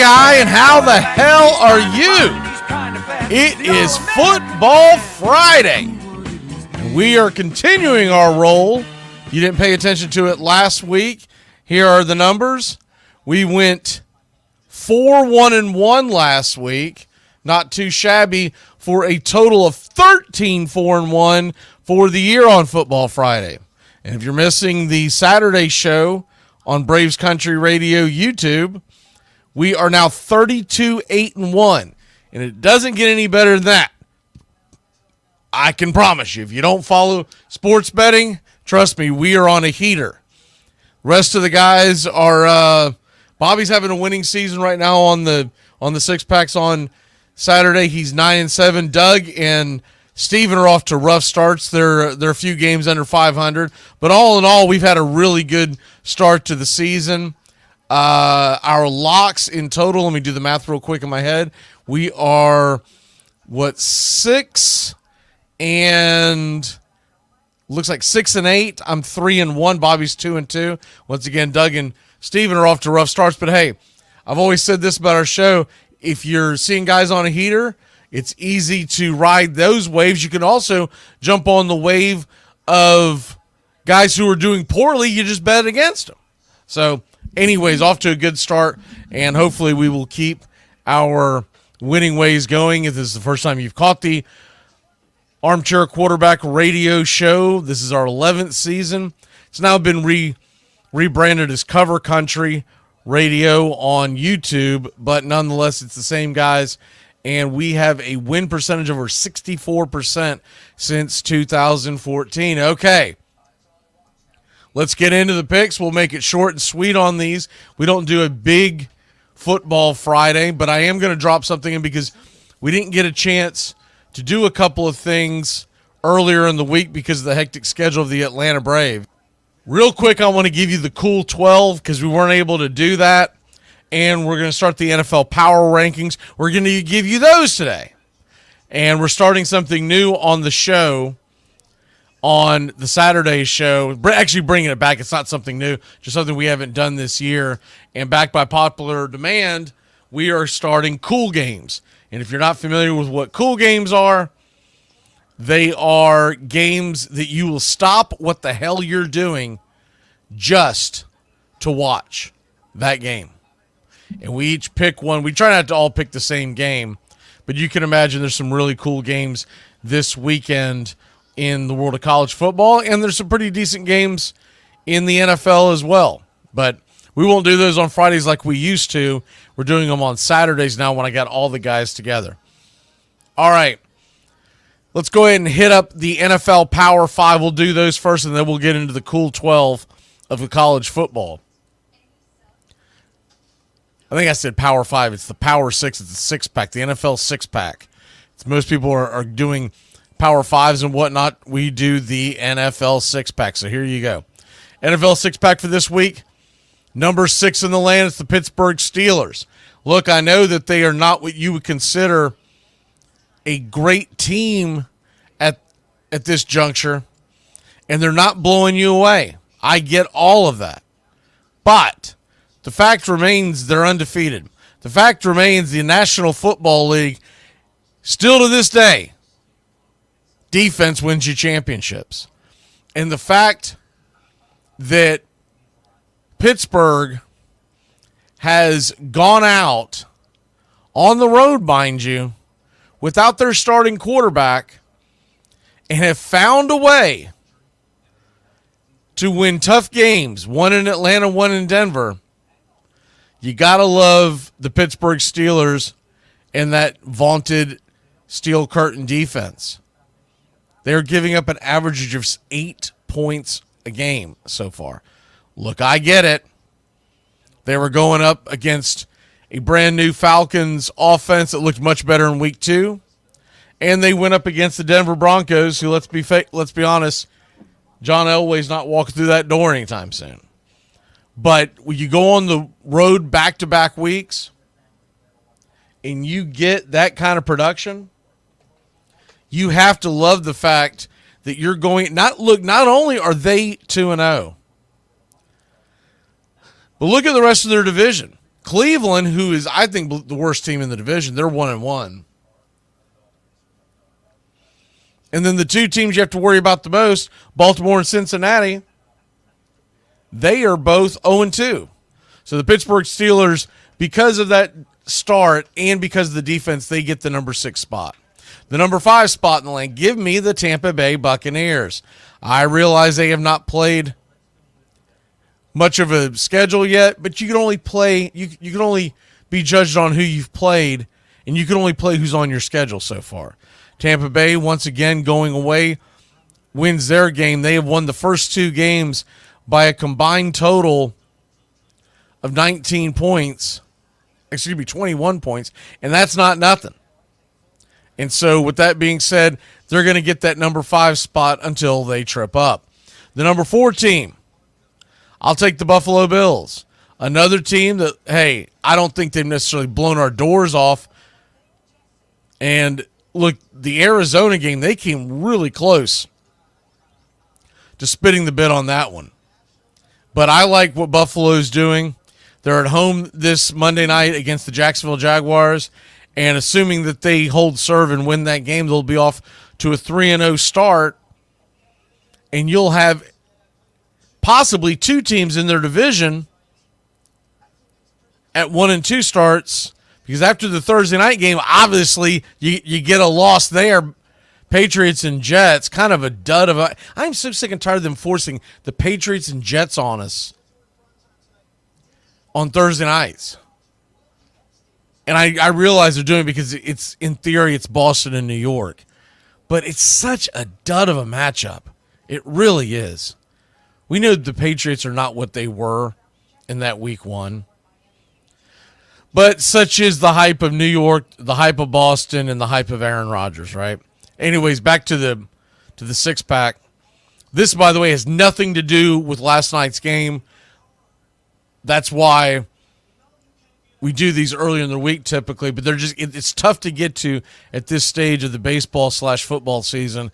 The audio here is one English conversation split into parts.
PI, and how the hell are you? It is Football Friday, and we are continuing our roll. You didn't pay attention to it last week. Here are the numbers. We went 4-1-1 last week, not too shabby, for a total of 13-4-1 for the year on Football Friday. And if you're missing the Saturday show on Braves Country Radio YouTube, we are now 32-8-1, and it doesn't get any better than that. I can promise you, if you don't follow sports betting, trust me, we are on a heater. Rest of the guys are Bobby's having a winning season right now on the six packs on Saturday. He's 9-7. Doug and Steven are off to rough starts. They're a few games under 500, but all in all, we've had a really good start to the season. Our locks in total, let me do the math real quick in my head. We are, 6 and looks like 6-8. I'm 3-1. Bobby's 2-2. Once again, Doug and Steven are off to rough starts, but hey, I've always said this about our show. If you're seeing guys on a heater, it's easy to ride those waves. You can also jump on the wave of guys who are doing poorly. You just bet against them. So, anyways, off to a good start, and hopefully we will keep our winning ways going. If this is the first time you've caught the Armchair Quarterback Radio Show, this is our 11th season. It's now been rebranded as Cover Country Radio on YouTube, but nonetheless, it's the same guys, and we have a win percentage of over 64% since 2014. Okay. Let's get into the picks. We'll make it short and sweet on these. We don't do a big Football Friday, but I am going to drop something in because we didn't get a chance to do a couple of things earlier in the week because of the hectic schedule of the Atlanta Braves. Real quick, I want to give you the Cool 12 because we weren't able to do that, and we're going to start the NFL Power Rankings. We're going to give you those today, and we're starting something new on the show. On the Saturday show, actually bringing it back. It's not something new, just something we haven't done this year. And backed by popular demand, we are starting Cool Games. And if you're not familiar with what Cool Games are, they are games that you will stop what the hell you're doing just to watch that game. And we each pick one. We try not to all pick the same game, but you can imagine there's some really cool games this weekend in the world of college football, and there's some pretty decent games in the NFL as well. But we won't do those on Fridays like we used to. We're doing them on Saturdays now when I got all the guys together. All right. Let's go ahead and hit up the NFL Power 5. We'll do those first, and then we'll get into the Cool 12 of the college football. I think I said Power 5. It's the Power 6. It's a six-pack, the NFL six-pack. Most people are doing Power 5s and whatnot. We do the NFL six-pack. So here you go. NFL six-pack for this week. Number 6 in the land, it's the Pittsburgh Steelers. Look, I know that they are not what you would consider a great team at this juncture, and they're not blowing you away. I get all of that. But the fact remains they're undefeated. The fact remains the National Football League, still to this day, defense wins you championships. And the fact that Pittsburgh has gone out on the road, mind you, without their starting quarterback and have found a way to win tough games, one in Atlanta, one in Denver, you got to love the Pittsburgh Steelers and that vaunted steel curtain defense. They're giving up an average of 8 points a game so far. Look, I get it. They were going up against a brand new Falcons offense that looked much better in week 2. And they went up against the Denver Broncos, who, let's be honest, John Elway's not walking through that door anytime soon. But when you go on the road back-to-back weeks and you get that kind of production, you have to love the fact that you're going not only are they 2-0, but look at the rest of their division. Cleveland, who is, I think, the worst team in the division, they're 1-1. And then the two teams you have to worry about the most, Baltimore and Cincinnati, they are both 0-2. So the Pittsburgh Steelers, because of that start and because of the defense, they get the number 6 spot. The number 5 spot in the land, give me the Tampa Bay Buccaneers. I realize they have not played much of a schedule yet, but you can only play, you can only be judged on who you've played, and you can only play who's on your schedule so far. Tampa Bay, once again, going away, wins their game. They have won the first 2 games by a combined total of 19 points. 21 points, and that's not nothing. And so with that being said, they're going to get that number 5 spot until they trip up. The number 4 team, I'll take the Buffalo Bills. Another team that, hey, I don't think they've necessarily blown our doors off. And look, the Arizona game, they came really close to spitting the bit on that one. But I like what Buffalo's doing. They're at home this Monday night against the Jacksonville Jaguars. And assuming that they hold serve and win that game, they'll be off to a 3-0 start. And you'll have possibly 2 teams in their division at 1-2 starts, because after the Thursday night game, obviously you get a loss there. Patriots and Jets, kind of a dud of a. I'm so sick and tired of them forcing the Patriots and Jets on us on Thursday nights. And I realize they're doing it because it's, in theory, it's Boston and New York. But it's such a dud of a matchup. It really is. We know the Patriots are not what they were in that week 1. But such is the hype of New York, the hype of Boston, and the hype of Aaron Rodgers, right? Anyways, back to the 6-pack. This, by the way, has nothing to do with last night's game. That's why we do these earlier in the week typically, but it's tough to get to at this stage of the baseball/football season.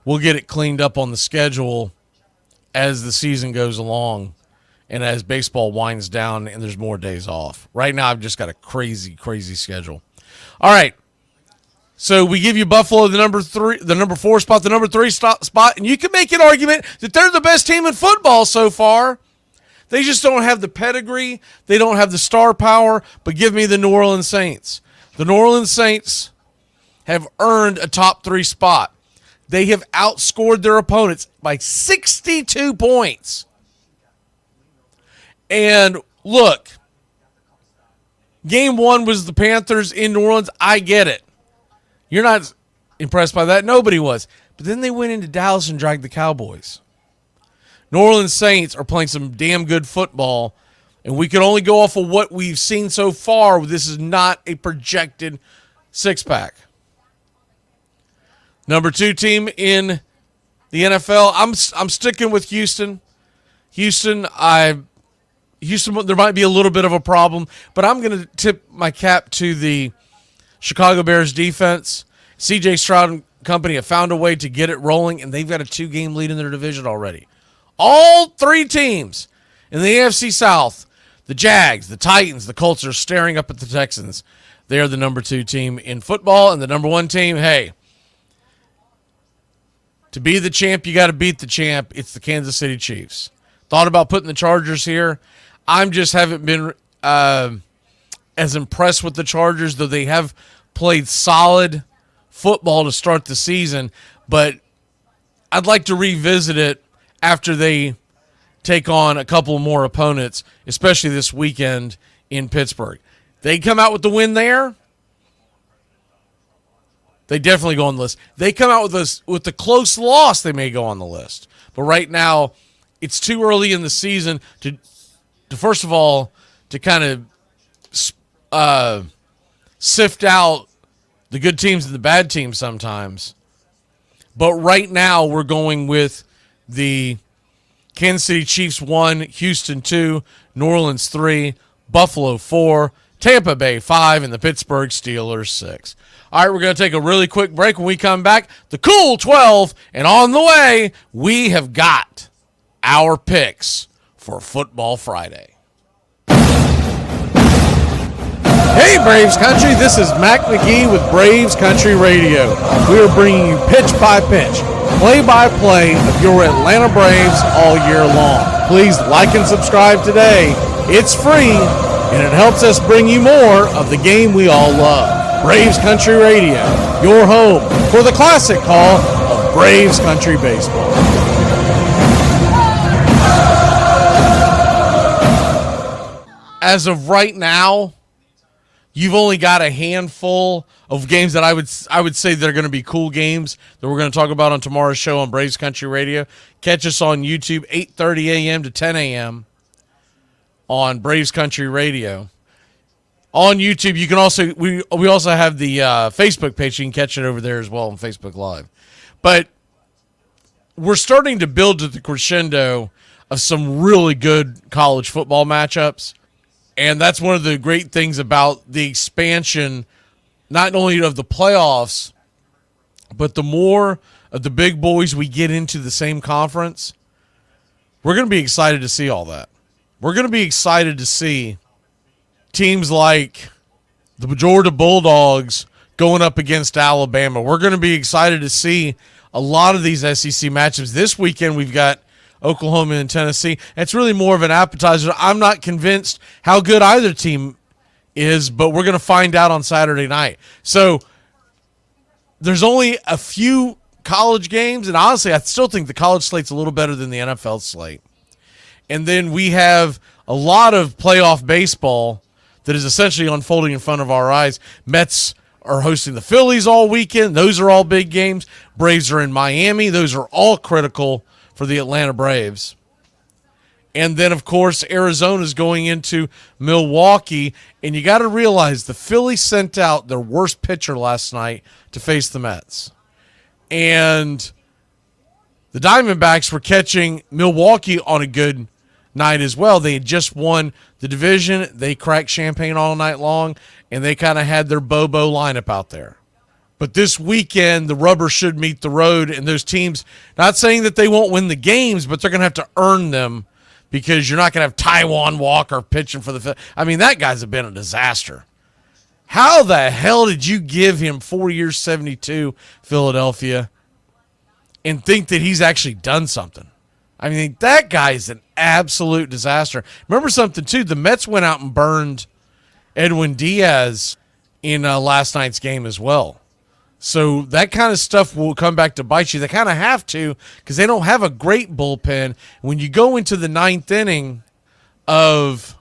We'll get it cleaned up on the schedule as the season goes along and as baseball winds down and there's more days off. Right now, I've just got a crazy, crazy schedule. All right. So we give you Buffalo the number 4 spot, the number 3 spot, and you can make an argument that they're the best team in football so far. They just don't have the pedigree. They don't have the star power, but give me the New Orleans Saints. The New Orleans Saints have earned a top 3 spot. They have outscored their opponents by 62 points. And look, game 1 was the Panthers in New Orleans. I get it. You're not impressed by that. Nobody was. But then they went into Dallas and dragged the Cowboys. New Orleans Saints are playing some damn good football, and we can only go off of what we've seen so far. This is not a projected 6-pack. Number 2 team in the NFL, I'm sticking with Houston. Houston, there might be a little bit of a problem, but I'm going to tip my cap to the Chicago Bears defense. C.J. Stroud and company have found a way to get it rolling, and they've got a 2-game lead in their division already. All 3 teams in the AFC South, the Jags, the Titans, the Colts are staring up at the Texans. They're the number 2 team in football, and the number 1 team, hey, to be the champ, you got to beat the champ. It's the Kansas City Chiefs. Thought about putting the Chargers here. I just haven't been as impressed with the Chargers, though they have played solid football to start the season. But I'd like to revisit it after they take on a couple more opponents, especially this weekend in Pittsburgh. They come out with the win there, they definitely go on the list. They come out with the close loss, they may go on the list. But right now, it's too early in the season to first of all, to kind of sift out the good teams and the bad teams sometimes. But right now, we're going with the Kansas City Chiefs 1, Houston 2, New Orleans 3, Buffalo 4, Tampa Bay 5, and the Pittsburgh Steelers 6. All right, we're going to take a really quick break. When we come back, the Cool 12, and on the way, we have got our picks for Football Friday. Hey, Braves Country, this is Mac Magee with Braves Country Radio. We are bringing you pitch by pitch, play-by-play of your Atlanta Braves all year long. Please like and subscribe today. It's free, and it helps us bring you more of the game we all love. Braves Country Radio, your home for the classic call of Braves Country Baseball. As of right now, you've only got a handful of games that I would say they're going to be cool games that we're going to talk about on tomorrow's show on Braves Country Radio. Catch us on YouTube, 8:30 a.m. to 10 a.m. on Braves Country Radio. On YouTube, you can also we also have the Facebook page. You can catch it over there as well on Facebook Live. But we're starting to build to the crescendo of some really good college football matchups. And that's one of the great things about the expansion, not only of the playoffs, but the more of the big boys we get into the same conference, we're going to be excited to see all that. We're going to be excited to see teams like the Georgia Bulldogs going up against Alabama. We're going to be excited to see a lot of these SEC matchups. This weekend we've got Oklahoma and Tennessee. It's really more of an appetizer. I'm not convinced how good either team is, but we're going to find out on Saturday night. So there's only a few college games, and honestly, I still think the college slate's a little better than the NFL slate. And then we have a lot of playoff baseball that is essentially unfolding in front of our eyes. Mets are hosting the Phillies all weekend. Those are all big games. Braves are in Miami. Those are all critical for the Atlanta Braves. And then, of course, Arizona's going into Milwaukee. And you got to realize the Phillies sent out their worst pitcher last night to face the Mets. And the Diamondbacks were catching Milwaukee on a good night as well. They had just won the division. They cracked champagne all night long, and they kind of had their Bobo lineup out there. But this weekend, the rubber should meet the road, and those teams, not saying that they won't win the games, but they're going to have to earn them because you're not going to have Taijuan Walker pitching for the – I mean, that guy's been a disaster. How the hell did you give him 4 years, 72, Philadelphia, and think that he's actually done something? I mean, that guy is an absolute disaster. Remember something, too. The Mets went out and burned Edwin Diaz in last night's game as well. So that kind of stuff will come back to bite you. They kind of have to because they don't have a great bullpen. When you go into the ninth inning of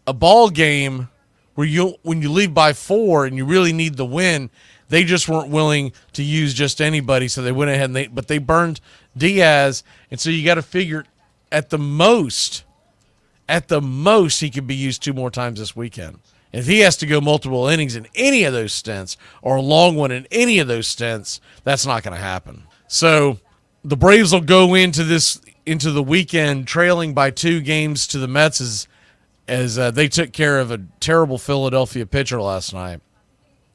a ball game when you lead by 4 and you really need the win, they just weren't willing to use just anybody, so they went ahead but they burned Diaz, and so you got to figure at the most he could be used 2 more times this weekend. And if he has to go multiple innings in any of those stints or a long one in any of those stints, that's not going to happen. So the Braves will go into the weekend trailing by 2 games to the Mets as they took care of a terrible Philadelphia pitcher last night.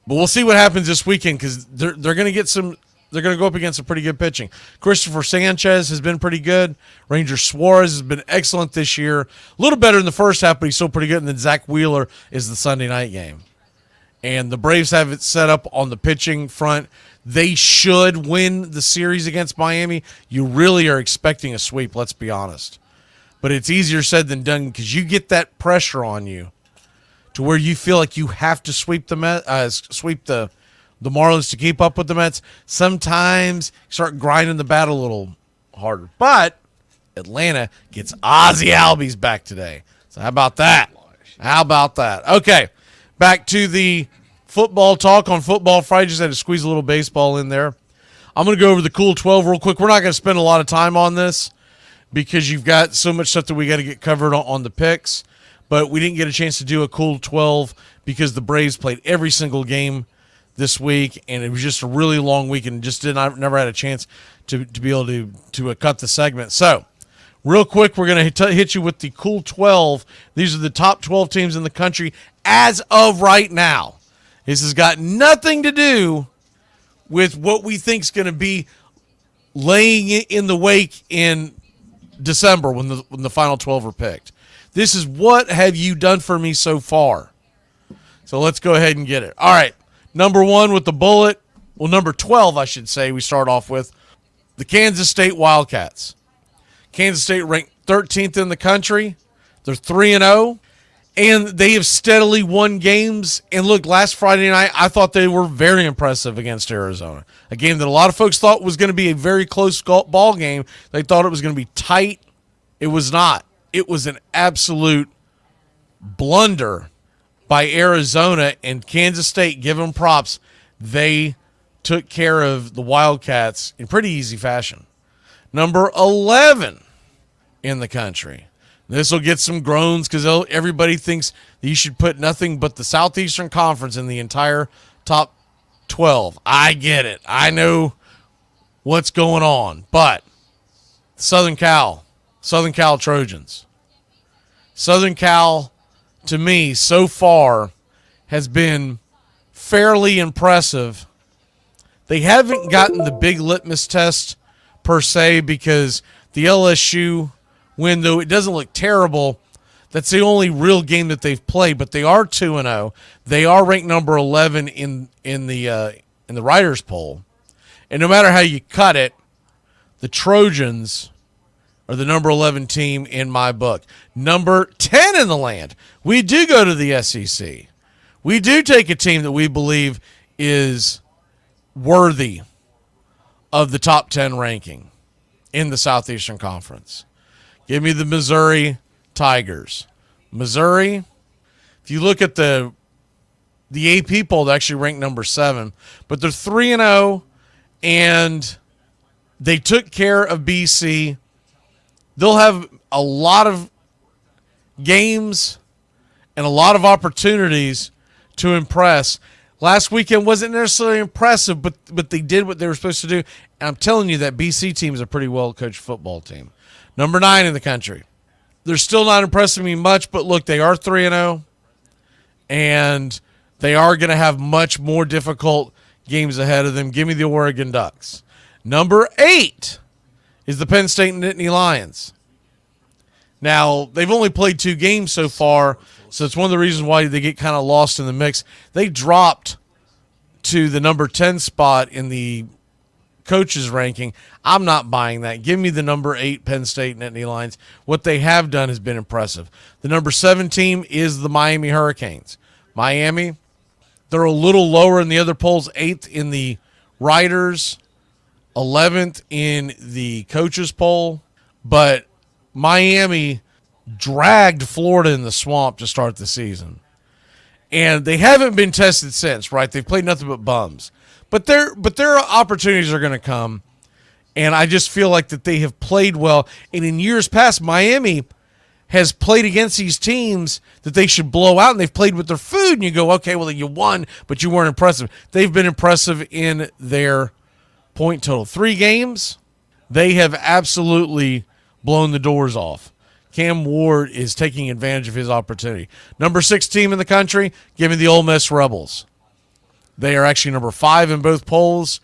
But we'll see what happens this weekend because they're going to get some. They're going to go up against some pretty good pitching. Christopher Sanchez has been pretty good. Ranger Suarez has been excellent this year. A little better in the first half, but he's still pretty good. And then Zach Wheeler is the Sunday night game. And the Braves have it set up on the pitching front. They should win the series against Miami. You really are expecting a sweep, let's be honest. But it's easier said than done because you get that pressure on you to where you feel like you have to sweep the Marlins to keep up with the Mets. Sometimes you start grinding the bat a little harder. But Atlanta gets Ozzie Albies back today. So how about that? Okay, back to the football talk on Football Friday. Just had to squeeze a little baseball in there. I'm going to go over the Cool 12 real quick. We're not going to spend a lot of time on this because you've got so much stuff that we got to get covered on the picks. But we didn't get a chance to do a Cool 12 because the Braves played every single game this week, and it was just a really long week and just never had a chance to be able to cut the segment. So real quick, we're going to hit you with the Cool 12. These are the top 12 teams in the country as of right now. This has got nothing to do with what we think is going to be laying in the wake in December when the final 12 are picked. This is what have you done for me so far. So let's go ahead and get it. All right, number 1 with the bullet. Well, number 12, I should say, we start off with the Kansas State Wildcats. Kansas State ranked 13th in the country. They're 3-0, and they have steadily won games. And look, last Friday night, I thought they were very impressive against Arizona, a game that a lot of folks thought was going to be a very close ball game. They thought it was going to be tight. It was not. It was an absolute blunder by Arizona, and Kansas State, give them props. They took care of the Wildcats in pretty easy fashion. Number 11 in the country. This will get some groans because everybody thinks that you should put nothing but the Southeastern Conference in the entire top 12. I get it. I know what's going on. But Southern Cal Trojans. Southern Cal, to me, so far, has been fairly impressive. They haven't gotten the big litmus test per se because the LSU win, though it doesn't look terrible, that's the only real game that they've played. But they are 2-0. They are ranked number 11 in the writers' poll. And no matter how you cut it, the Trojans are the number 11 team in my book. Number 10 in the land. We do go to the SEC. We do take a team that we believe is worthy of the top 10 ranking in the Southeastern Conference. Give me the Missouri Tigers. Missouri, if you look at the AP poll, they actually ranked number 7, but they're 3-0, and they took care of BC. They'll have a lot of games and a lot of opportunities to impress. Last weekend wasn't necessarily impressive, but they did what they were supposed to do. And I'm telling you, that BC team is a pretty well-coached football team. Number 9 in the country. They're still not impressing me much, but look, they are 3-0, and they are going to have much more difficult games ahead of them. Give me the Oregon Ducks. Number 8 is the Penn State Nittany Lions. Now, they've only played 2 games so far, so it's one of the reasons why they get kind of lost in the mix. They dropped to the number 10 spot in the coaches ranking. I'm not buying that. Give me the number 8 Penn State Nittany Lions. What they have done has been impressive. The number 7 team is the Miami Hurricanes. Miami, they're a little lower in the other polls, 8th in the writers, 11th in the coaches poll, but Miami dragged Florida in the swamp to start the season. And they haven't been tested since, right? They've played nothing but bums. But their opportunities are going to come, and I just feel like that they have played well. And in years past, Miami has played against these teams that they should blow out, and they've played with their food, and you go, okay, well, you won, but you weren't impressive. They've been impressive in their point total. 3 games, they have absolutely blown the doors off. Cam Ward is taking advantage of his opportunity. Number 6 team in the country, give me the Ole Miss Rebels. They are actually number 5 in both polls,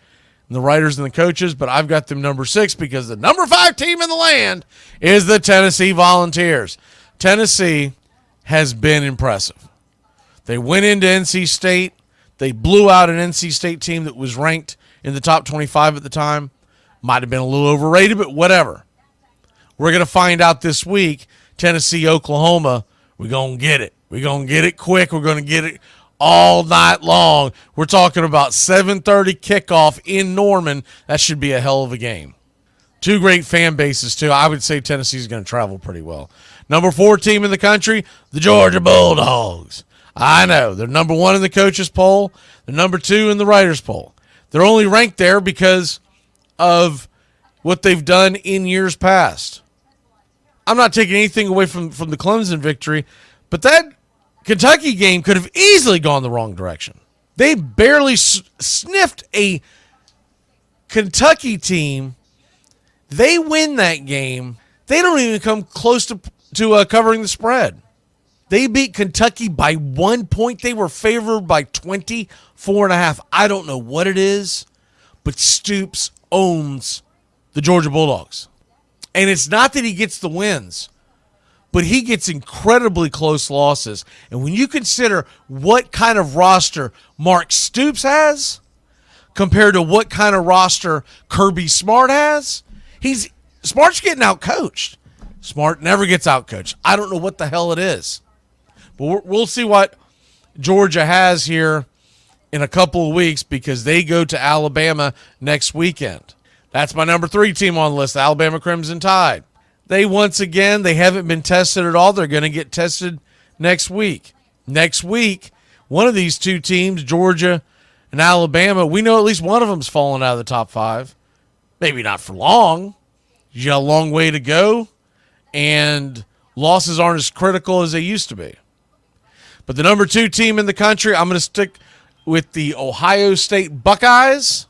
in the writers and the coaches, but I've got them number 6 because the number 5 team in the land is the Tennessee Volunteers. Tennessee has been impressive. They went into NC State. They blew out an NC State team that was ranked in the top 25 at the time. Might have been a little overrated, but whatever. We're going to find out this week, Tennessee, Oklahoma, we're going to get it. We're going to get it quick. We're going to get it all night long. We're talking about 7:30 kickoff in Norman. That should be a hell of a game. 2 great fan bases, too. I would say Tennessee's going to travel pretty well. Number 4 team in the country, the Georgia Bulldogs. I know. They're number 1 in the coaches poll. They're number 2 in the writers poll. They're only ranked there because of what they've done in years past. I'm not taking anything away from the Clemson victory, but that Kentucky game could have easily gone the wrong direction. They barely sniffed a Kentucky team. They win that game. They don't even come close to covering the spread. They beat Kentucky by 1 point. They were favored by 24.5. I don't know what it is, but Stoops owns the Georgia Bulldogs. And it's not that he gets the wins, but he gets incredibly close losses. And when you consider what kind of roster Mark Stoops has compared to what kind of roster Kirby Smart has, Smart's getting outcoached. Smart never gets outcoached. I don't know what the hell it is. But we'll see what Georgia has here in a couple of weeks because they go to Alabama next weekend. That's my number 3 team on the list, the Alabama Crimson Tide. They haven't been tested at all. They're going to get tested next week. Next week, one of these 2 teams, Georgia and Alabama, we know at least one of them's fallen out of the top 5. Maybe not for long. You got a long way to go, and losses aren't as critical as they used to be. But the number 2 team in the country, I'm going to stick with the Ohio State Buckeyes,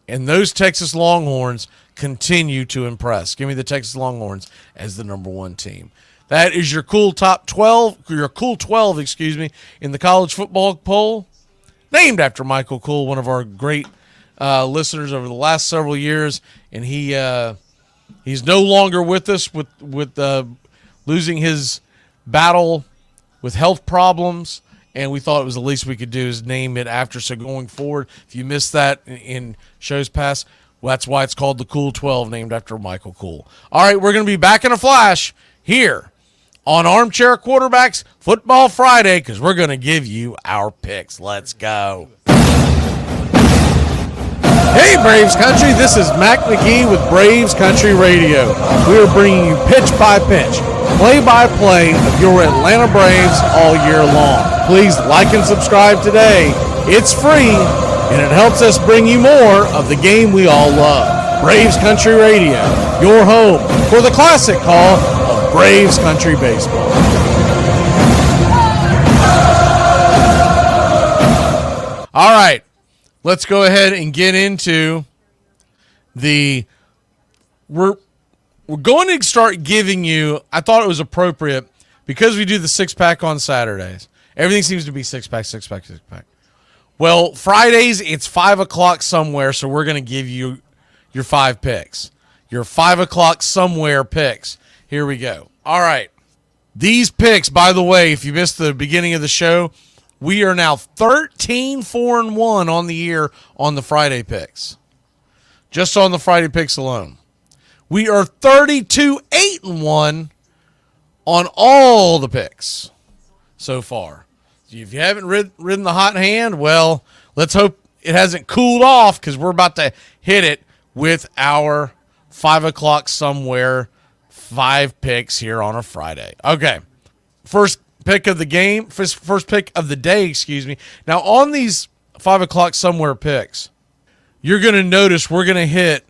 and those Texas Longhorns continue to impress. Give me the Texas Longhorns as the number 1 team. That is your cool 12 in the college football poll, named after Michael Cool, one of our great listeners over the last several years, and he's no longer with us with losing his battle with health problems, and we thought it was the least we could do is name it after. So going forward, if you missed that in shows past, well, that's why it's called the Cool 12, named after Michael Cool. All right, we're going to be back in a flash here on Armchair Quarterbacks Football Friday because we're going to give you our picks. Let's go. Hey, Braves Country, this is Mac Magee with Braves Country Radio. We are bringing you pitch by pitch, play-by-play of your Atlanta Braves all year long. Please like and subscribe today. It's free, and it helps us bring you more of the game we all love. Braves Country Radio, your home for the classic call of Braves Country Baseball. All right. Let's go ahead and get into we're going to start giving you, I thought it was appropriate because we do the 6-pack on Saturdays. Everything seems to be 6-pack. Well, Fridays, it's 5 o'clock somewhere, so we're going to give you your 5 picks. Your 5 o'clock somewhere picks. Here we go. All right. These picks, by the way, if you missed the beginning of the show, we are now 13-4-1 on the year on the Friday picks. Just on the Friday picks alone. We are 32-8-1 on all the picks so far. If you haven't ridden the hot hand, well, let's hope it hasn't cooled off because we're about to hit it with our 5 o'clock somewhere 5 picks here on a Friday. Okay, first pick of the game, first pick of the day, excuse me. Now, on these 5 o'clock somewhere picks, you're going to notice we're going to hit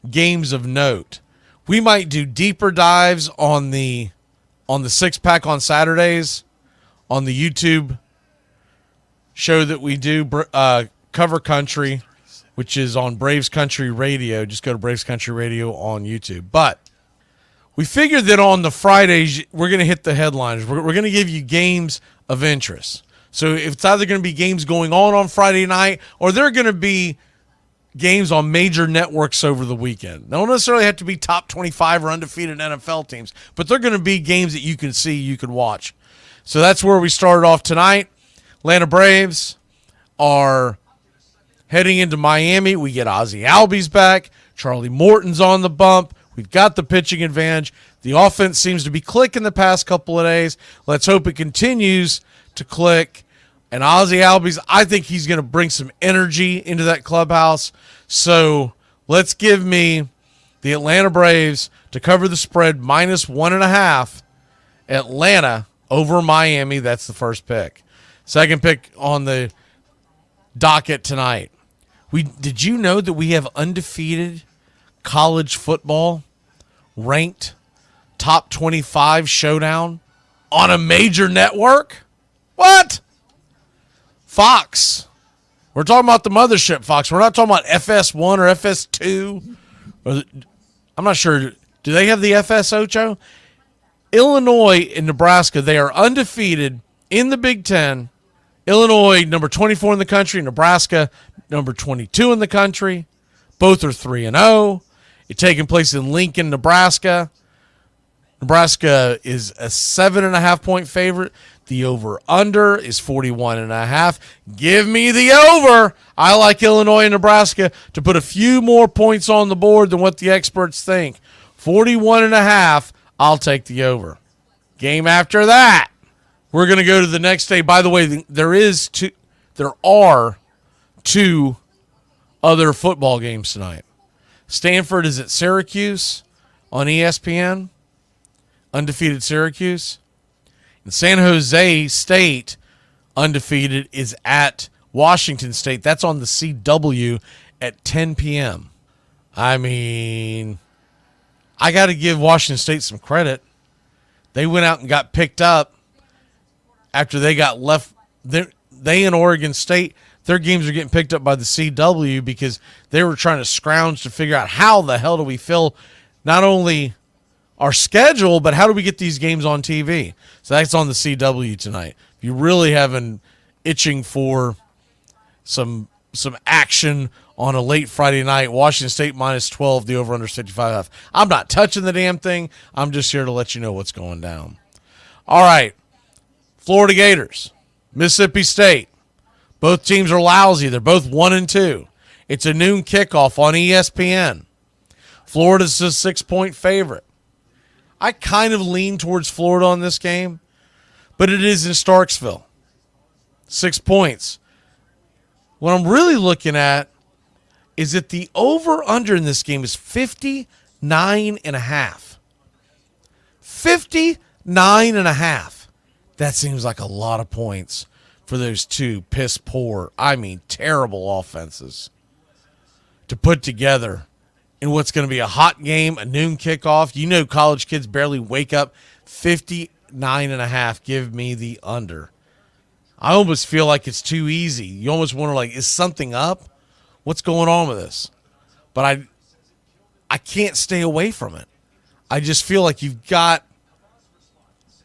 games of note. We might do deeper dives on the 6-pack on Saturdays on the YouTube show that we do, Cover Country, which is on Braves Country Radio. Just go to Braves Country Radio on YouTube. But we figured that on the Fridays, we're going to hit the headliners. We're going to give you games of interest. So it's either going to be games going on Friday night, or they're going to be games on major networks over the weekend. They don't necessarily have to be top 25 or undefeated NFL teams, but they're going to be games that you can see, you can watch. So that's where we started off tonight. Atlanta Braves are heading into Miami. We get Ozzie Albies back. Charlie Morton's on the bump. We've got the pitching advantage. The offense seems to be clicking the past couple of days. Let's hope it continues to click. And Ozzie Albies, I think he's going to bring some energy into that clubhouse. So let's give me the Atlanta Braves to cover the spread -1.5. Atlanta over Miami. That's the first pick. Second pick on the docket tonight. Did you know that we have undefeated college football ranked top 25 showdown on a major network? What? Fox. We're talking about the mothership, Fox. We're not talking about FS1 or FS2. I'm not sure. Do they have the FS, Ocho? Illinois and Nebraska, they are undefeated in the Big Ten. Illinois, number 24 in the country. Nebraska, number 22 in the country. Both are 3-0. It's taking place in Lincoln, Nebraska. Nebraska is a 7.5-point favorite. The over-under is 41.5. Give me the over. I like Illinois and Nebraska to put a few more points on the board than what the experts think. 41.5. I'll take the over. Game after that, we're going to go to the next day. By the way, there are two other football games tonight. Stanford is at Syracuse on ESPN, undefeated Syracuse. And San Jose State, undefeated, is at Washington State. That's on the CW at 10 p.m. I mean, I got to give Washington State some credit. They went out and got picked up after they got left. They and Oregon State, their games are getting picked up by the CW because they were trying to scrounge to figure out how the hell do we fill not only our schedule, but how do we get these games on TV? So that's on the CW tonight. If you really have an itching for some action on a late Friday night, Washington State -12, the over-under 55.5. I'm not touching the damn thing. I'm just here to let you know what's going down. All right, Florida Gators, Mississippi State. Both teams are lousy. They're both 1-2. It's a noon kickoff on ESPN. Florida's a 6-point favorite. I kind of lean towards Florida on this game, but it is in Starksville. 6 points. What I'm really looking at is that the over-under in this game is 59.5. 59.5. That seems like a lot of points for those two piss poor, terrible offenses to put together in what's going to be a hot game, a noon kickoff. You know college kids barely wake up. 59.5. Give me the under. I almost feel like it's too easy. You almost wonder, is something up? What's going on with this? But I can't stay away from it. I just feel like you've got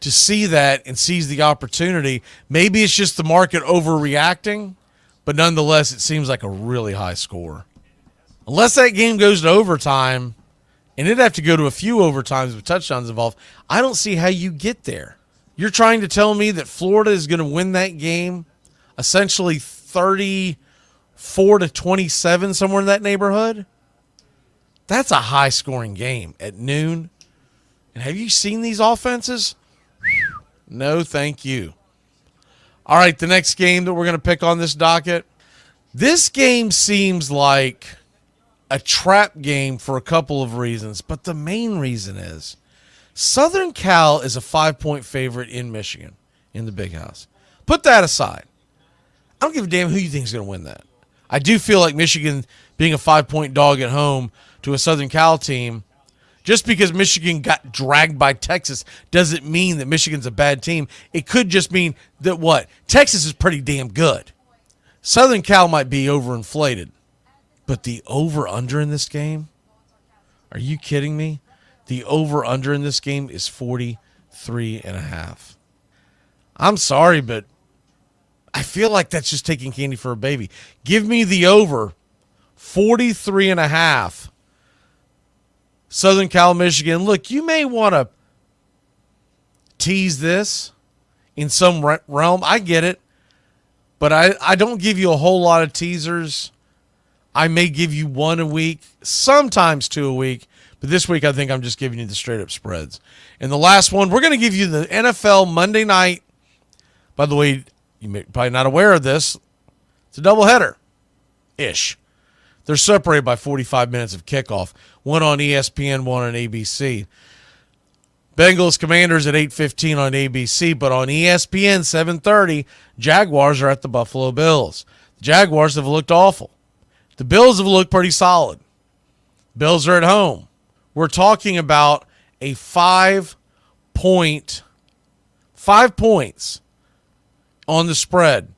to see that and seize the opportunity. Maybe it's just the market overreacting, but nonetheless, it seems like a really high score. Unless that game goes to overtime, and it'd have to go to a few overtimes with touchdowns involved, I don't see how you get there. You're trying to tell me that Florida is going to win that game essentially 34-27, somewhere in that neighborhood? That's a high-scoring game at noon. And have you seen these offenses? No, thank you. All right, the next game that we're going to pick on this docket. This game seems like a trap game for a couple of reasons, but the main reason is Southern Cal is a 5-point favorite in Michigan in the Big House. Put that aside. I don't give a damn who you think is going to win that. I do feel like Michigan being a 5-point dog at home to a Southern Cal team, just because Michigan got dragged by Texas doesn't mean that Michigan's a bad team. It could just mean that Texas is pretty damn good. Southern Cal might be overinflated. But the over-under in this game, are you kidding me? The over-under in this game is 43.5. I'm sorry, but I feel like that's just taking candy for a baby. Give me the over, 43.5. Southern Cal, Michigan. Look, you may want to tease this in some realm. I get it. But I don't give you a whole lot of teasers. I may give you one a week, sometimes two a week, but this week I think I'm just giving you the straight-up spreads. And the last one, we're going to give you the NFL Monday night. By the way, you may probably not aware of this. It's a doubleheader-ish. They're separated by 45 minutes of kickoff. One on ESPN, one on ABC. Bengals Commanders at 8:15 on ABC, but on ESPN 7:30, Jaguars are at the Buffalo Bills. The Jaguars have looked awful. The Bills have looked pretty solid. Bills are at home. We're talking about a 5 points on the spread.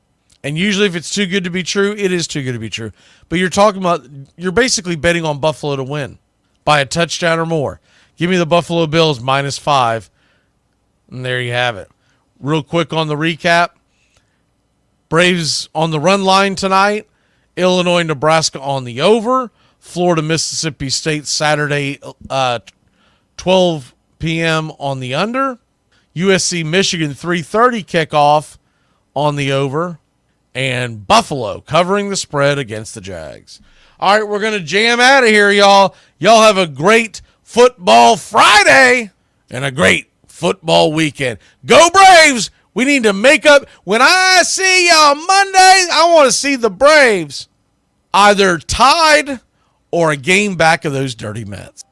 And usually if it's too good to be true, it is too good to be true. But you're basically betting on Buffalo to win by a touchdown or more. Give me the Buffalo Bills -5. And there you have it. Real quick on the recap. Braves on the run line tonight. Illinois, Nebraska on the over. Florida, Mississippi State Saturday, 12 p.m. on the under. USC Michigan 3:30 kickoff on the over. And Buffalo covering the spread against the Jags. All right, we're going to jam out of here, y'all. Y'all have a great football Friday and a great football weekend. Go Braves! We need to make up. When I see y'all Monday, I want to see the Braves either tied or a game back of those dirty Mets.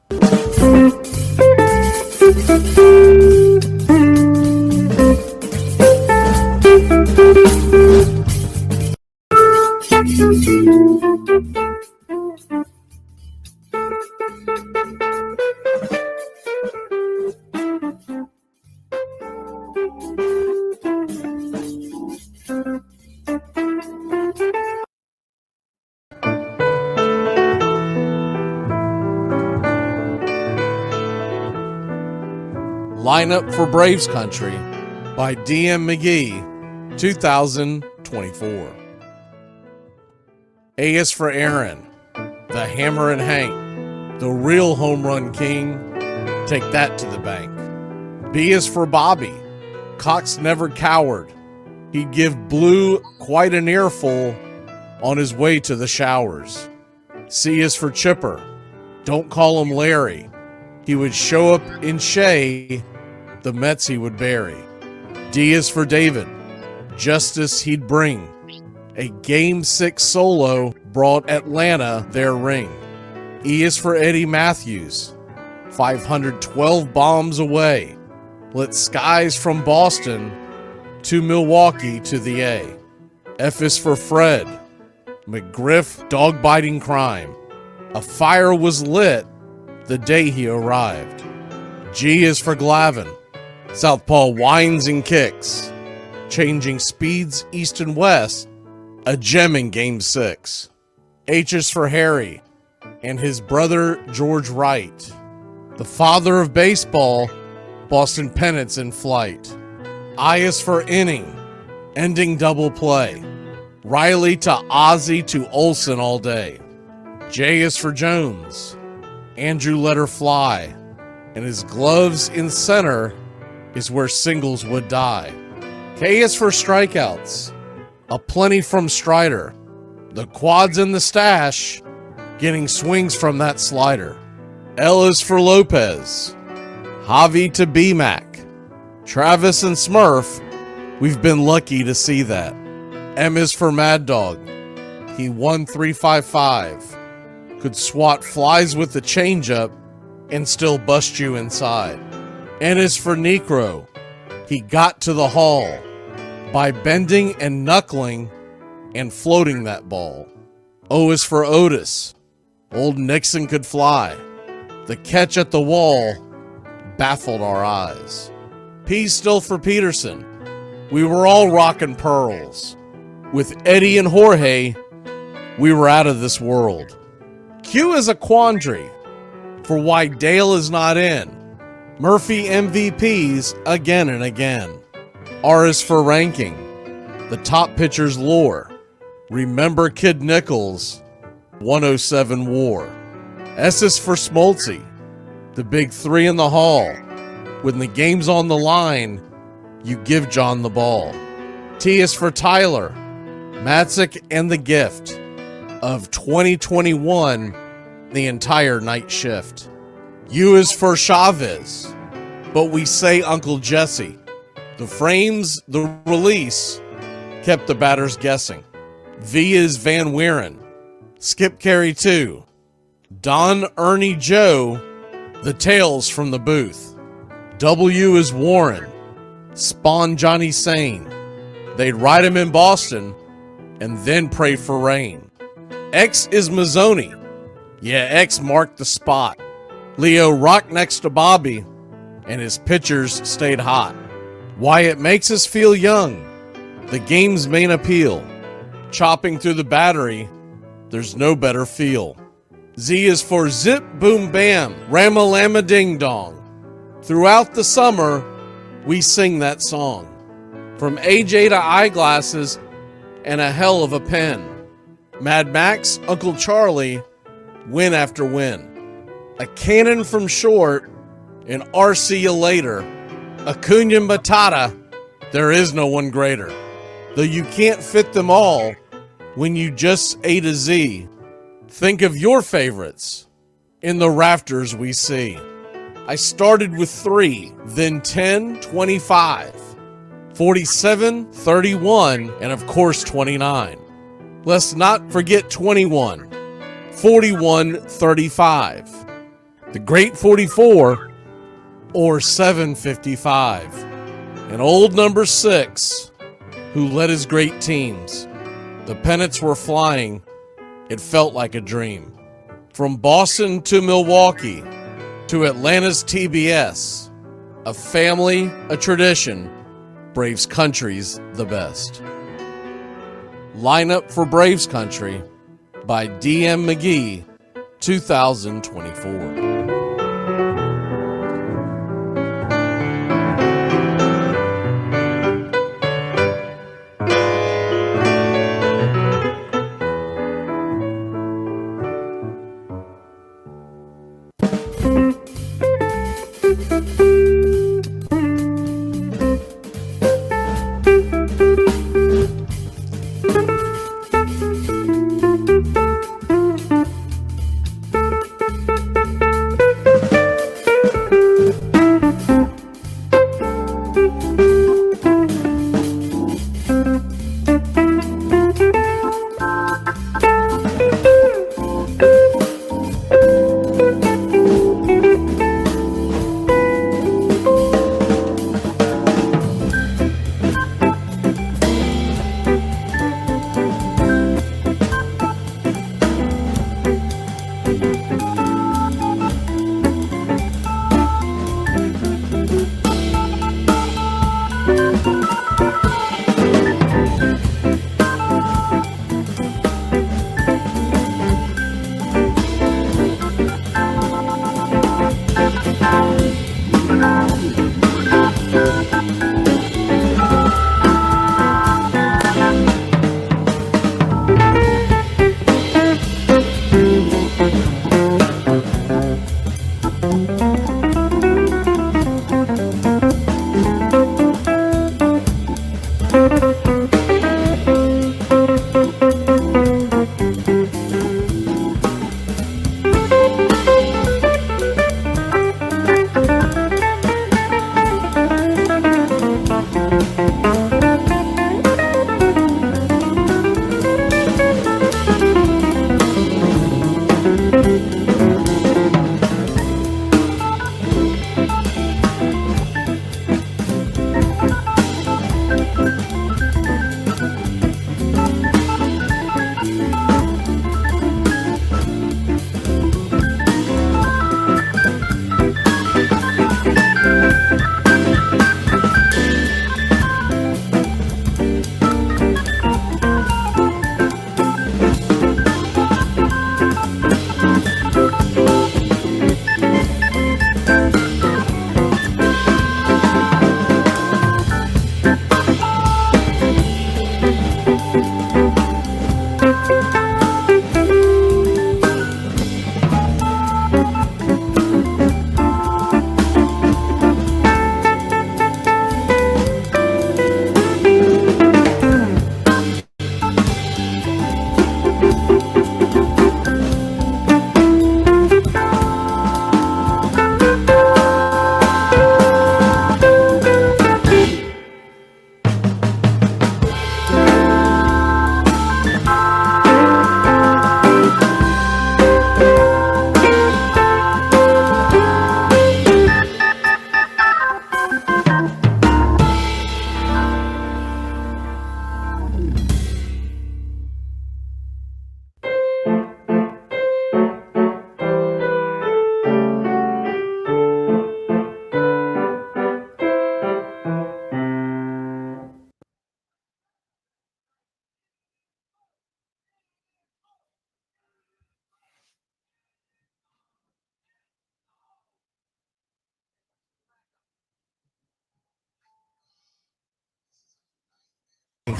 Lineup for Braves Country by DM Magee, 2024. A is for Aaron, the Hammer and Hank, the real home run king. Take that to the bank. B is for Bobby, Cox never cowered. He'd give Blue quite an earful on his way to the showers. C is for Chipper, don't call him Larry. He would show up in Shea, the Mets he would bury. D is for David, justice he'd bring. A Game 6 solo brought Atlanta their ring. E is for Eddie Matthews, 512 bombs away. Lit skies from Boston to Milwaukee to the A. F is for Fred, McGriff dog-biting crime. A fire was lit the day he arrived. G is for Glavin, southpaw winds and kicks, changing speeds east and west, a gem in Game 6. H is for Harry and his brother George Wright, the father of baseball, Boston pennants in flight. I is for inning, ending double play, Riley to Ozzie to Olsen all day. J is for Jones, Andrew let her fly, and his gloves in center is where singles would die. K is for strikeouts, a plenty from Strider, the quads in the stash, getting swings from that slider. L is for Lopez, Javi to B-Mac, Travis and Smurf, we've been lucky to see that. M is for Mad Dog, he won 355, could swat flies with the changeup and still bust you inside. N is for Necro, he got to the hall by bending and knuckling and floating that ball. O is for Otis, old Nixon could fly, the catch at the wall baffled our eyes. P's still for Peterson, we were all rockin' pearls. With Eddie and Jorge, we were out of this world. Q is a quandary for why Dale is not in. Murphy MVPs again and again. R is for ranking, the top pitcher's lore. Remember Kid Nichols, 107 WAR. S is for Smoltzy, the big three in the hall. When the game's on the line, you give John the ball. T is for Tyler, Matzik and the gift of 2021, the entire night shift. U is for Chavez, but we say Uncle Jesse. The frames, the release, kept the batters guessing. V is Van Weeren, Skip Carey 2, Don Ernie Joe, the tales from the booth. W is Warren, Spawn Johnny Sane. They'd ride him in Boston and then pray for rain. X is Mazzoni. Yeah, X marked the spot. Leo rocked next to Bobby, and his pitchers stayed hot. Why it makes us feel young, the game's main appeal. Chopping through the battery, there's no better feel. Z is for Zip Boom Bam, Ramalama Ding Dong. Throughout the summer, we sing that song. From AJ to eyeglasses and a hell of a pen. Mad Max, Uncle Charlie, win after win. A cannon from short and RC you later. Acuna Matata, there is no one greater. Though you can't fit them all when you just A to Z, think of your favorites in the rafters we see. I started with 3, then 10, 25, 47, 31, and of course 29. Let's not forget 21, 41, 35, the great 44, or 755, and old number 6, who led his great teams. The pennants were flying. It felt like a dream. From Boston to Milwaukee to Atlanta's TBS, a family, a tradition, Braves Country's the best. Lineup for Braves Country by DM McGee, 2024.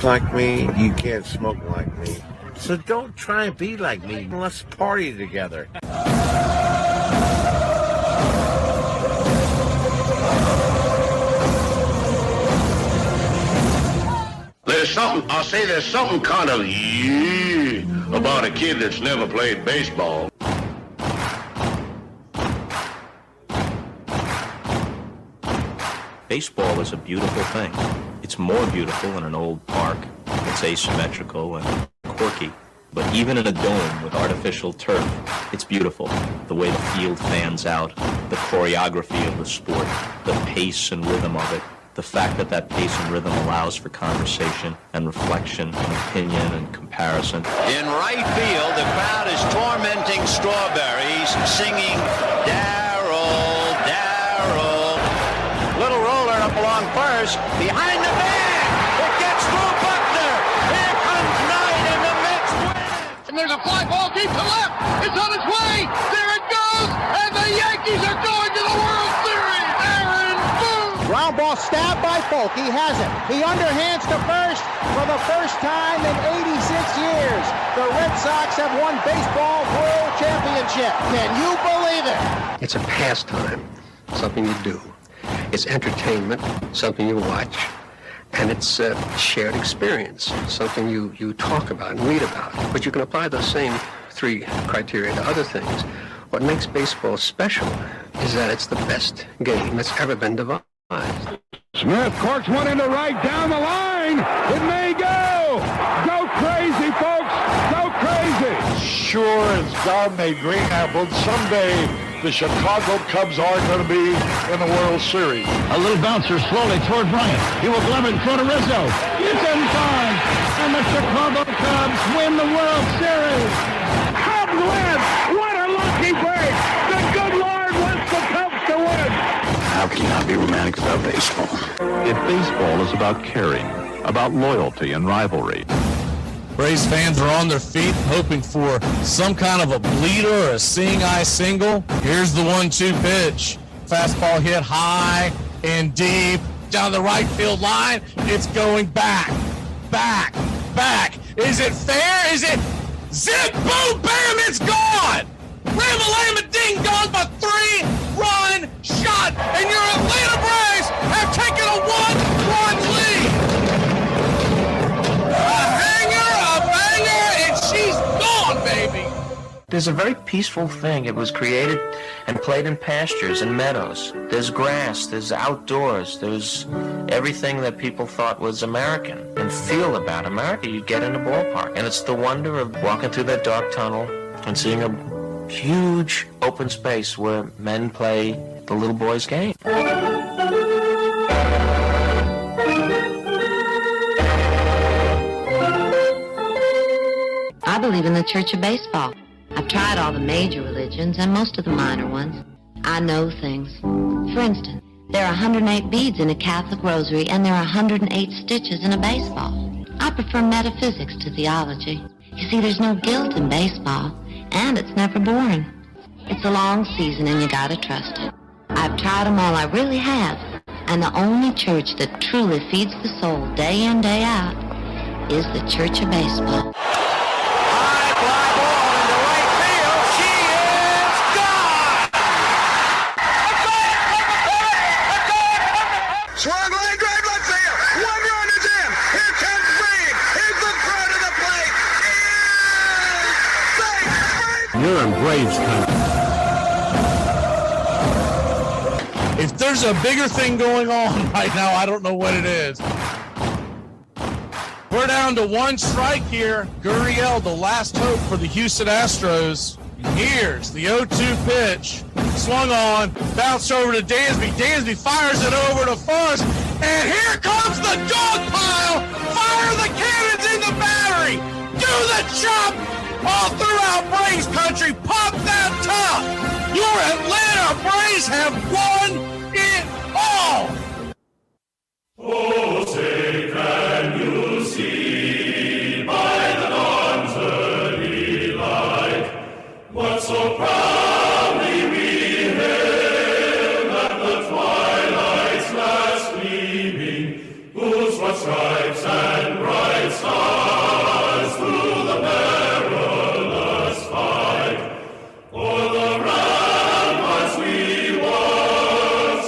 Like me, you can't smoke like me. So don't try and be like me. Let's party together. there's something kind of about a kid that's never played baseball. Baseball is a beautiful thing. It's more beautiful in an old park. It's asymmetrical and quirky. But even in a dome with artificial turf, it's beautiful. The way the field fans out, the choreography of the sport, the pace and rhythm of it, the fact that that pace and rhythm allows for conversation and reflection and opinion and comparison. In right field, the crowd is tormenting Strawberries, singing Darryl, Darryl. Little roller up along first, behind the man. It gets through Buckner. Here comes Knight, and the Mets win. And there's a fly ball deep to left. It's on its way. There it goes, and the Yankees are going to the World Series. Aaron Boone. Ground ball stabbed by Folk. He has it. He underhands to first for the first time in 86 years. The Red Sox have won baseball world championship. Can you believe it? It's a pastime, something you do. It's entertainment, something you watch. And it's a shared experience, something you talk about and read about. But you can apply those same three criteria to other things. What makes baseball special is that it's the best game that's ever been devised. Smith corks one into right, down the line. It may go. Go crazy, folks. Go crazy. Sure as God made green apples, someday the Chicago Cubs are going to be in the World Series. A little bouncer slowly toward Bryant. He will glove it in front of Rizzo. It's in time. And the Chicago Cubs win the World Series. Cubs win. What a lucky break. The good Lord wants the Cubs to win. How can you not be romantic about baseball? If baseball is about caring, about loyalty and rivalry. Braves fans are on their feet hoping for some kind of a bleeder or a seeing-eye single. Here's the 1-2 pitch. Fastball hit high and deep down the right field line. It's going back, back, back. Is it fair? Is it zip, boom, bam, it's gone. Ram-a-lam-a ding dong, a 3-run shot, and your Atlanta Braves have taken a 1-run lead. She's gone, baby! There's a very peaceful thing. It was created and played in pastures and meadows. There's grass, there's outdoors, there's everything that people thought was American and feel about America. You get in a ballpark, and it's the wonder of walking through that dark tunnel and seeing a huge open space where men play the little boy's game. I believe in the Church of Baseball. I've tried all the major religions and most of the minor ones. I know things. For instance, there are 108 beads in a Catholic rosary and there are 108 stitches in a baseball. I prefer metaphysics to theology. You see, there's no guilt in baseball, and it's never boring. It's a long season and you gotta trust it. I've tried them all, I really have. And the only church that truly feeds the soul day in, day out is the Church of Baseball. Swung line drive left field. 1 run is in. Here comes Green. Here's the throw to the plate. Safe. You're in Braves country. If there's a bigger thing going on right now, I don't know what it is. We're down to 1 strike here. Gurriel, the last hope for the Houston Astros. Here's the 0-2 pitch. Swung on, bounced over to Dansby. Dansby fires it over to first, and here comes the dog pile. Fire the cannons in the battery. Do the chop all throughout Braves country. Pop that top. Your Atlanta Braves have won it all. Oh, say can you see by the dawn's early light what so proudly we hailed at the twilight's last gleaming, whose broad stripes and bright stars through the perilous fight o'er the ramparts we watched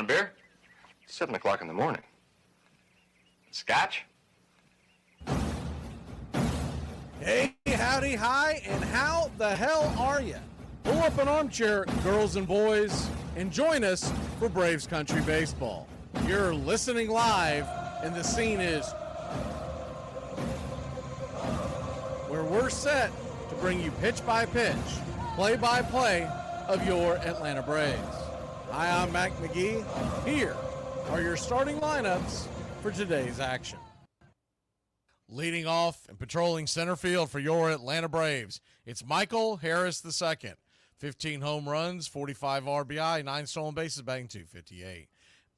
Want a beer? It's 7 o'clock in the morning. Scotch? Hey, howdy, hi, and how the hell are you? Pull up an armchair, girls and boys, and join us for Braves Country Baseball. You're listening live, and the scene is where we're set to bring you pitch by pitch, play by play of your Atlanta Braves. Hi, I'm Mac Magee. Here are your starting lineups for today's action. Leading off and patrolling center field for your Atlanta Braves, it's Michael Harris II. 15 home runs, 45 RBI, 9 stolen bases, batting .258.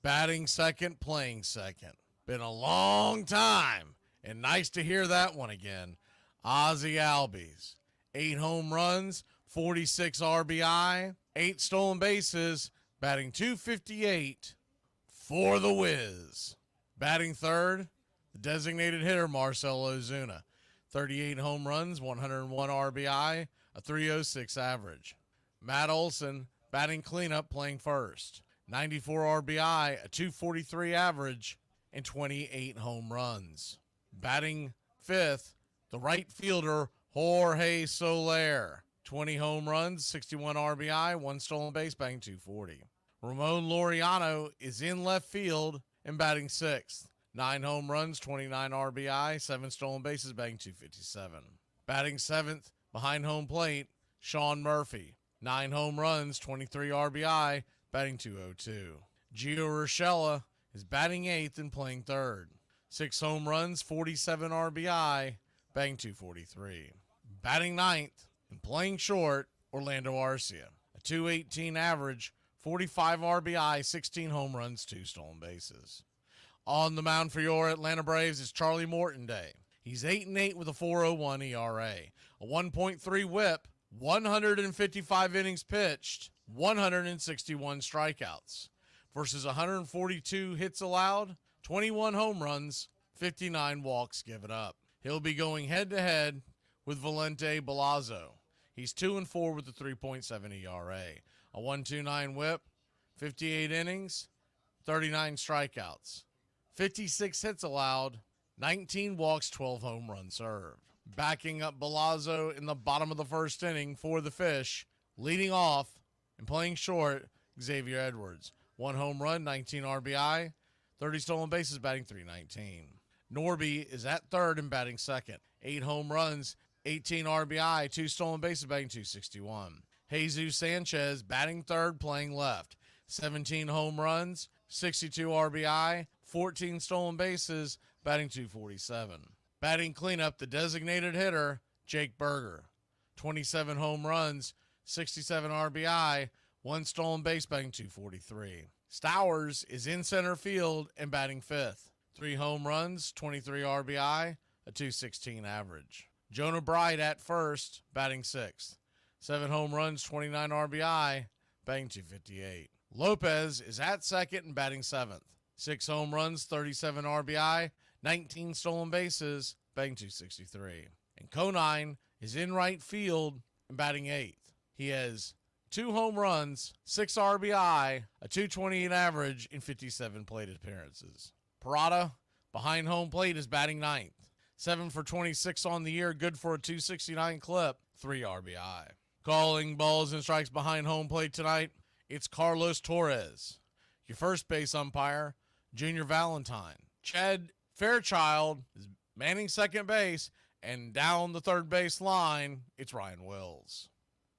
Batting second, playing second. Been a long time, and nice to hear that one again. Ozzie Albies, 8 home runs, 46 RBI, 8 stolen bases, batting .258 for the Wiz. Batting third, the designated hitter Marcell Ozuna, 38 home runs, 101 RBI, a .306 average. Matt Olson, batting cleanup, playing first, 94 RBI, a .243 average, and 28 home runs. Batting fifth, the right fielder Jorge Soler, 20 home runs, 61 RBI, 1 stolen base, batting .240. Ramon Laureano is in left field and batting sixth. 9 home runs, 29 RBI, 7 stolen bases, batting .257. Batting seventh, behind home plate, Sean Murphy. 9 home runs, 23 RBI, batting .202. Gio Urshela is batting eighth and playing third. 6 home runs, 47 RBI, batting .243. Batting ninth and playing short, Orlando Arcia. A .218 average, 45 RBI, 16 home runs, 2 stolen bases. On the mound for your Atlanta Braves is Charlie Morton-Day. He's 8-8 with a .401 ERA, a 1.3 whip, 155 innings pitched, 161 strikeouts, versus 142 hits allowed, 21 home runs, 59 walks given up. He'll be going head-to-head with Valente Belazzo. He's 2-4 with a 3.7 ERA, a 1.29 whip, 58 innings, 39 strikeouts, 56 hits allowed, 19 walks, 12 home runs served. Backing up Belazzo in the bottom of the first inning for the Fish, leading off and playing short, Xavier Edwards. 1 home run, 19 RBI, 30 stolen bases, batting .319. Norby is at third and batting second. 8 home runs, 18 RBI, 2 stolen bases, batting .261. Jesus Sanchez batting third, playing left. 17 home runs, 62 RBI, 14 stolen bases, batting .247. Batting cleanup, the designated hitter, Jake Berger. 27 home runs, 67 RBI, 1 stolen base, batting .243. Stowers is in center field and batting fifth. 3 home runs, 23 RBI, a .216 average. Jonah Bright at first, batting sixth. 7 home runs, 29 RBI, batting .258. Lopez is at second and batting seventh. 6 home runs, 37 RBI, 19 stolen bases, batting .263. And Conine is in right field and batting eighth. He has 2 home runs, 6 RBI, a .228 average in 57 plate appearances. Parada, behind home plate, is batting ninth. 7 for 26 on the year, good for a .269 clip, 3 RBI. Calling balls and strikes behind home plate tonight, it's Carlos Torres. Your first base umpire, Junior Valentine. Chad Fairchild is manning second base, and down the third base line, it's Ryan Wills.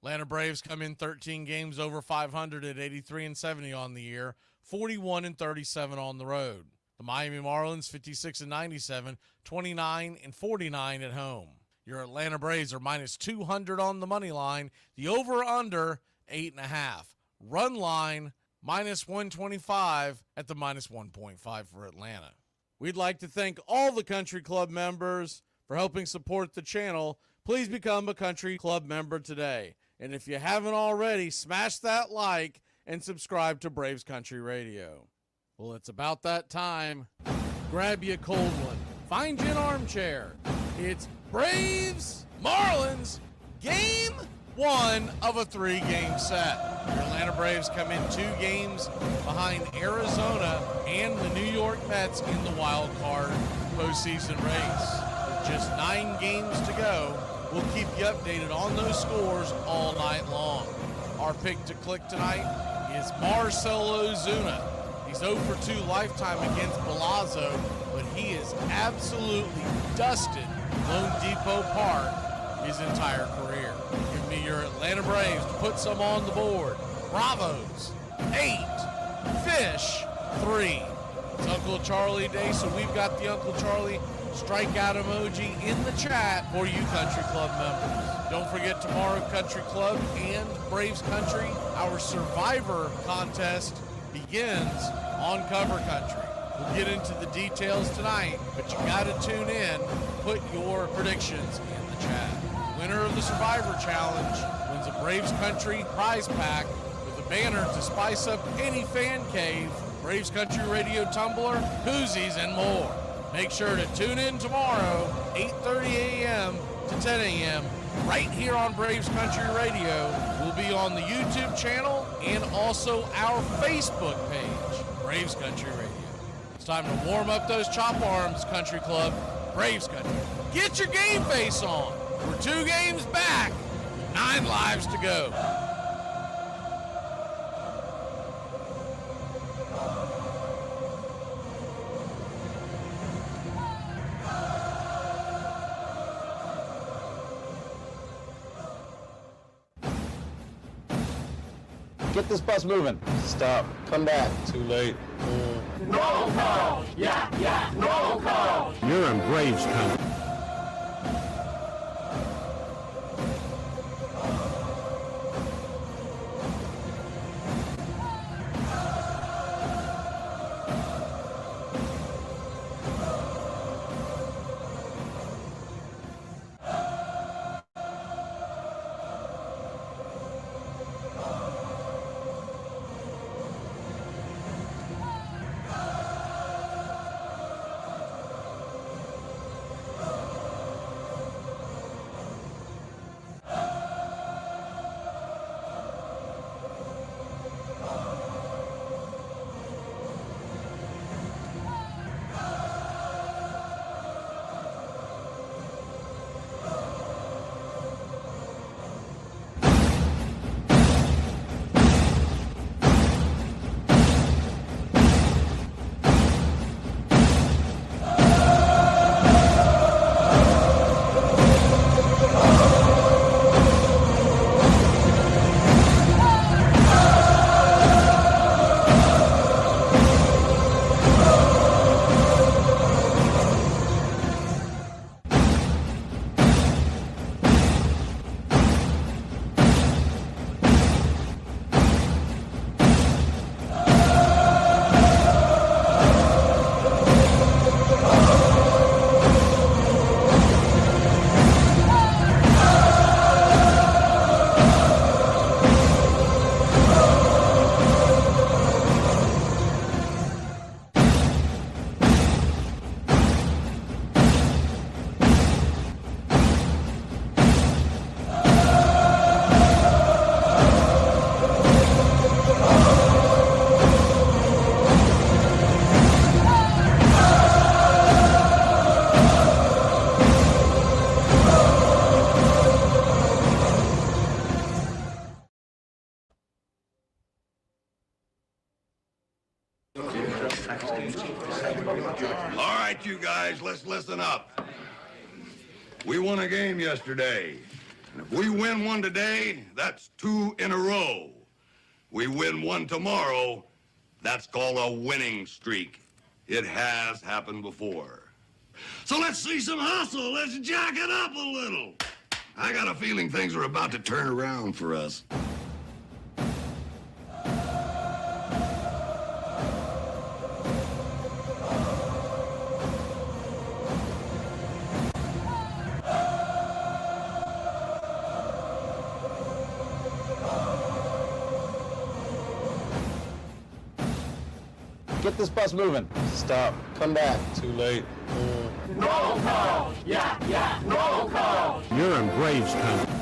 Atlanta Braves come in 13 games over 500 at 83-70 on the year, 41-37 on the road. The Miami Marlins 56-97, 29-49 at home. Your Atlanta Braves are minus 200 on the money line. The over/under 8.5. Run line minus 125 at the minus 1.5 for Atlanta. We'd like to thank all the Country Club members for helping support the channel. Please become a Country Club member today. And if you haven't already, smash that like and subscribe to Braves Country Radio. Well, it's about that time. Grab you a cold one. Find you an armchair. It's Braves Marlins Game one of a 3-game set. Your Atlanta Braves come in 2 games behind Arizona and the New York Mets in the wild card postseason race. With just 9 games to go, we'll keep you updated on those scores all night long. Our pick to click tonight is Marcell Ozuna. He's 0 for 2 lifetime against Palazzo, but he has absolutely dusted Lone Depot Park his entire career. Give me your Atlanta Braves to put some on the board. Bravos, 8. Fish, 3. It's Uncle Charlie Day, so we've got the Uncle Charlie strikeout emoji in the chat for you Country Club members. Don't forget tomorrow, Country Club and Braves Country, our Survivor contest begins on Cover Country. We'll get into the details tonight, but you got to tune in. Put your predictions in the chat. Winner of the Survivor Challenge wins a Braves Country prize pack with a banner to spice up any fan cave, Braves Country Radio tumbler, koozies, and more. Make sure to tune in tomorrow, 8:30 a.m. to 10 a.m. right here on Braves Country Radio. We'll be on the YouTube channel and also our Facebook page, Braves Country Radio. It's time to warm up those chop arms, Country Club, Braves Country. Get your game face on. We're 2 games back, 9 lives to go. Get this bus moving. Stop. Come back. Too late. Roll call! Yeah, roll call! You're in Braves country. All right, you guys, let's listen up. We won a game yesterday. And if we win one today, that's 2 in a row. We win one tomorrow, that's called a winning streak. It has happened before. So let's see some hustle. Let's jack it up a little. I got a feeling things are about to turn around for us. Get this bus moving. Stop. Come back. Too late. Roll call! Yeah, roll call! You're in Braves country.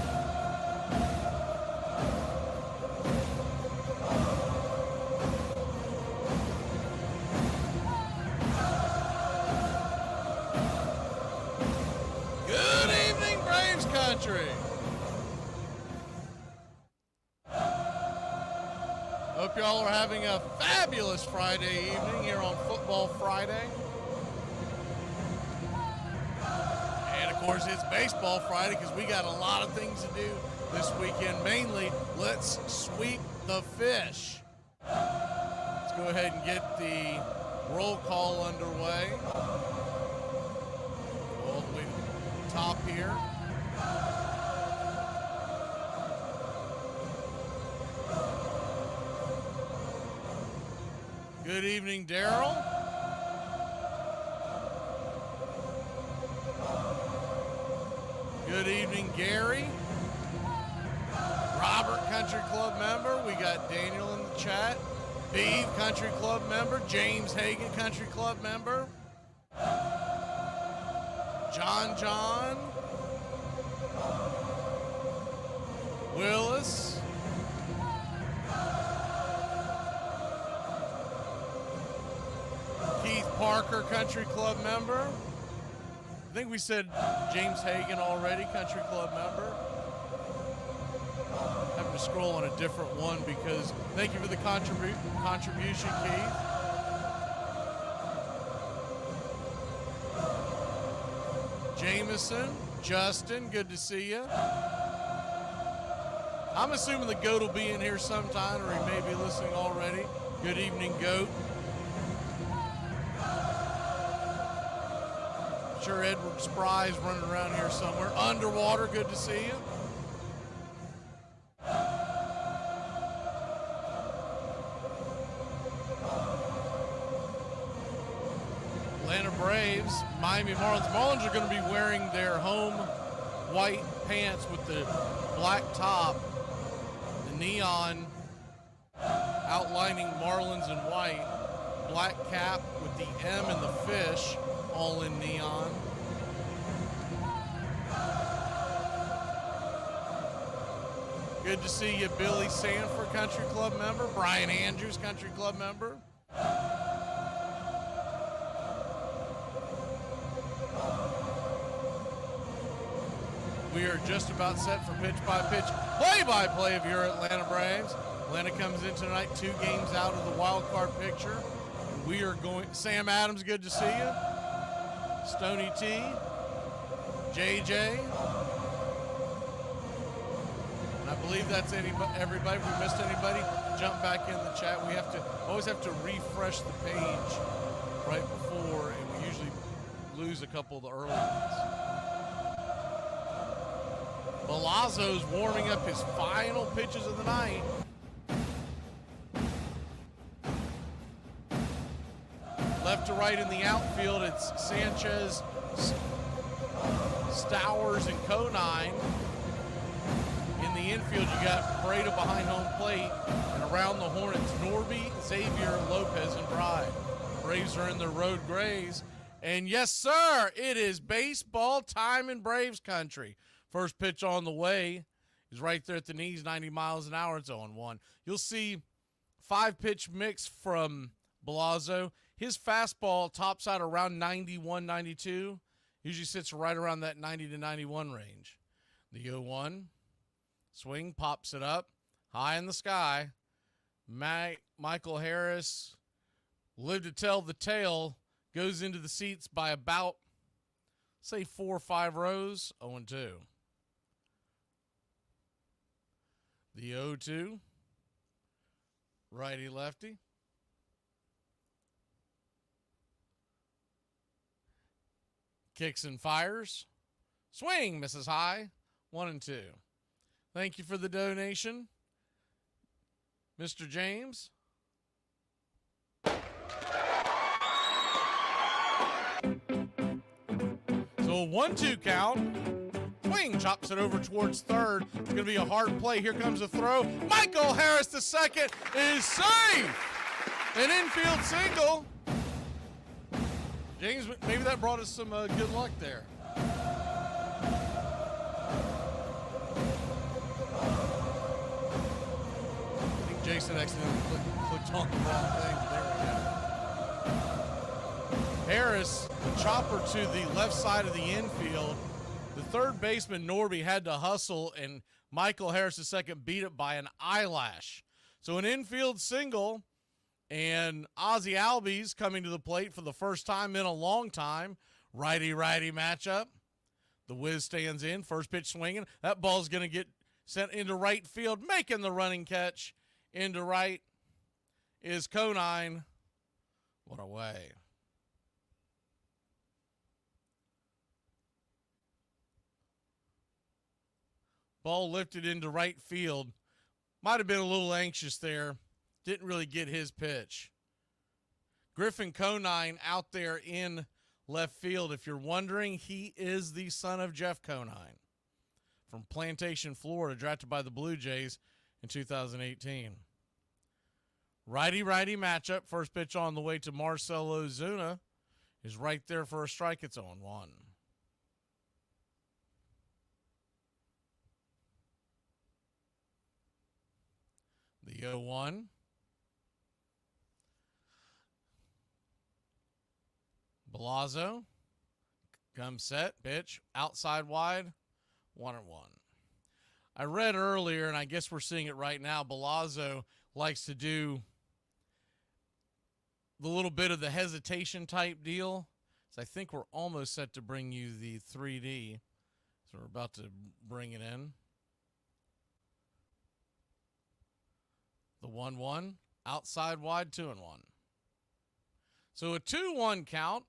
Country. Hope y'all are having a fabulous Friday evening here on Football Friday. And, of course, it's Baseball Friday because we got a lot of things to do this weekend. Mainly, let's sweep the fish. Let's go ahead and get the roll call underway. All the way to the top here. Good evening, Daryl. Good evening, Gary. Robert, Country Club member. We got Daniel in the chat. Beeve, Country Club member. James Hagan, Country Club member. John. Willis. Keith Parker, Country Club member. I think we said James Hagan already, Country Club member. Having to scroll on a different one because thank you for the contribution, Keith. Jameson, Justin, good to see you. I'm assuming the GOAT will be in here sometime, or he may be listening already. Good evening, GOAT. Sure, Edward Spry's running around here somewhere. Underwater, good to see you. Atlanta Braves, Miami Marlins. Marlins are going to be wearing their home white pants with the black top, the neon outlining Marlins in white, black cap with the M and the fish, all in neon. Good to see you, Billy Sanford, Country Club member. Brian Andrews, Country Club member. We are just about set for pitch-by-pitch, play-by-play of your Atlanta Braves. Atlanta comes in tonight 2 games out of the wild card picture. And we are going. Sam Adams, good to see you. Stony T, JJ, and I believe that's everybody. If we missed anybody, jump back in the chat. We always have to refresh the page right before, and we usually lose a couple of the early ones. Milazzo's warming up his final pitches of the night. Left to right in the outfield, it's Sanchez, Stowers, and Conine. In the infield, you got Breda behind home plate. And around the horn, it's Norby, Xavier, Lopez, and Bride. Braves are in their road grays. And yes, sir, it is baseball time in Braves country. First pitch on the way is right there at the knees, 90 miles an hour. It's 0-1. You'll see 5-pitch mix from Milazzo. His fastball tops out around 91, 92. Usually sits right around that 90 to 91 range. The 0-1 swing, pops it up high in the sky. Michael Harris lived to tell the tale. Goes into the seats by about, say, 4 or 5 rows. 0-2. The 0-2. Righty lefty. Kicks and fires. Swing, misses high. 1-2. Thank you for the donation, Mr. James. So a 1-2 count. Swing, chops it over towards third. It's going to be a hard play. Here comes a throw. Michael Harris, the second, is safe. An infield single. James, maybe that brought us some good luck there. I think Jason accidentally clicked on the wrong thing. There we go. Harris, chopper to the left side of the infield. The third baseman, Norby, had to hustle, and Michael Harris II beat it by an eyelash. So an infield single, and Ozzie Albies coming to the plate for the first time in a long time. Righty-righty matchup. The Wiz stands in, first pitch swinging. That ball's going to get sent into right field, making the running catch into right is Conine. What a way. Ball lifted into right field. Might have been a little anxious there. Didn't really get his pitch. Griffin Conine out there in left field. If you're wondering, he is the son of Jeff Conine from Plantation, Florida, drafted by the Blue Jays in 2018. Righty-righty matchup. First pitch on the way to Marcell Ozuna is right there for a strike. It's 0-1. The 0-1. Belazzo comes set, pitch, outside wide, 1-1. I read earlier, and I guess we're seeing it right now, Belazzo likes to do the little bit of the hesitation type deal. So I think we're almost set to bring you the 3D. So we're about to bring it in. The 1-1, outside wide, 2-1. So a 2-1 count.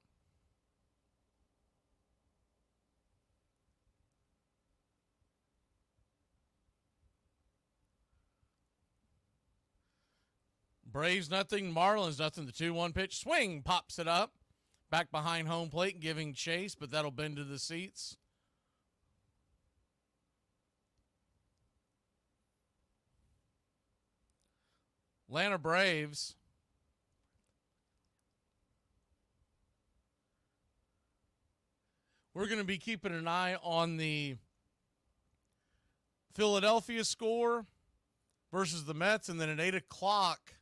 Braves nothing, Marlins nothing. The 2-1 pitch, swing, pops it up. Back behind home plate, giving chase, but that'll bend to the seats. Atlanta Braves. We're going to be keeping an eye on the Philadelphia score versus the Mets, and then at 8 o'clock,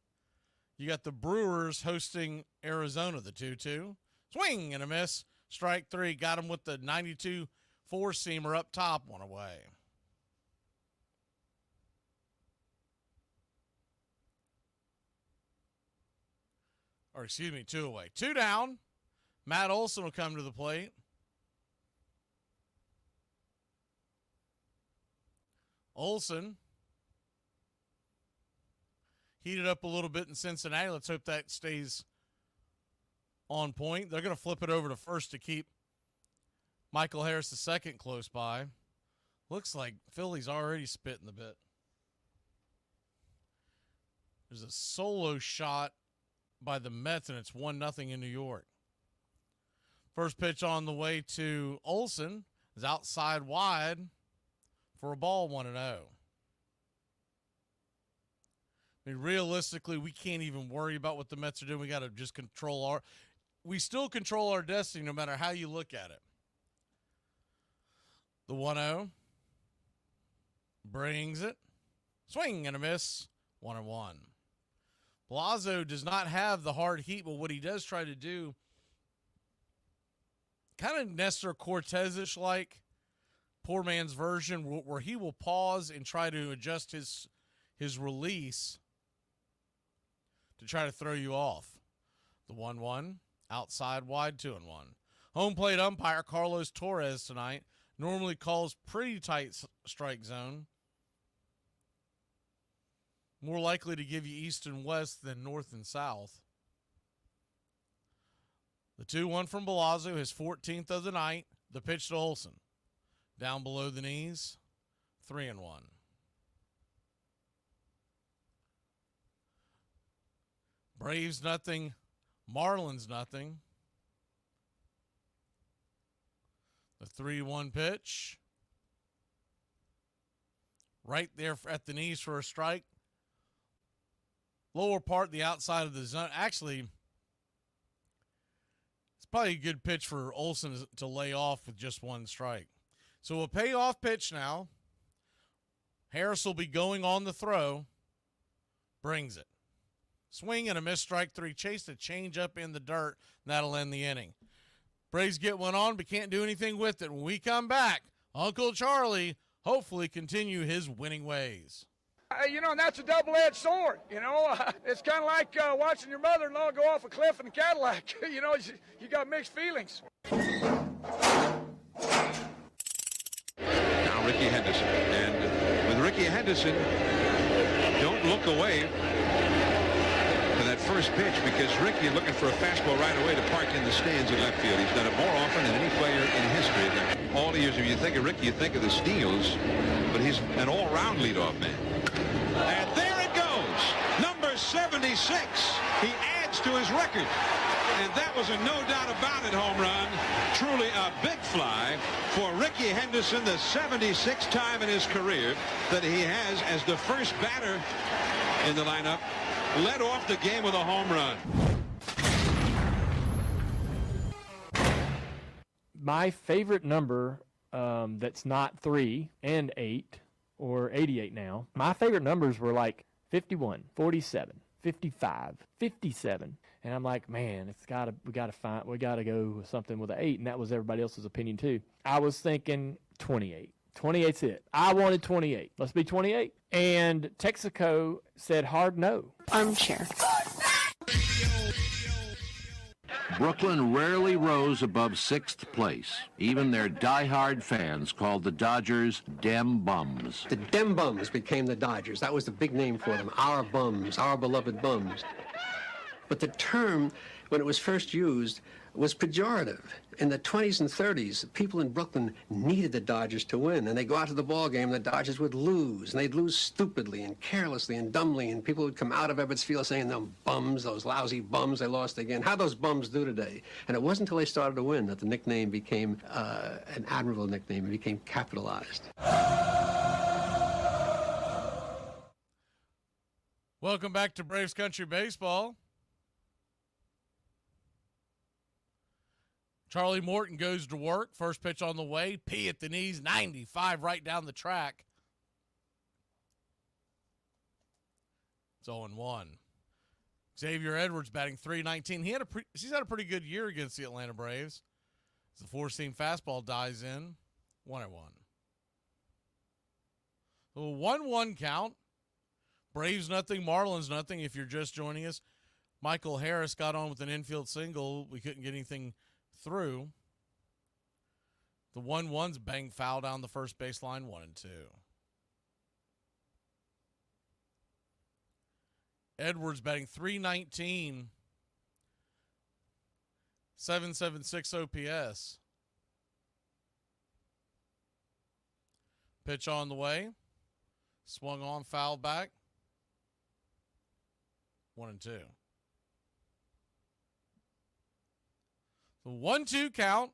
you got the Brewers hosting Arizona, the 2-2. Swing and a miss. Strike three. Got him with the 92 four-seamer up top, one away. Or excuse me, 2 away. 2 down. Matt Olson will come to the plate. Olson heated up a little bit in Cincinnati. Let's hope that stays on point. They're going to flip it over to first to keep Michael Harris II close by. Looks like Philly's already spitting the bit. There's a solo shot by the Mets, and it's 1-0 in New York. First pitch on the way to Olson is outside wide for a ball, 1-0. I mean, realistically, we can't even worry about what the Mets are doing. We got to just we still control our destiny no matter how you look at it. The 1-0 brings it. Swing and a miss, 1-1. Belazzo does not have the hard heat, but what he does try to do, kind of Nestor Cortez-ish like, poor man's version, where he will pause and try to adjust his release to try to throw you off. The 1-1, outside wide, 2-1. Home plate umpire Carlos Torres tonight normally calls pretty tight strike zone. More likely to give you east and west than north and south. The 2-1 from Belazzo, his 14th of the night. The pitch to Olson. Down below the knees, 3-1. Braves nothing, Marlins nothing. The 3-1 pitch. Right there at the knees for a strike. Lower part, the outside of the zone. Actually, it's probably a good pitch for Olson to lay off with just one strike. So a payoff pitch now. Harris will be going on the throw. Brings it. Swing and a miss, strike three. Chase the change up in the dirt. That'll end the inning. Braves get one on, but can't do anything with it. When we come back, Uncle Charlie hopefully continue his winning ways. And that's a double-edged sword. It's kind of like watching your mother-in-law go off a cliff in a Cadillac. You got mixed feelings. Now Ricky Henderson. And with Ricky Henderson, don't look away for that first pitch, because Ricky looking for a fastball right away to park in the stands in left field. He's done it more often than any player in history. All the years, if you think of Ricky, you think of the steals, but he's an all-round leadoff man. And there it goes, number 76. He adds to his record. And that was a no doubt about it home run. Truly a big fly for Ricky Henderson, the 76th time in his career that he has as the first batter in the lineup. Led off the game with a home run. My favorite number that's not 3 and 8 or 88 now, my favorite numbers were like 51, 47, 55, 57. And I'm like, man, we gotta go with something with an 8, and that was everybody else's opinion too. I was thinking 28. 28's it. I wanted 28. Let's be 28. And Texaco said hard no. Armchair. Brooklyn rarely rose above 6th place. Even their diehard fans called the Dodgers Dem Bums. The Dem Bums became the Dodgers. That was the big name for them. Our bums, our beloved bums. But the term, when it was first used, was pejorative. In the 20s and 30s, people in Brooklyn needed the Dodgers to win, and they'd go out to the ball game, and the Dodgers would lose, and they'd lose stupidly and carelessly and dumbly, and people would come out of Ebbets Field saying, them bums, those lousy bums, they lost again. How'd those bums do today? And it wasn't until they started to win that the nickname became an admirable nickname. It became capitalized. Welcome back to Braves Country Baseball. Charlie Morton goes to work. First pitch on the way. P at the knees. 95 right down the track. It's 0-1. Xavier Edwards batting .319. He's had a pretty good year against the Atlanta Braves. As the four-seam fastball dies in. 1-1. So 1-1 count. Braves nothing, Marlins nothing. If you're just joining us, Michael Harris got on with an infield single. We couldn't get anything through. The 1-1's bang foul down the first baseline, 1-2. Edwards batting .319, 776 OPS. Pitch on the way. Swung on, foul back. 1-2. The 1-2 count.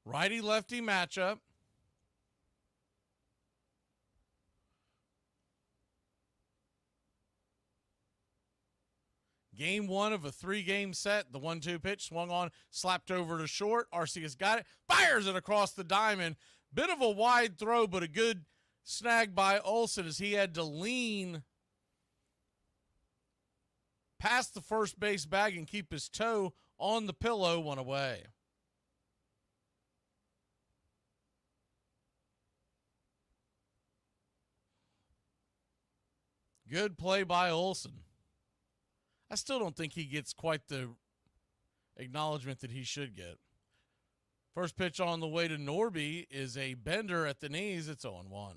Righty-lefty matchup. Game 1 of a 3-game set. The 1-2 pitch swung on, slapped over to short. Arcia's got it. Fires it across the diamond. Bit of a wide throw, but a good snag by Olsen as he had to lean past the first base bag and keep his toe on the pillow. 1 away. Good play by Olsen. I still don't think he gets quite the acknowledgement that he should get. First pitch on the way to Norby is a bender at the knees. It's 0-1.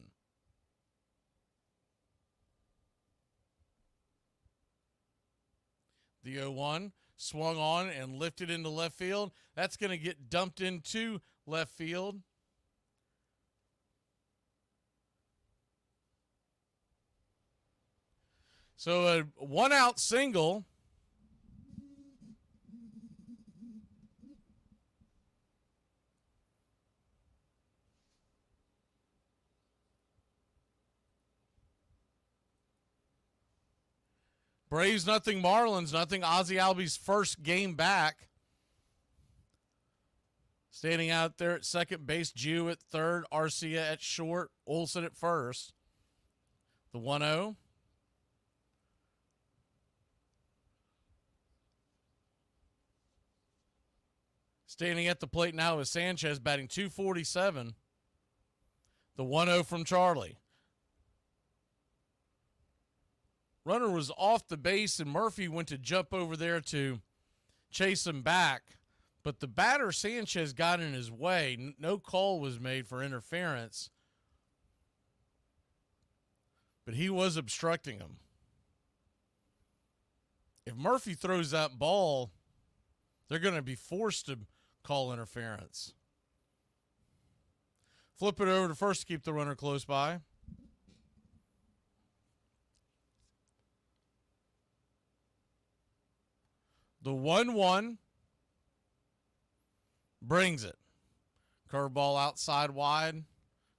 The 0-1 swung on and lifted into left field. That's going to get dumped into left field. So a 1-out single. Braves nothing, Marlins nothing. Ozzie Albies first game back. Standing out there at second base, Jew at third, Arcia at short, Olsen at first. The 1-0. Standing at the plate now is Sanchez, batting .247. The 1-0 from Charlie. Runner was off the base, and Murphy went to jump over there to chase him back. But the batter, Sanchez, got in his way. No call was made for interference. But he was obstructing him. If Murphy throws that ball, they're going to be forced to call interference. Flip it over to first to keep the runner close by. The 1-1 brings it. Curveball outside wide,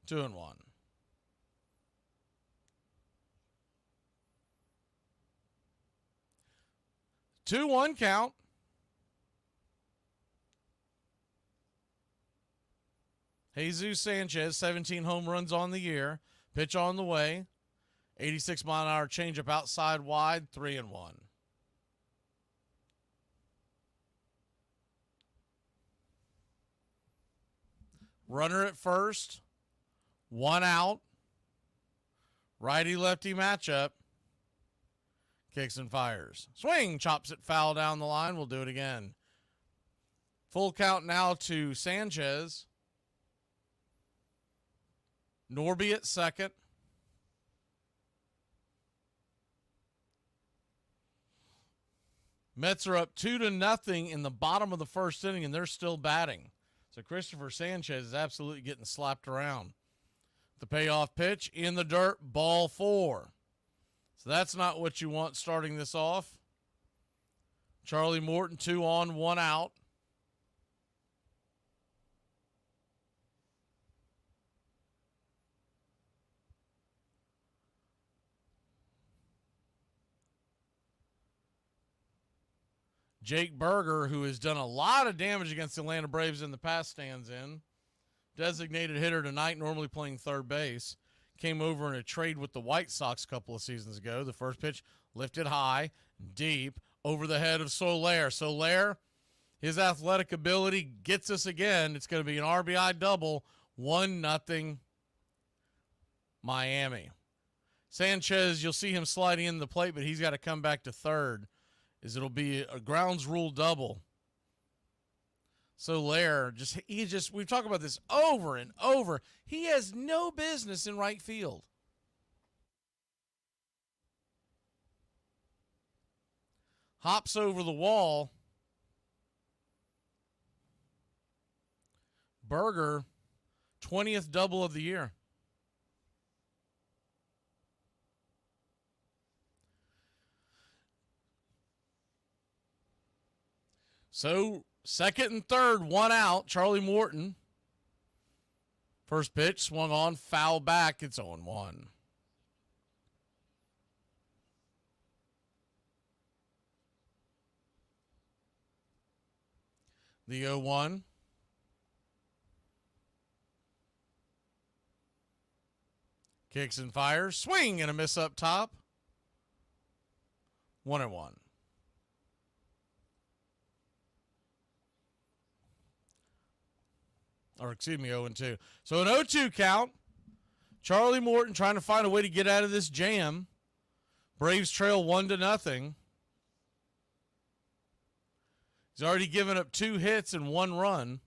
2-1. Two-one count. Jesus Sanchez, 17 home runs on the year. Pitch on the way. 86-mile-an-hour changeup outside wide, 3-1. Runner at first. One out. Righty-lefty matchup. Kicks and fires. Swing. Chops it foul down the line. We'll do it again. Full count now to Sanchez. Norby at second. Mets are up 2-0 in the bottom of the first inning, and they're still batting. So Christopher Sanchez is absolutely getting slapped around. The payoff pitch in the dirt, ball 4. So that's not what you want starting this off. Charlie Morton, 2 on, 1 out. Jake Berger, who has done a lot of damage against the Atlanta Braves in the past, stands in. Designated hitter tonight, normally playing third base. Came over in a trade with the White Sox a couple of seasons ago. The first pitch lifted high, deep, over the head of Soler. Soler, his athletic ability gets us again. It's going to be an RBI double, 1-0 Miami. Sanchez, you'll see him sliding in the plate, but he's got to come back to third, as it'll be a grounds rule double. Soler, we've talked about this over and over. He has no business in right field. Hops over the wall. Berger, 20th double of the year. So, second and third, 1 out. Charlie Morton. First pitch, swung on, foul back. It's 0-1. The 0-1. Kicks and fires. Swing and a miss up top. 1-1. Or, excuse me, 0-2. So an 0-2 count. Charlie Morton trying to find a way to get out of this jam. Braves trail 1-0. He's already given up 2 hits and 1 run.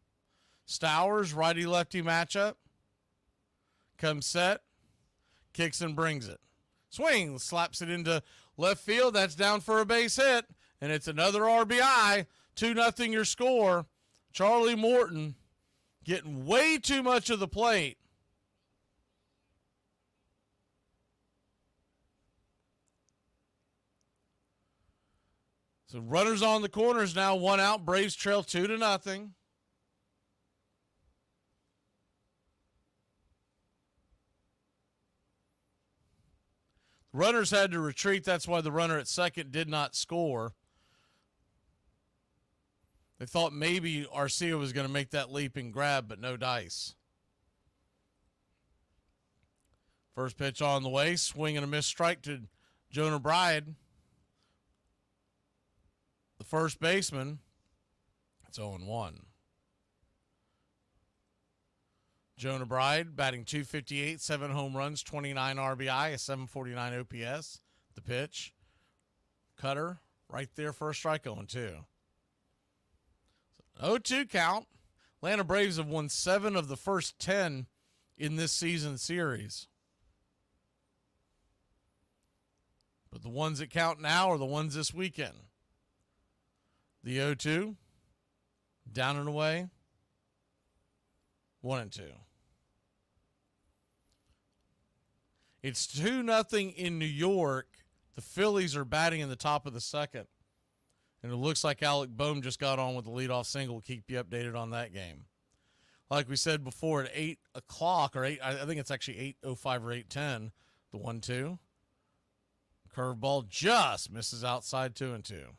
Stowers, righty-lefty matchup. Comes set. Kicks and brings it. Swing. Slaps it into left field. That's down for a base hit. And it's another RBI. 2-0 your score. Charlie Morton getting way too much of the plate. So runners on the corners now, 1 out. Braves trail 2-0. The runners had to retreat. That's why the runner at second did not score. They thought maybe Arcia was going to make that leap and grab, but no dice. First pitch on the way. Swing and a miss strike to Jonah Bride. The first baseman. It's 0-1. Jonah Bride batting .258, 7 home runs, 29 RBI, a 749 OPS. The pitch. Cutter right there for a strike 0-2. 0-2 count. Atlanta Braves have won 7 of the first 10 in this season series. But the ones that count now are the ones this weekend. The 0-2. Down and away. 1-2. It's 2-0 in New York. The Phillies are batting in the top of the second. And it looks like Alec Boehm just got on with the leadoff single. We'll keep you updated on that game. Like we said before, at 8 o'clock, or 8, I think it's actually 8:05 or 8:10, the 1-2. Curveball just misses outside 2-2.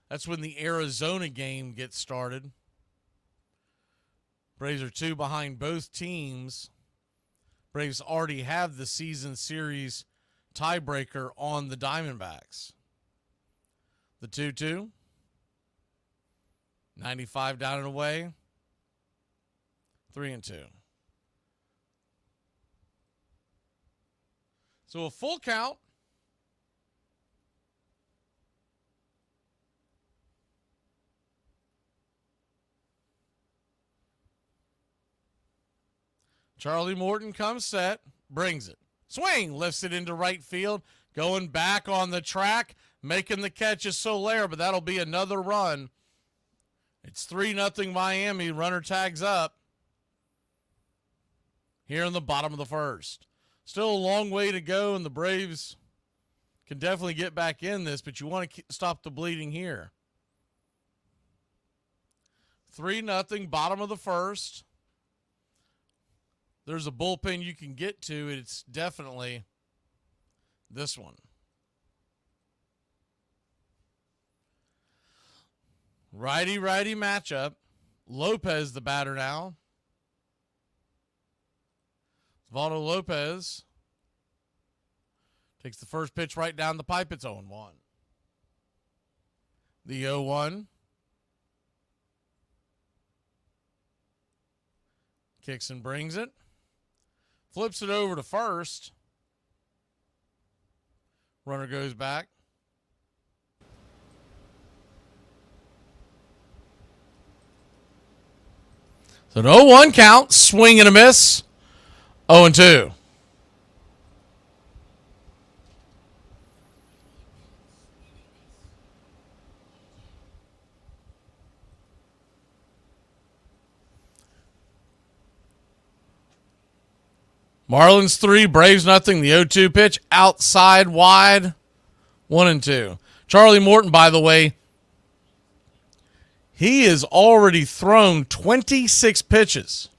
That's when the Arizona game gets started. Braves are 2 behind both teams. Braves already have the season series tiebreaker on the Diamondbacks. The 2-2. 95 down and away. 3-2. So a full count. Charlie Morton comes set, brings it. Swing, lifts it into right field, going back on the track, making the catch is Soler, but that'll be another run. It's 3-0 Miami. Runner tags up here in the bottom of the first. Still a long way to go, and the Braves can definitely get back in this, but you want to stop the bleeding here. 3-0, bottom of the first. There's a bullpen you can get to. It's definitely this one. Righty-righty matchup. Lopez the batter now. Osvaldo Lopez takes the first pitch right down the pipe. It's 0-1. The 0-1. Kicks and brings it. Flips it over to first. Runner goes back. So an 0-1 count. Swing and a miss. 0-2. Marlins 3, Braves nothing. The 0-2 pitch outside wide. 1-2. Charlie Morton, by the way, he has already thrown 26 pitches.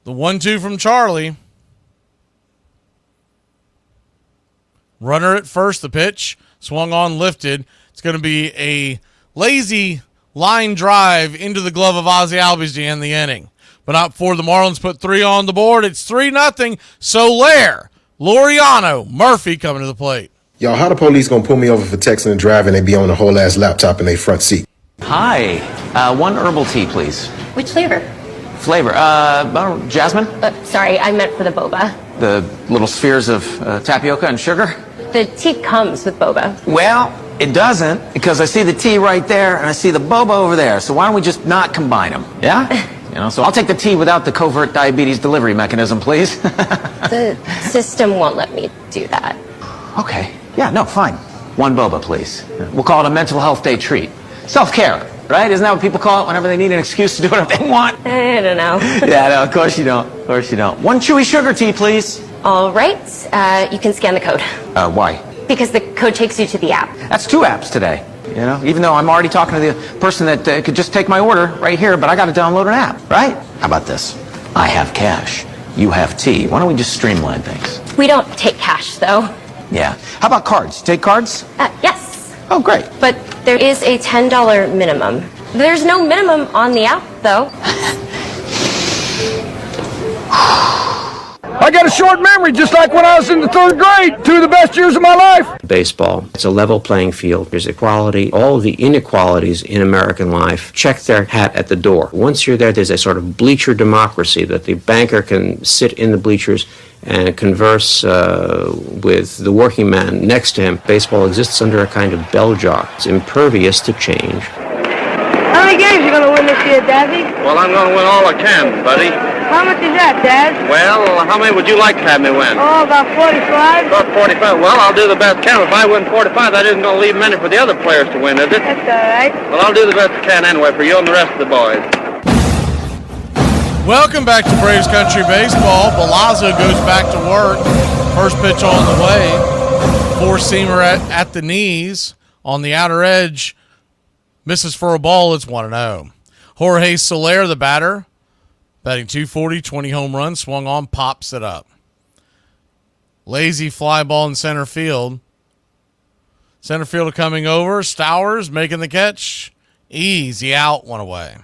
The 1-2 from Charlie. Runner at first. The pitch swung on, lifted. It's going to be a lazy line drive into the glove of Ozzie Albies to end the inning. But not before the Marlins put 3 on the board. It's 3-0. Soler, Laureano, Murphy coming to the plate. Yo, how the police gonna pull me over for texting and driving? They be on the whole ass laptop in their front seat. Hi, 1 herbal tea, please. Which flavor? Jasmine? Sorry, I meant for the boba. The little spheres of tapioca and sugar? The tea comes with boba. Well, it doesn't, because I see the tea right there and I see the boba over there. So why don't we just not combine them? Yeah? So I'll take the tea without the covert diabetes delivery mechanism, please. The system won't let me do that. Okay. Yeah, no, fine. 1 boba, please. We'll call it a mental health day treat. Self-care, right? Isn't that what people call it whenever they need an excuse to do whatever they want? I don't know. Yeah, no, of course you don't. Of course you don't. 1 chewy sugar tea, please. All right. You can scan the code. Why? Because the code takes you to the app. That's 2 apps today. Even though I'm already talking to the person that could just take my order right here, but I got to download an app, right? How about this? I have cash. You have tea. Why don't we just streamline things? We don't take cash, though. Yeah. How about cards? You take cards? Yes. Oh, great. But there is a $10 minimum. There's no minimum on the app, though. I got a short memory, just like when I was in the 3rd grade. 2 of the best years of my life. Baseball, it's a level playing field. There's equality. All of the inequalities in American life, check their hat at the door. Once you're there, there's a sort of bleacher democracy that the banker can sit in the bleachers and converse with the working man next to him. Baseball exists under a kind of bell jar. It's impervious to change. How many games are you going to win this year, Daddy? Well, I'm going to win all I can, buddy. How much is that, Dad? Well, how many would you like to have me win? Oh, about 45. About 45. Well, I'll do the best I can. If I win 45, that isn't going to leave many for the other players to win, is it? That's all right. Well, I'll do the best I can anyway for you and the rest of the boys. Welcome back to Braves Country Baseball. Balazzo goes back to work. First pitch on the way. 4-seamer at the knees. On the outer edge. Misses for a ball. It's 1-0. Jorge Soler, the batter. Batting .240, 20 home runs. Swung on, pops it up. Lazy fly ball in center field. Center fielder coming over. Stowers making the catch. Easy out, 1 away.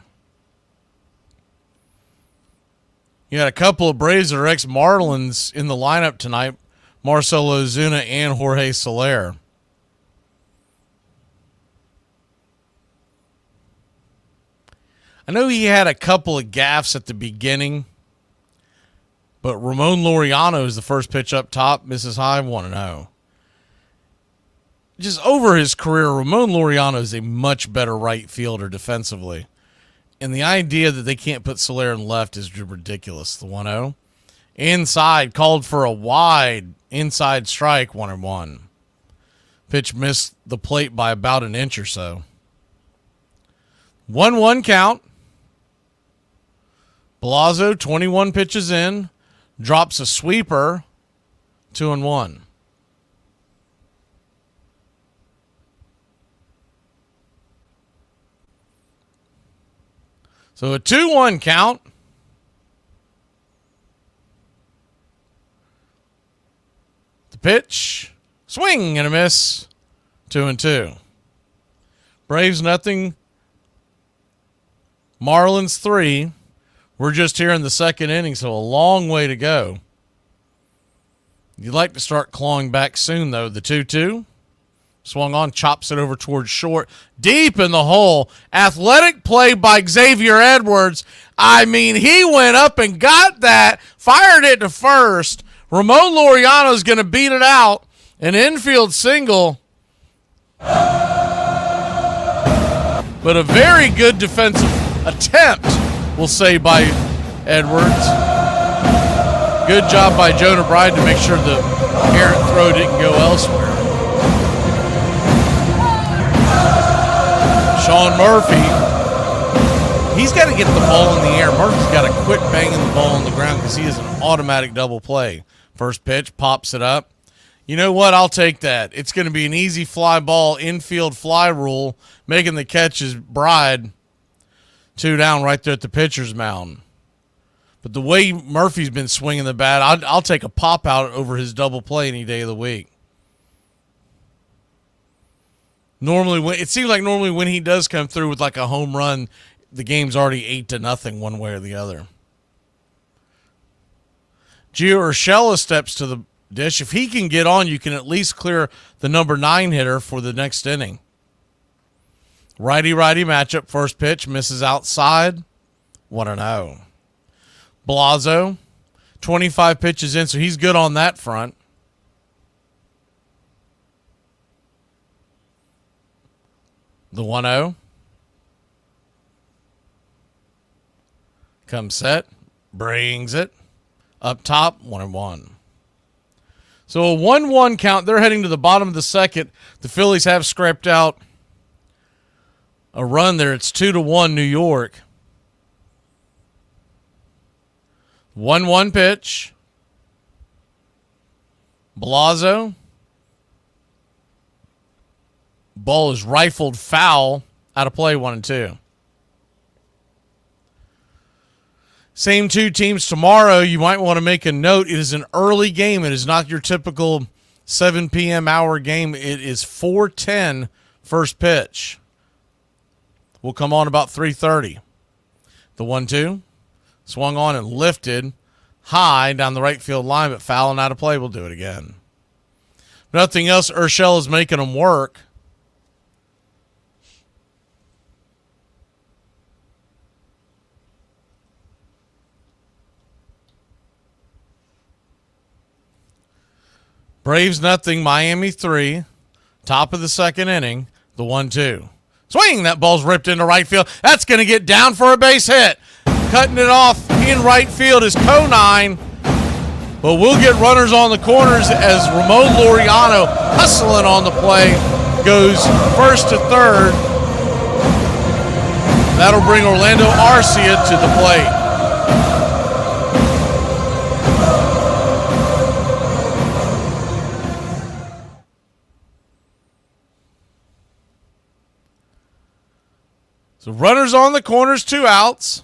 You had a couple of Braves that are ex-Marlins in the lineup tonight. Marcelo Ozuna and Jorge Soler. I know he had a couple of gaffes at the beginning, but Ramon Laureano is the first pitch up top, misses high, 1-0. Just over his career, Ramon Laureano is a much better right fielder defensively. And the idea that they can't put Soler in left is ridiculous, the 1-0. Inside, called for a wide inside strike, 1-1. Pitch missed the plate by about an inch or so. 1-1 count. Balazzo, 21 pitches in, drops a sweeper, 2-1. So a 2-1 count. The pitch, swing and a miss, 2-2. Braves nothing, Marlins 3. We're just here in the second inning, so a long way to go. You'd like to start clawing back soon, though. The 2-2. Swung on, chops it over towards short. Deep in the hole. Athletic play by Xavier Edwards. I mean, he went up and got that. Fired it to first. Ramon Laureano's going to beat it out. An infield single. But a very good defensive attempt, we'll say, by Edwards. Good job by Jonah Bride to make sure the errant throw didn't go elsewhere. Sean Murphy, he's got to get the ball in the air. Murphy's got to quit banging the ball on the ground because he is an automatic double play. First pitch, pops it up. You know what? I'll take that. It's going to be an easy fly ball, infield fly rule. Making the catch is Bride. 2 down right there at the pitcher's mound. But the way Murphy's been swinging the bat, I'll take a pop out over his double play any day of the week. It seems like normally when he does come through with like a home run, the game's already 8-0 one way or the other. Gio Urshela steps to the dish. If he can get on, you can at least clear the number 9 hitter for the next inning. Righty-righty matchup. First pitch misses outside. 1-0. Balazzo, 25 pitches in, so he's good on that front. The 1-0. Comes set. Brings it. Up top, 1-1. So a 1-1 count. They're heading to the bottom of the second. The Phillies have scraped out a run there. It's 2-1 New York. 1-1 pitch. Balazzo. Ball is rifled foul. Out of play, 1-2. Same 2 teams tomorrow. You might want to make a note. It is an early game. It is not your typical 7 p.m. hour game. It is 4:10 first pitch. Will come on about 3:30. The 1-2. Swung on and lifted. high down the right field line, but foul and out of play. We'll do it again. Nothing else. Urshel is making them work. Braves nothing, Miami 3. Top of the second inning, the 1-2. Swing, that ball's ripped into right field. That's going to get down for a base hit. Cutting it off in right field is Conine. But we'll get runners on the corners as Ramon Laureano, hustling on the play, goes first to third. That'll bring Orlando Arcia to the plate. So runners on the corners, 2 outs.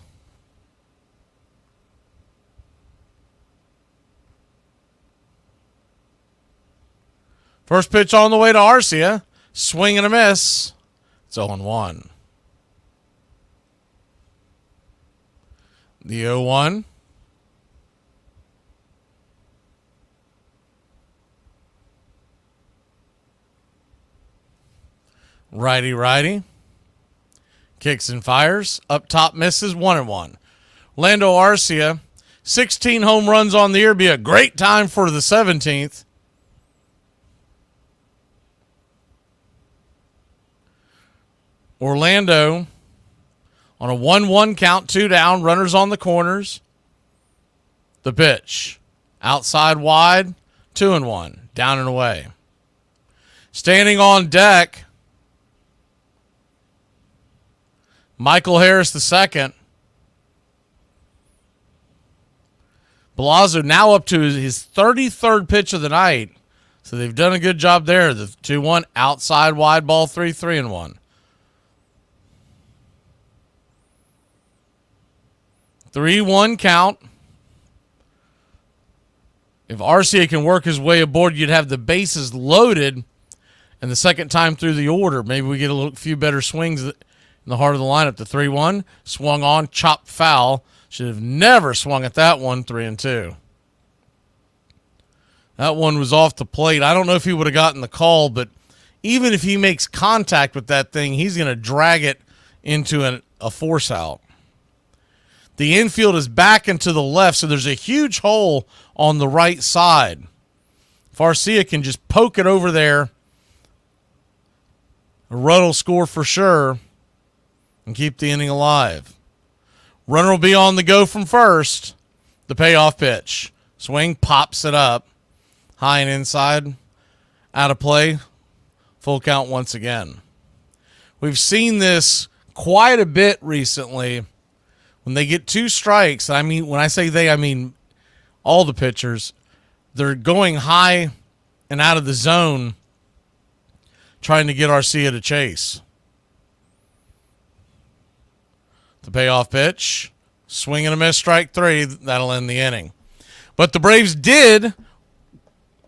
First pitch on the way to Arcia. Swing and a miss. It's 0-1. The 0-1. Righty. Kicks and fires. Up top misses. 1-1. Orlando Arcia, 16 home runs on the year. Be a great time for the 17th. Orlando on a 1-1 count, 2 down, runners on the corners. The pitch. Outside wide, 2-1. Down and away. Standing on deck, Michael Harris II. Palazzo now up to his 33rd pitch of the night. So they've done a good job there. The 2-1 outside wide ball 3-1. 3-1 count. If Arcia can work his way aboard, you'd have the bases loaded. And the second time through the order, maybe we get a few better swings in the heart of the lineup. The 3-1 swung on, chopped foul. Should have never swung at that one. 3-2. That one was off the plate. I don't know if he would have gotten the call, but even if he makes contact with that thing, he's going to drag it into a force out. The infield is back and to the left, so there's a huge hole on the right side. If Arcia can just poke it over there, Rudd will score for sure and keep the inning alive. Runner will be on the go from first. The payoff pitch. Swing, pops it up. High and inside. Out of play. Full count once again. We've seen this quite a bit recently. When they get 2 strikes, I mean, when I say they, I mean all the pitchers, they're going high and out of the zone trying to get Arcia to chase. The payoff pitch, swing and a miss, strike 3. That'll end the inning. But the Braves did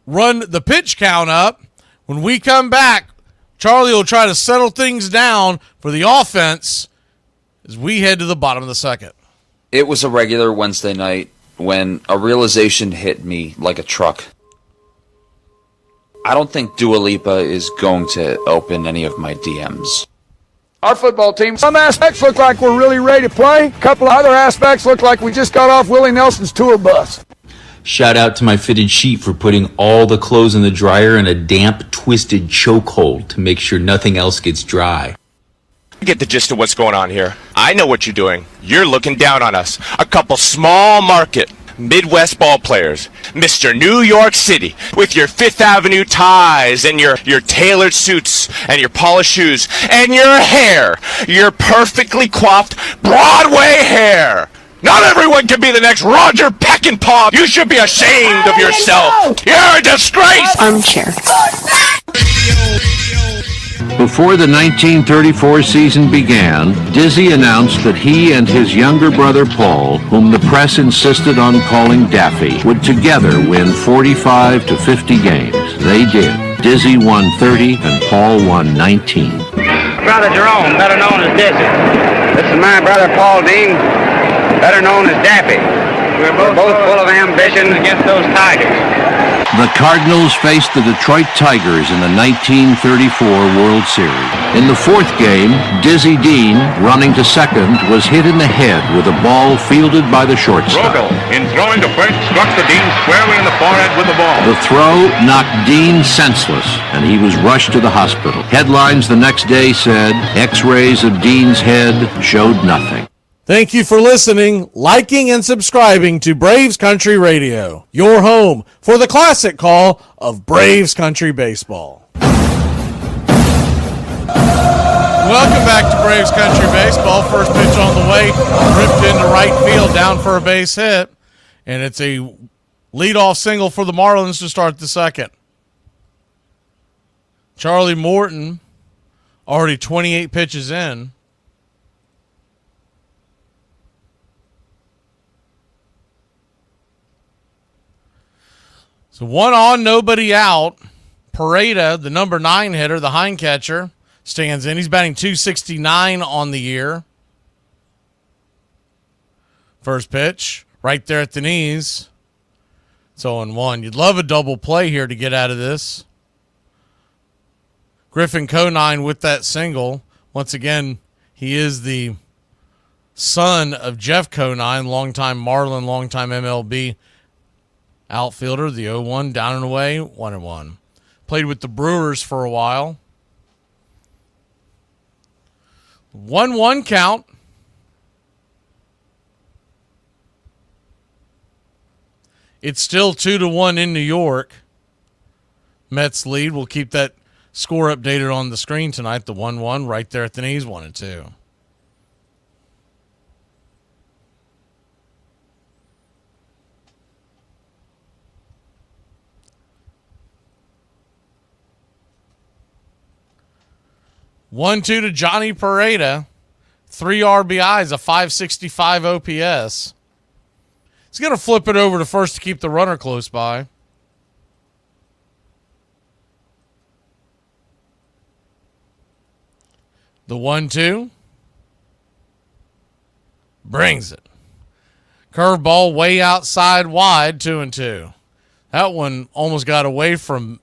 run the pitch count up. When we come back, Charlie will try to settle things down for the offense as we head to the bottom of the second. It was a regular Wednesday night when a realization hit me like a truck. I don't think Dua Lipa is going to open any of my DMs. Our football team, some aspects look like we're really ready to play. A couple of other aspects look like we just got off Willie Nelson's tour bus. Shout out to my fitted sheet for putting all the clothes in the dryer in a damp, twisted chokehold to make sure nothing else gets dry. Get the gist of what's going on here. I know what you're doing. You're looking down on us. A couple small market Midwest ball players. Mr. New York City with your Fifth Avenue ties and your tailored suits and your polished shoes and your hair. Your perfectly coiffed Broadway hair. Not everyone can be the next Roger Peckinpah. You should be ashamed of yourself. You're a disgrace. Armchair. Before the 1934 season began, Dizzy announced that he and his younger brother Paul, whom the press insisted on calling Daffy, would together win 45 to 50 games. They did. Dizzy won 30 and Paul won 19. Brother Jerome, better known as Dizzy. This is my brother Paul Dean, better known as Daffy. We We're both full of ambition against those Tigers. The Cardinals faced the Detroit Tigers in the 1934 World Series. In the fourth game, Dizzy Dean, running to second, was hit in the head with a ball fielded by the shortstop. Rogel, in throwing to first, struck the Dean squarely in the forehead with the ball. The throw knocked Dean senseless, and he was rushed to the hospital. Headlines the next day said, X-rays of Dean's head showed nothing. Thank you for listening, liking, and subscribing to Braves Country Radio, your home for the classic call of Braves Country Baseball. Welcome back to Braves Country Baseball. First pitch on the way, ripped into right field, down for a base hit, and it's a leadoff single for the Marlins to start the second. Charlie Morton, already 28 pitches in. So 1 on, nobody out. Pareda, the number 9 hitter, the hind catcher, stands in. He's batting .269 on the year. First pitch, right there at the knees. It's 0-1. You'd love a double play here to get out of this. Griffin Conine with that single. Once again, he is the son of Jeff Conine, longtime Marlin, longtime MLB outfielder. The 0-1, down and away, 1-1. Played with the Brewers for a while. 1-1 count. It's still 2-1 in New York. Mets lead. We'll keep that score updated on the screen tonight. The 1-1 right there at the knees, 1-2. One-two to Johnny Pareda. 3 RBIs, a .565 OPS. He's going to flip it over to first to keep the runner close by. The 1-2. Brings it. Curveball way outside wide, 2-2. That one almost got away from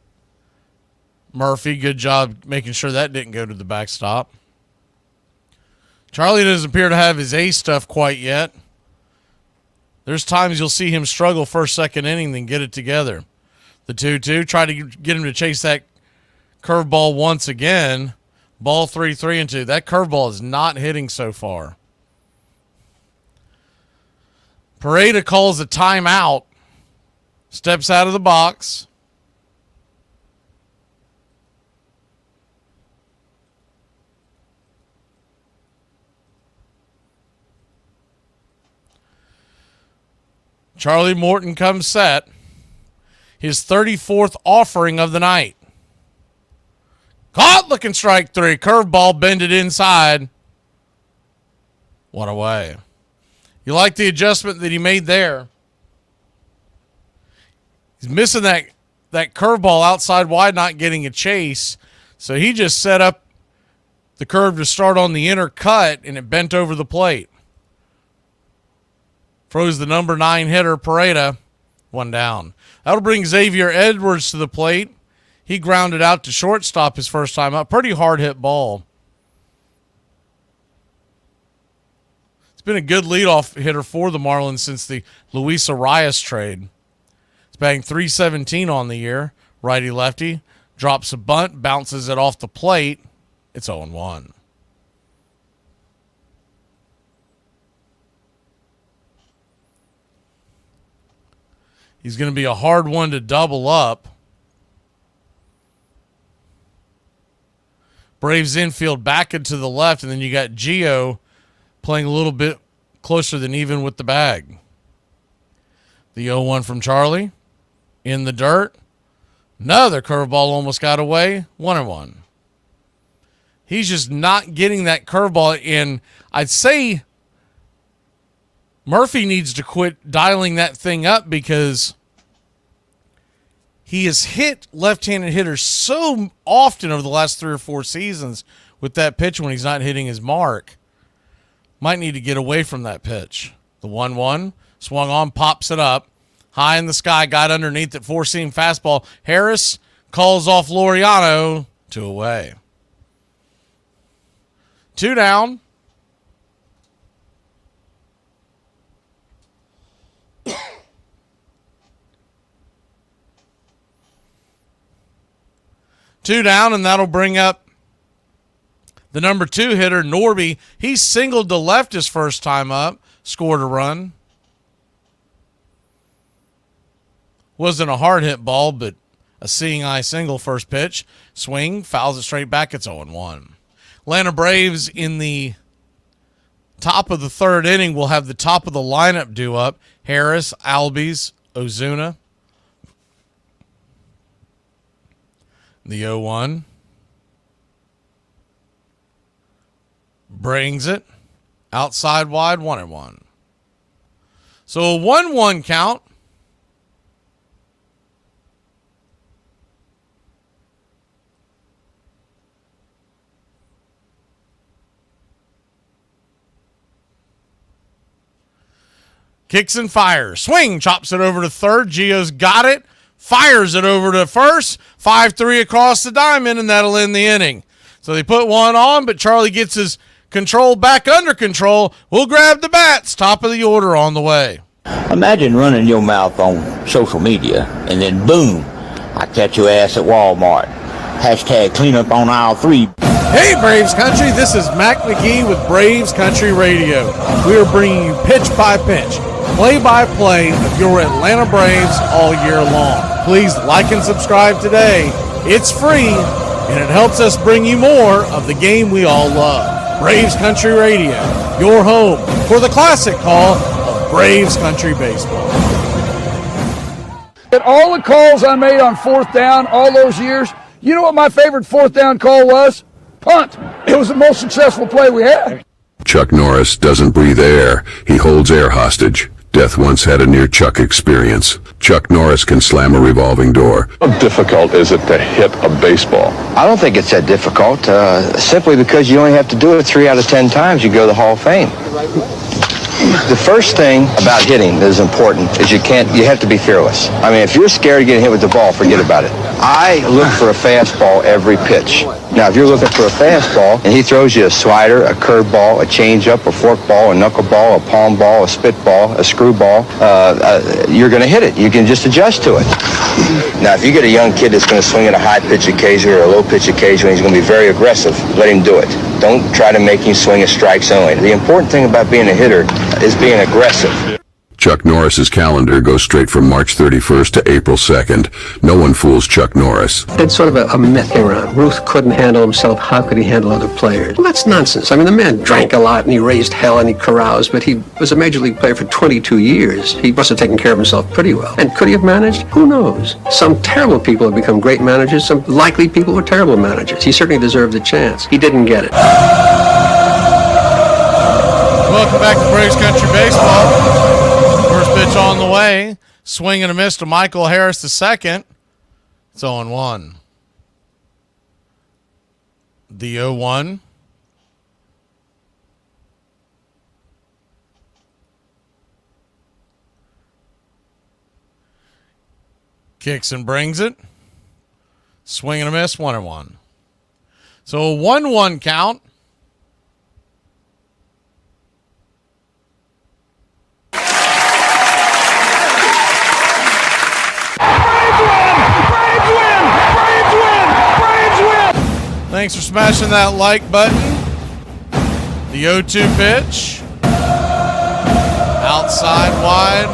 Murphy. Good job making sure that didn't go to the backstop. Charlie doesn't appear to have his ace stuff quite yet. There's times you'll see him struggle first, second inning, then get it together. The 2-2, try to get him to chase that curveball once again. Ball 3-2. That curveball is not hitting so far. Pareda calls a timeout. Steps out of the box. Charlie Morton comes set. His 34th offering of the night. Caught, looking strike 3. Curveball bended inside. 1 away. You like the adjustment that he made there. He's missing that curveball outside wide, not getting a chase. So he just set up the curve to start on the inner cut, and it bent over the plate. Throws the number 9 hitter, Pareda, 1 down. That'll bring Xavier Edwards to the plate. He grounded out to shortstop his first time up. Pretty hard hit ball. It's been a good leadoff hitter for the Marlins since the Luis Arias trade. He's batting .317 on the year. Righty-lefty. Drops a bunt, bounces it off the plate. It's 0-1. He's going to be a hard one to double up. Braves infield back into the left, and then you got Gio playing a little bit closer than even with the bag. The 0-1 from Charlie. In the dirt. Another curveball almost got away. 1-1. He's just not getting that curveball in. I'd say Murphy needs to quit dialing that thing up because he has hit left-handed hitters so often over the last 3 or 4 seasons with that pitch when he's not hitting his mark. Might need to get away from that pitch. The 1-1, Swung on, pops it up. High in the sky, got underneath that four-seam fastball. Harris calls off Laureano, 2 away. 2 down. Two down, and that'll bring up the number 2 hitter, Norby. He singled to left his first time up, scored a run. Wasn't a hard hit ball, but a seeing eye single first pitch. Swing, fouls it straight back. It's 0-1. Atlanta Braves in the top of the 3rd inning will have the top of the lineup due up. Harris, Albies, Ozuna. The 0-1. Brings it. Outside wide, 1-1. So a 1-1 count. Kicks and fires. Swing, chops it over to third. Gio's got it. Fires it over to first. 5-3 across the diamond, and that'll end the inning. So they put one on, but Charlie gets his control back under control. We'll grab the bats. Top of the order on the way. Imagine running your mouth on social media, and then boom, I catch your ass at Walmart. Hashtag cleanup on aisle 3. Hey, Braves Country, this is Mac Magee with Braves Country Radio. We are bringing you pitch by pitch, play-by-play of your Atlanta Braves all year long. Please like and subscribe today. It's free, and it helps us bring you more of the game we all love. Braves Country Radio, your home for the classic call of Braves Country Baseball. At all the calls I made on 4th down all those years, you know what my favorite 4th down call was? Punt. It was the most successful play we had. Chuck Norris doesn't breathe air. He holds air hostage. Death once had a near-Chuck experience. Chuck Norris can slam a revolving door. How difficult is it to hit a baseball? I don't think it's that difficult, simply because you only have to do it 3 out of 10 times, you go to the Hall of Fame. The first thing about hitting that is important is you have to be fearless. I mean, if you're scared of getting hit with the ball, forget about it. I look for a fastball every pitch. Now, if you're looking for a fastball and he throws you a slider, a curveball, a changeup, a forkball, a knuckleball, a palm ball, a spitball, a screwball, you're going to hit it. You can just adjust to it. Now, if you get a young kid that's going to swing at a high pitch occasionally or a low pitch occasionally, he's going to be very aggressive. Let him do it. Don't try to make him swing at strikes only. The important thing about being a hitter is being aggressive. Chuck Norris's calendar goes straight from March 31st to April 2nd. No one fools Chuck Norris. It's sort of a myth around. Ruth couldn't handle himself. How could he handle other players? Well, that's nonsense. I mean, the man drank a lot and he raised hell and he caroused, but he was a major league player for 22 years. He must have taken care of himself pretty well. And could he have managed? Who knows? Some terrible people have become great managers. Some likely people were terrible managers. He certainly deserved the chance. He didn't get it. Welcome back to Braves Country Baseball. First pitch on the way. Swing and a miss to Michael Harris II. It's 0-1. The 0-1. Kicks and brings it. Swing and a miss, 1-1. So a 1-1 count. Thanks for smashing that like button. The 0-2 pitch. Outside wide.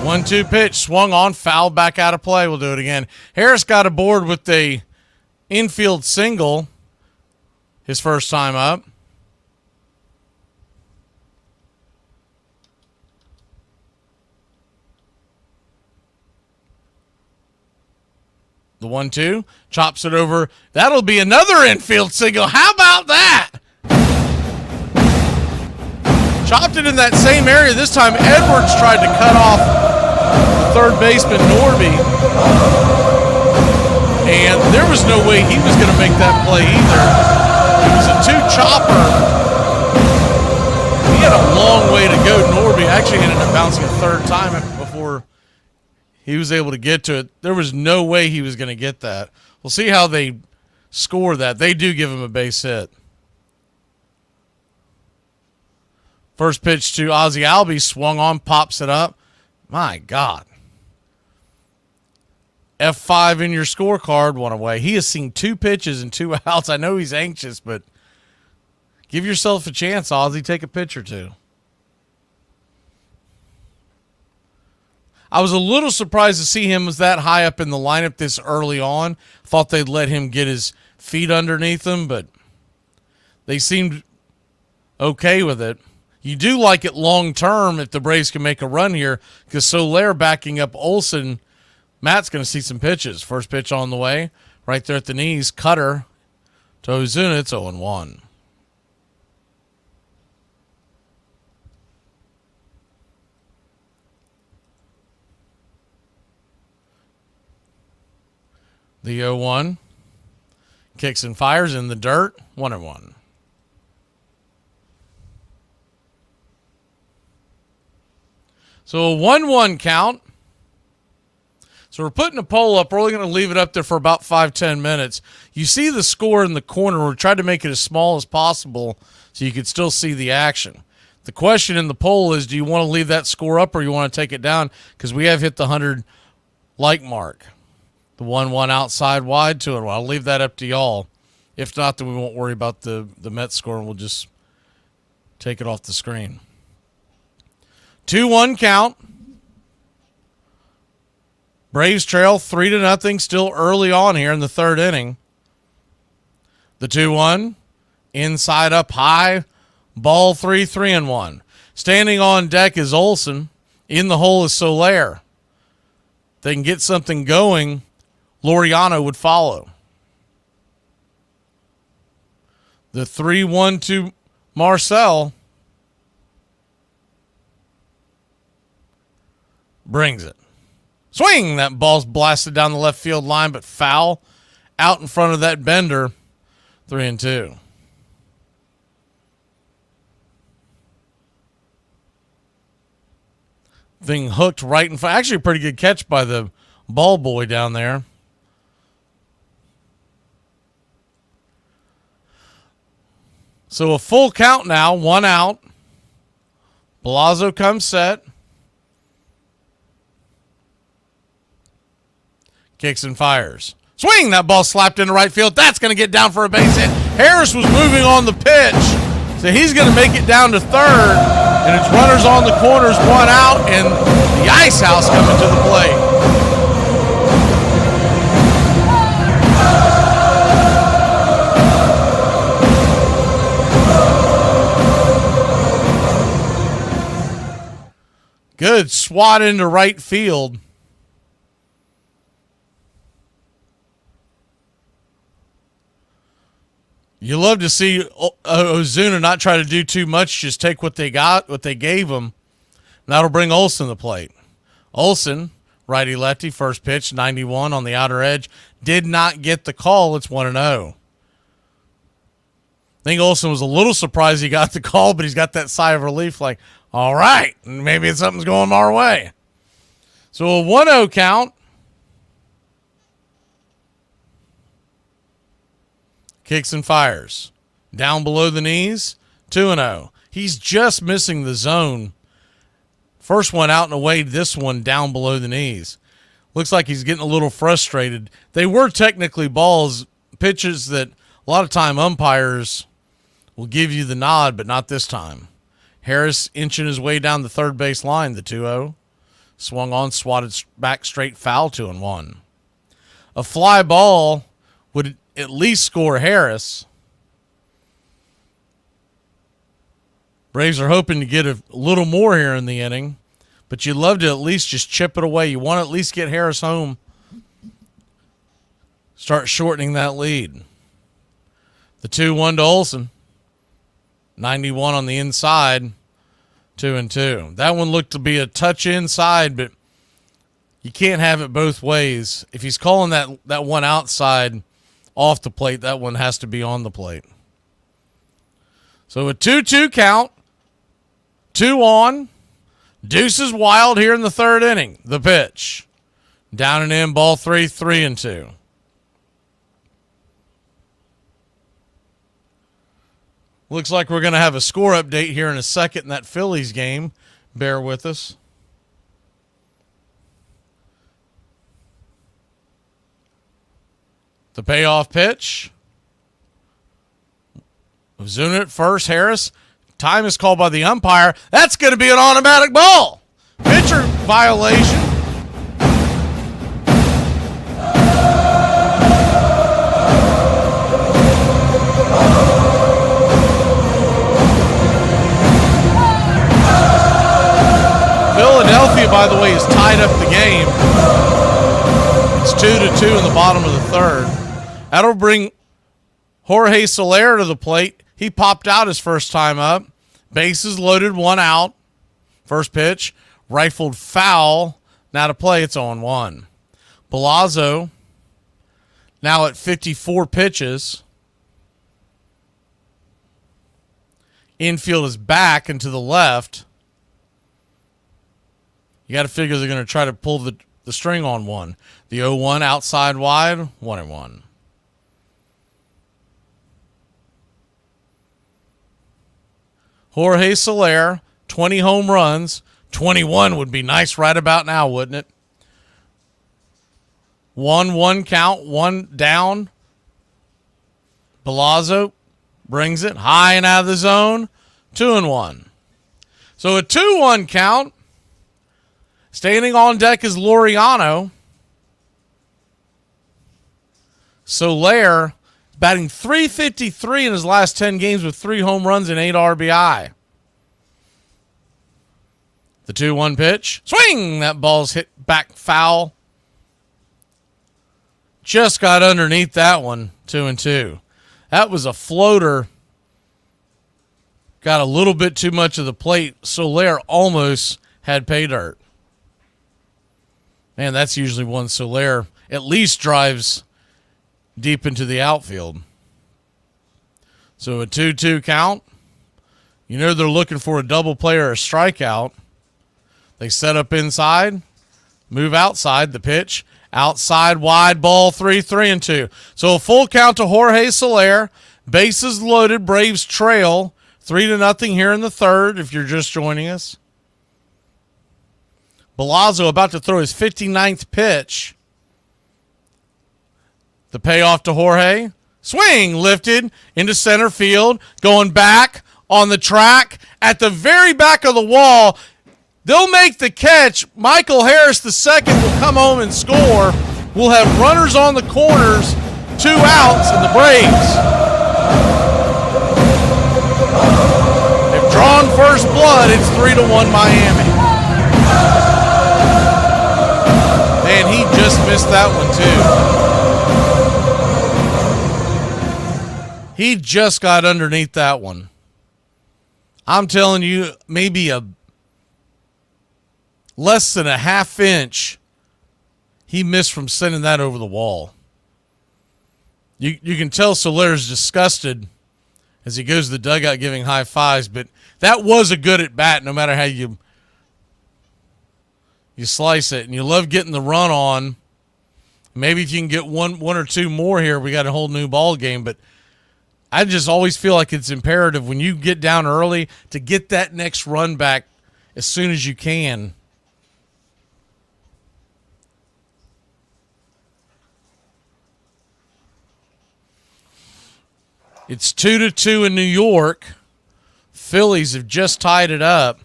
1-2. The 1-2 pitch swung on, fouled back out of play. We'll do it again. Harris got aboard with the infield single his first time up. The 1-2, chops it over. That'll be another infield single. How about that? Chopped it in that same area. This time Edwards tried to cut off the third baseman Norby, and there was no way he was going to make that play either. It was a two-chopper. He had a long way to go. Norby actually ended up bouncing a third time before he was able to get to it. There was no way he was going to get that. We'll see how they score that. They do give him a base hit. First pitch to Ozzie Albies, swung on, pops it up. My God. F5 in your scorecard, one away. He has seen 2 pitches and 2 outs. I know he's anxious, but give yourself a chance, Ozzie. Take a pitch or two. I was a little surprised to see him was that high up in the lineup this early on. Thought they'd let him get his feet underneath him, but they seemed okay with it. You do like it long term if the Braves can make a run here, because Soler backing up Olsen. Matt's going to see some pitches. First pitch on the way, right there at the knees. Cutter to Ozuna. It's 0-1. The 0-1. Kicks and fires in the dirt. 1-1. So a 1-1 count. So we're putting a poll up. We're only going to leave it up there for about 5-10 minutes. You see the score in the corner. We tried to make it as small as possible so you could still see the action. The question in the poll is, do you want to leave that score up or you want to take it down? Because we have hit the 100 like mark. The 1-1 outside wide, 2-1. I'll leave that up to y'all. If not, then we won't worry about the Mets score and we'll just take it off the screen. 2-1 count. Braves trail 3-0, still early on here in the third inning. The 2-1, inside up high, ball 3-1. Standing on deck is Olsen. In the hole is Soler. If they can get something going, Laureano would follow. The 3-1 to Marcel brings it. Swing! That ball's blasted down the left field line, but foul out in front of that Bender. 3-2. Thing hooked right in front. Actually, a pretty good catch by the ball boy down there. So a full count now, 1 out. Palazzo comes set. Kicks and fires. Swing! That ball slapped into right field. That's going to get down for a base hit. Harris was moving on the pitch, so he's going to make it down to third, and it's runners on the corners, 1 out, and the Ice House coming to the plate. Good swat into right field. You love to see Ozuna not try to do too much, just take what they got, what they gave him. And that'll bring Olsen to the plate. Olsen, righty-lefty, first pitch, 91 on the outer edge. Did not get the call. It's 1-0. I think Olsen was a little surprised he got the call, but he's got that sigh of relief like, all right, maybe something's going our way. So a 1-0 count. Kicks and fires. Down below the knees, 2-0. He's just missing the zone. First one out and away, this one down below the knees. Looks like he's getting a little frustrated. They were technically balls, pitches that a lot of time umpires will give you the nod, but not this time. Harris inching his way down the third base line, the 2-0. Swung on, swatted back straight foul, 2-1. A fly ball would at least score Harris. Braves are hoping to get a little more here in the inning, but you'd love to at least just chip it away. You want to at least get Harris home. Start shortening that lead. The 2-1 to Olsen. 91 on the inside. 2-2. That one looked to be a touch inside, but You can't have it both ways. If he's calling that one outside off the plate, that one has to be on the plate. So a 2-2 count, 2 on. Deuce is wild here in the third inning. The pitch. Down and in, ball 3, 3-2. Looks like we're going to have a score update here in a second in that Phillies game. Bear with us. The payoff pitch. Ozuna at first. Harris. Time is called by the umpire. That's going to be an automatic ball. Pitcher violation. Philadelphia, by the way, has tied up the game. It's 2-2 in the bottom of the third. That'll bring Jorge Soler to the plate. He popped out his first time up. Bases loaded, 1 out. First pitch, rifled foul. Now to play, it's 0-1. Palazzo, now at 54 pitches. Infield is back and to the left. You got to figure they're going to try to pull the string on one. The 0-1 outside wide, 1-1. Jorge Soler, 20 home runs. 21 would be nice right about now, wouldn't it? 1-1 count, 1 down. Palazzo brings it high and out of the zone, 2-1. So a 2-1 count. Standing on deck is Laureano. Soler batting .353 in his last 10 games with 3 home runs and 8 RBI. The 2-1 pitch. Swing! That ball's hit back foul. Just got underneath that one. 2-2. That was a floater. Got a little bit too much of the plate. Soler almost had pay dirt. Man, that's usually one Soler at least drives deep into the outfield. So a 2-2 count. You know they're looking for a double play or a strikeout. They set up inside, move outside, the pitch, outside wide, ball 3-2. So a full count to Jorge Soler. Bases loaded, Braves trail 3-0 here in the third if you're just joining us. Palazzo about to throw his 59th pitch. The payoff to Jorge. Swing lifted into center field. Going back on the track at the very back of the wall. They'll make the catch. Michael Harris II will come home and score. We'll have runners on the corners. 2 outs and the Braves have drawn first blood. It's 3-1 Miami. Man, he just missed that one, too. He just got underneath that one. I'm telling you, maybe a less than a half inch he missed from sending that over the wall. You can tell Soler's disgusted as he goes to the dugout giving high fives, but that was a good at bat no matter how you slice it, and you love getting the run on. Maybe if you can get one or two more here, we got a whole new ball game. But I just always feel like it's imperative when you get down early to get that next run back as soon as you can. It's 2-2 in New York. Phillies have just tied it up.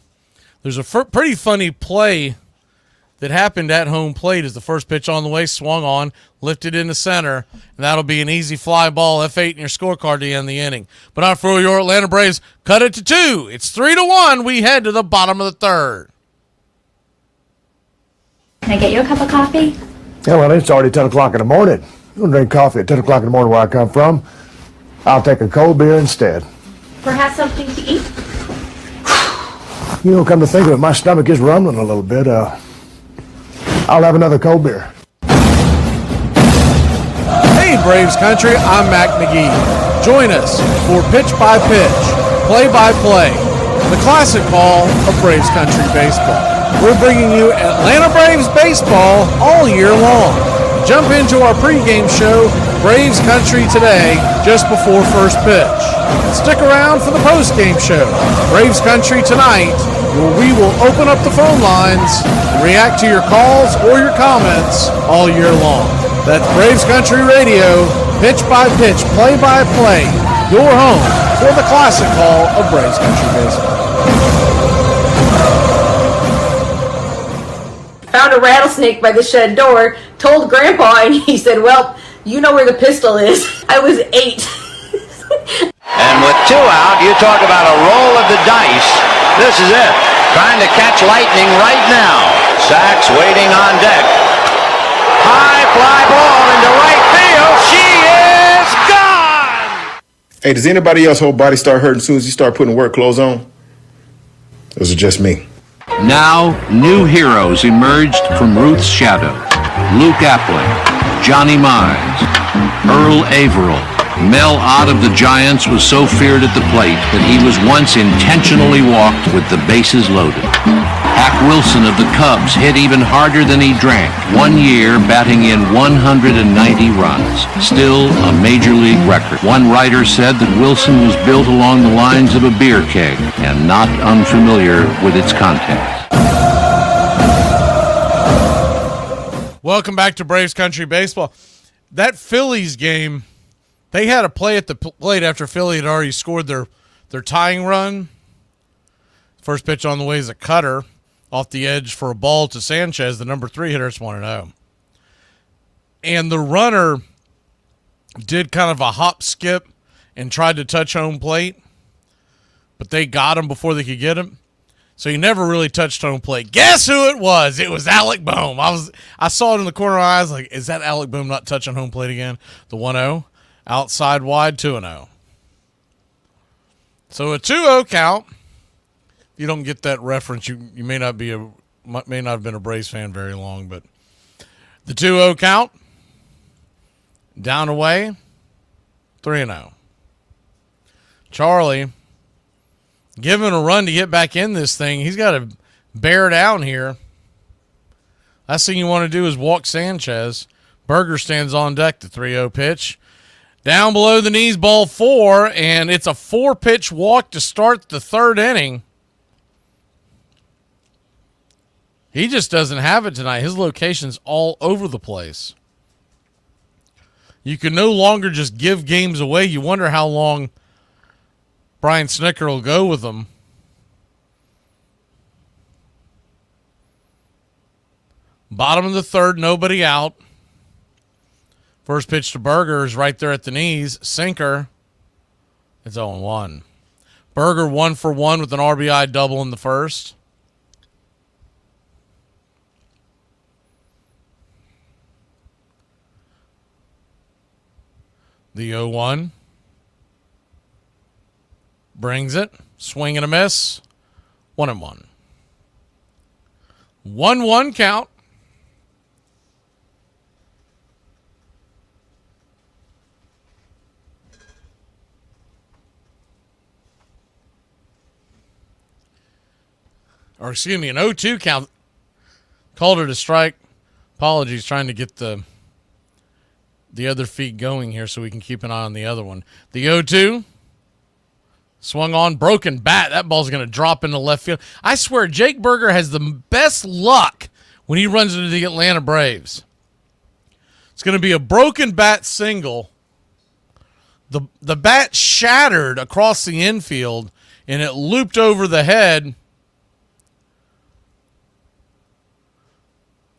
There's a pretty funny play that happened at home plate as the first pitch on the way, swung on, lifted into center, and that'll be an easy fly ball, F8 in your scorecard to end the inning. But not for your Atlanta Braves, cut it to 2. It's 3-1. We head to the bottom of the third. Can I get you a cup of coffee? Yeah, well, it's already 10 o'clock in the morning. You don't drink coffee at 10 o'clock in the morning where I come from. I'll take a cold beer instead. Perhaps something to eat? You know, come to think of it, my stomach is rumbling a little bit. I'll have another cold beer. Hey, Braves Country, I'm Mac Magee. Join us for Pitch by Pitch, Play by Play, the classic call of Braves Country baseball. We're bringing you Atlanta Braves baseball all year long. Jump into our pregame show, Braves Country Today, just before first pitch. Stick around for the postgame show, Braves Country Tonight, where we will open up the phone lines and react to your calls or your comments all year long. That's Braves Country Radio, pitch by pitch, play by play, your home for the classic call of Braves Country baseball. Found a rattlesnake by the shed door, told Grandpa, and he said, well, you know where the pistol is. I was 8. And with 2 out, you talk about a roll of the dice. This is it. Trying to catch lightning right now. Sachs waiting on deck. High fly ball into right field. She is gone! Hey, does anybody else whole body start hurting as soon as you start putting work clothes on? Or is it just me? Now, new heroes emerged from Ruth's shadow. Luke Appling, Johnny Mize, Earl Averill. Mel Ott of the Giants was so feared at the plate that he was once intentionally walked with the bases loaded. Hack Wilson of the Cubs hit even harder than he drank. 1 year batting in 190 runs. Still a major league record. One writer said that Wilson was built along the lines of a beer keg and not unfamiliar with its contents. Welcome back to Braves Country Baseball. That Phillies game, they had a play at the plate after Philly had already scored their tying run. First pitch on the way is a cutter off the edge for a ball to Sanchez, the number 3 hitter. It's 1-0. And the runner did kind of a hop skip and tried to touch home plate, but they got him before they could get him. So he never really touched home plate. Guess who it was? It was Alec Bohm. I saw it in the corner of my eyes like, is that Alec Bohm not touching home plate again? The 1-0. Outside wide, 2-0. So a 2-0 count. If you don't get that reference, you may not have been a Braves fan very long, but the 2-0 count. Down away, 3-0. Charlie, given a run to get back in this thing, he's got to bear down here. Last thing you want to do is walk Sanchez. Berger stands on deck, the 3-0 pitch. Down below the knees, ball 4, and it's a 4-pitch walk to start the 3rd inning. He just doesn't have it tonight. His location's all over the place. You can no longer just give games away. You wonder how long Brian Snitker will go with them. Bottom of the 3rd, nobody out. First pitch to Berger is right there at the knees. Sinker. It's 0-1. Berger 1 for 1 with an RBI double in the 1st. The 0-1. Brings it. Swing and a miss. 1-1. 1-1 count. Or excuse me, an 0-2 count. Called it a strike. Apologies, trying to get the other feet going here so we can keep an eye on the other one. The 0-2. Swung on, broken bat. That ball's going to drop into left field. I swear, Jake Berger has the best luck when he runs into the Atlanta Braves. It's going to be a broken bat single. The bat shattered across the infield, and it looped over the head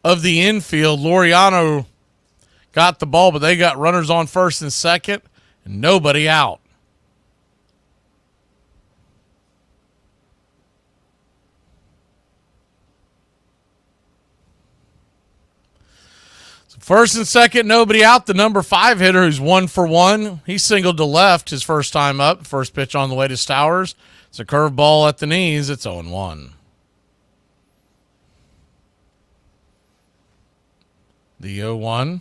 of the infield. Laureano got the ball, but they got runners on first and second, and nobody out. First and second, nobody out. The number 5 hitter who's 1 for 1. He singled to left his first time up. First pitch on the way to Stowers. It's a curveball at the knees. It's 0-1. The 0-1.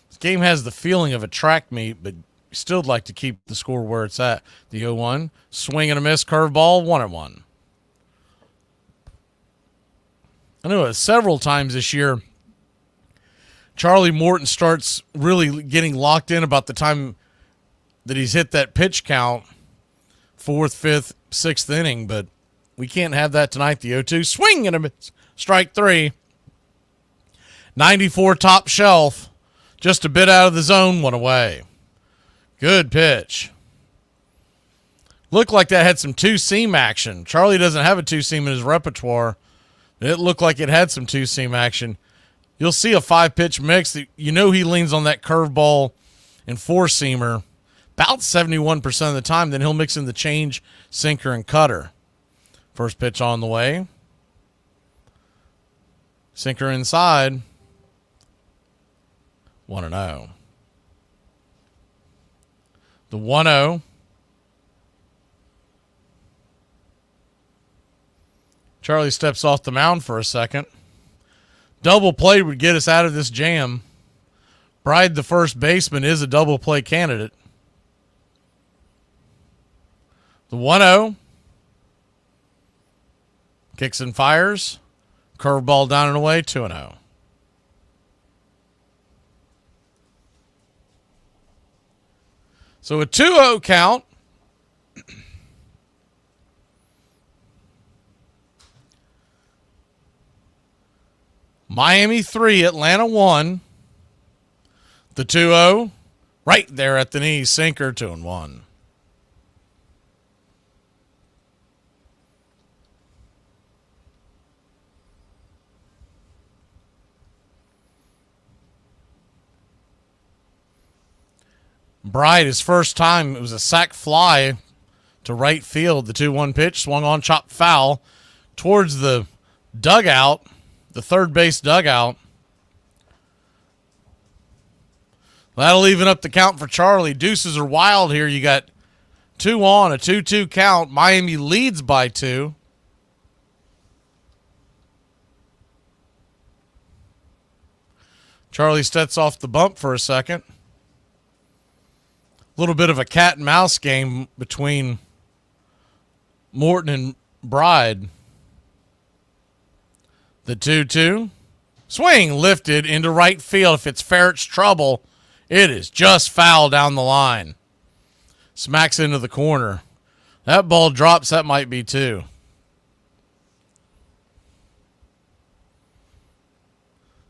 This game has the feeling of a track meet, but still like to keep the score where it's at. The 0-1. Swing and a miss, curveball, 1-1. I know several times this year, Charlie Morton starts really getting locked in about the time that he's hit that pitch count, 4th, 5th, 6th inning, but we can't have that tonight. The 0-2, swing and a miss, strike 3. 94 top shelf, just a bit out of the zone, 1 away. Good pitch. Looked like that had some two-seam action. Charlie doesn't have a two-seam in his repertoire. It looked like it had some two-seam action. You'll see a 5-pitch mix. You know he leans on that curveball and four-seamer about 71% of the time. Then he'll mix in the change, sinker, and cutter. First pitch on the way. Sinker inside. 1-0. The 1-0. Charlie steps off the mound for a second. Double play would get us out of this jam. Bride, the first baseman, is a double play candidate. The 1-0. Kicks and fires. Curveball down and away, 2-0. So a 2-0 count. Miami 3, Atlanta 1. The 2-0, right there at the knee, sinker, 2-1. Bride, his first time, it was a sac fly to right field. The 2-1 pitch swung on, chopped foul towards the dugout, the third base dugout. That'll even up the count for Charlie. Deuces are wild here. You got 2 on, a 2-2 count. Miami leads by 2. Charlie steps off the bump for a second. A little bit of a cat and mouse game between Morton and Bride. The 2-2. Swing lifted into right field. If it's Ferret's trouble, it is just foul down the line. Smacks into the corner. That ball drops. That might be 2.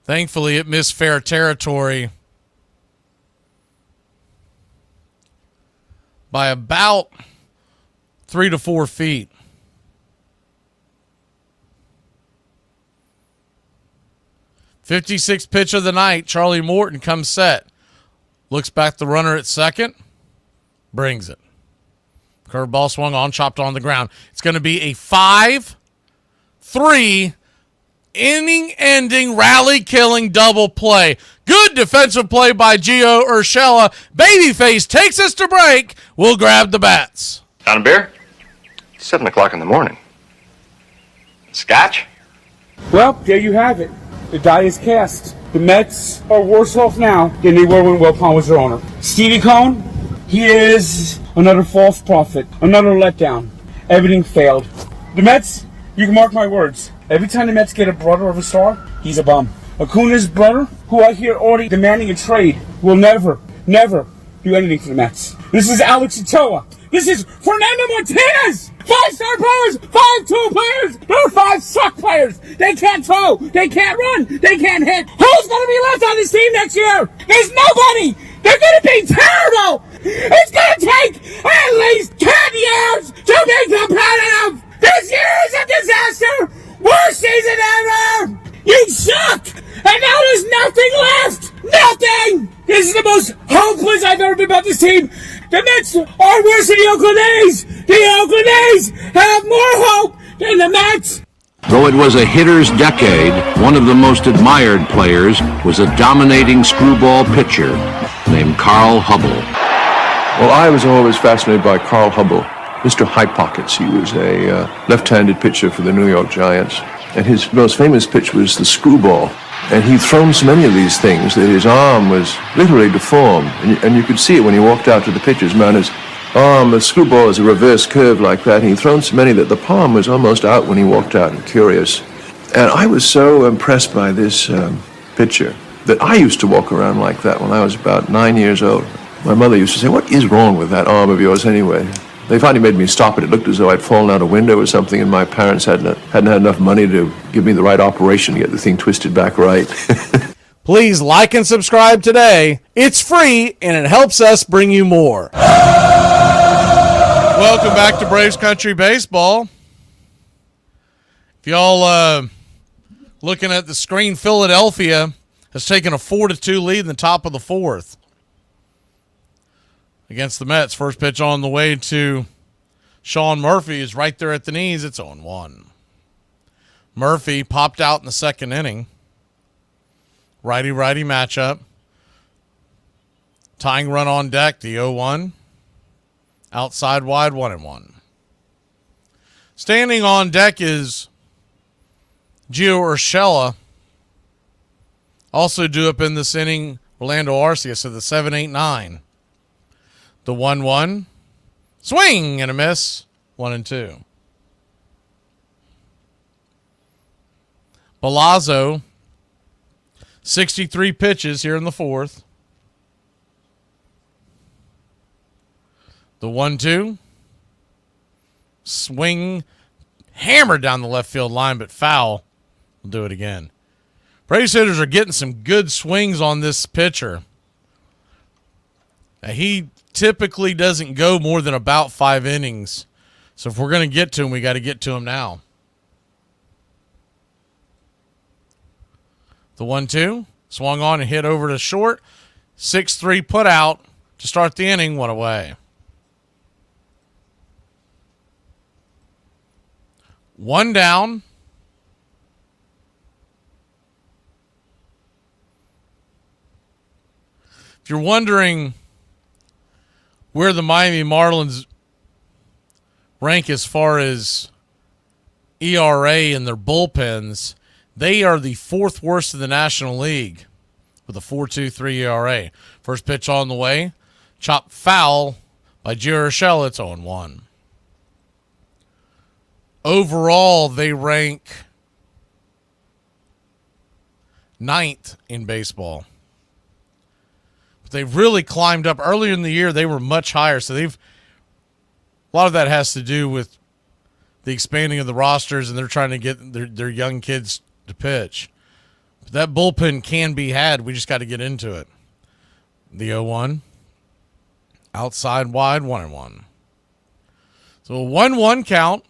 Thankfully, it missed fair territory by about 3 to 4 feet. '56th pitch of the night. Charlie Morton comes set. Looks back the runner at second. Brings it. Curveball swung on, chopped on the ground. It's going to be a 5-3 inning-ending, rally-killing double play. Good defensive play by Gio Urshela. Babyface takes us to break. We'll grab the bats. Down a beer? 7 o'clock in the morning. Scotch? Well, there you have it. The die is cast. The Mets are worse off now than they were when Will Palmer was their owner. Stevie Cohn, he is another false prophet, another letdown. Everything failed. The Mets, you can mark my words. Every time the Mets get a brother of a star, he's a bum. Acuna's brother, who I hear already demanding a trade, will never do anything for the Mets. This is Alex Ochoa. This is Fernando Martinez! 5-star players! 5-tool players! They're 5 suck players! They can't throw! They can't run! They can't hit! Who's gonna be left on this team next year? There's nobody! They're gonna be terrible! It's gonna take at least 10 years to be competitive! This year is a disaster! Worst season ever! You suck! And now there's nothing left! Nothing! This is the most hopeless I've ever been about this team! The Mets are worse than the Oakland A's! The Oakland A's have more hope than the Mets! Though it was a hitter's decade, one of the most admired players was a dominating screwball pitcher named Carl Hubble. Well, I was always fascinated by Carl Hubble, Mr. High Pockets. He was a left-handed pitcher for the New York Giants. And his most famous pitch was the screwball. And he'd thrown so many of these things that his arm was literally deformed. And you could see it when he walked out to the pitcher's mound. His arm, a screwball is a reverse curve like that. And he'd thrown so many that the palm was almost out when he walked out. And curious. And I was so impressed by this pitcher that I used to walk around like that when I was about 9 years old. My mother used to say, "What is wrong with that arm of yours anyway?" They finally made me stop it. It looked as though I'd fallen out a window or something, and my parents hadn't had enough money to give me the right operation to get the thing twisted back right. Please like and subscribe today. It's free, and it helps us bring you more. Welcome back to Braves Country Baseball. If y'all looking at the screen, Philadelphia has taken a 4-2 lead in the top of the fourth against the Mets. First pitch on the way to Sean Murphy is right there at the knees. It's 0-1. Murphy popped out in the second inning. Righty-righty matchup. Tying run on deck, the 0-1. Outside wide, 1-1. Standing on deck is Gio Urshela. Also due up in this inning, Orlando Arcia, so the 7-8-9. The 1-1. Swing and a miss. 1-2. Palazzo, 63 pitches here in the fourth. The 1-2. Swing. Hammered down the left field line, but foul. We'll do it again. Braves hitters are getting some good swings on this pitcher. Now, he typically doesn't go more than about 5 innings. So if we're going to get to him, we got to get to him now. The 1-2. Swung on and hit over to short. 6-3 put out to start the inning. 1 away. 1 down. If you're wondering where the Miami Marlins rank as far as ERA and their bullpens, they are the 4th worst in the National League with a 4.23 ERA. First pitch on the way. Chopped foul by Gio Urshela. It's 0-1. Overall, they rank 9th in baseball. But they've really climbed up. Earlier in the year, they were much higher. So a lot of that has to do with the expanding of the rosters, and they're trying to get their young kids to pitch. But that bullpen can be had. We just got to get into it. The 0-1. Outside wide, 1-1. So a 1-1 count.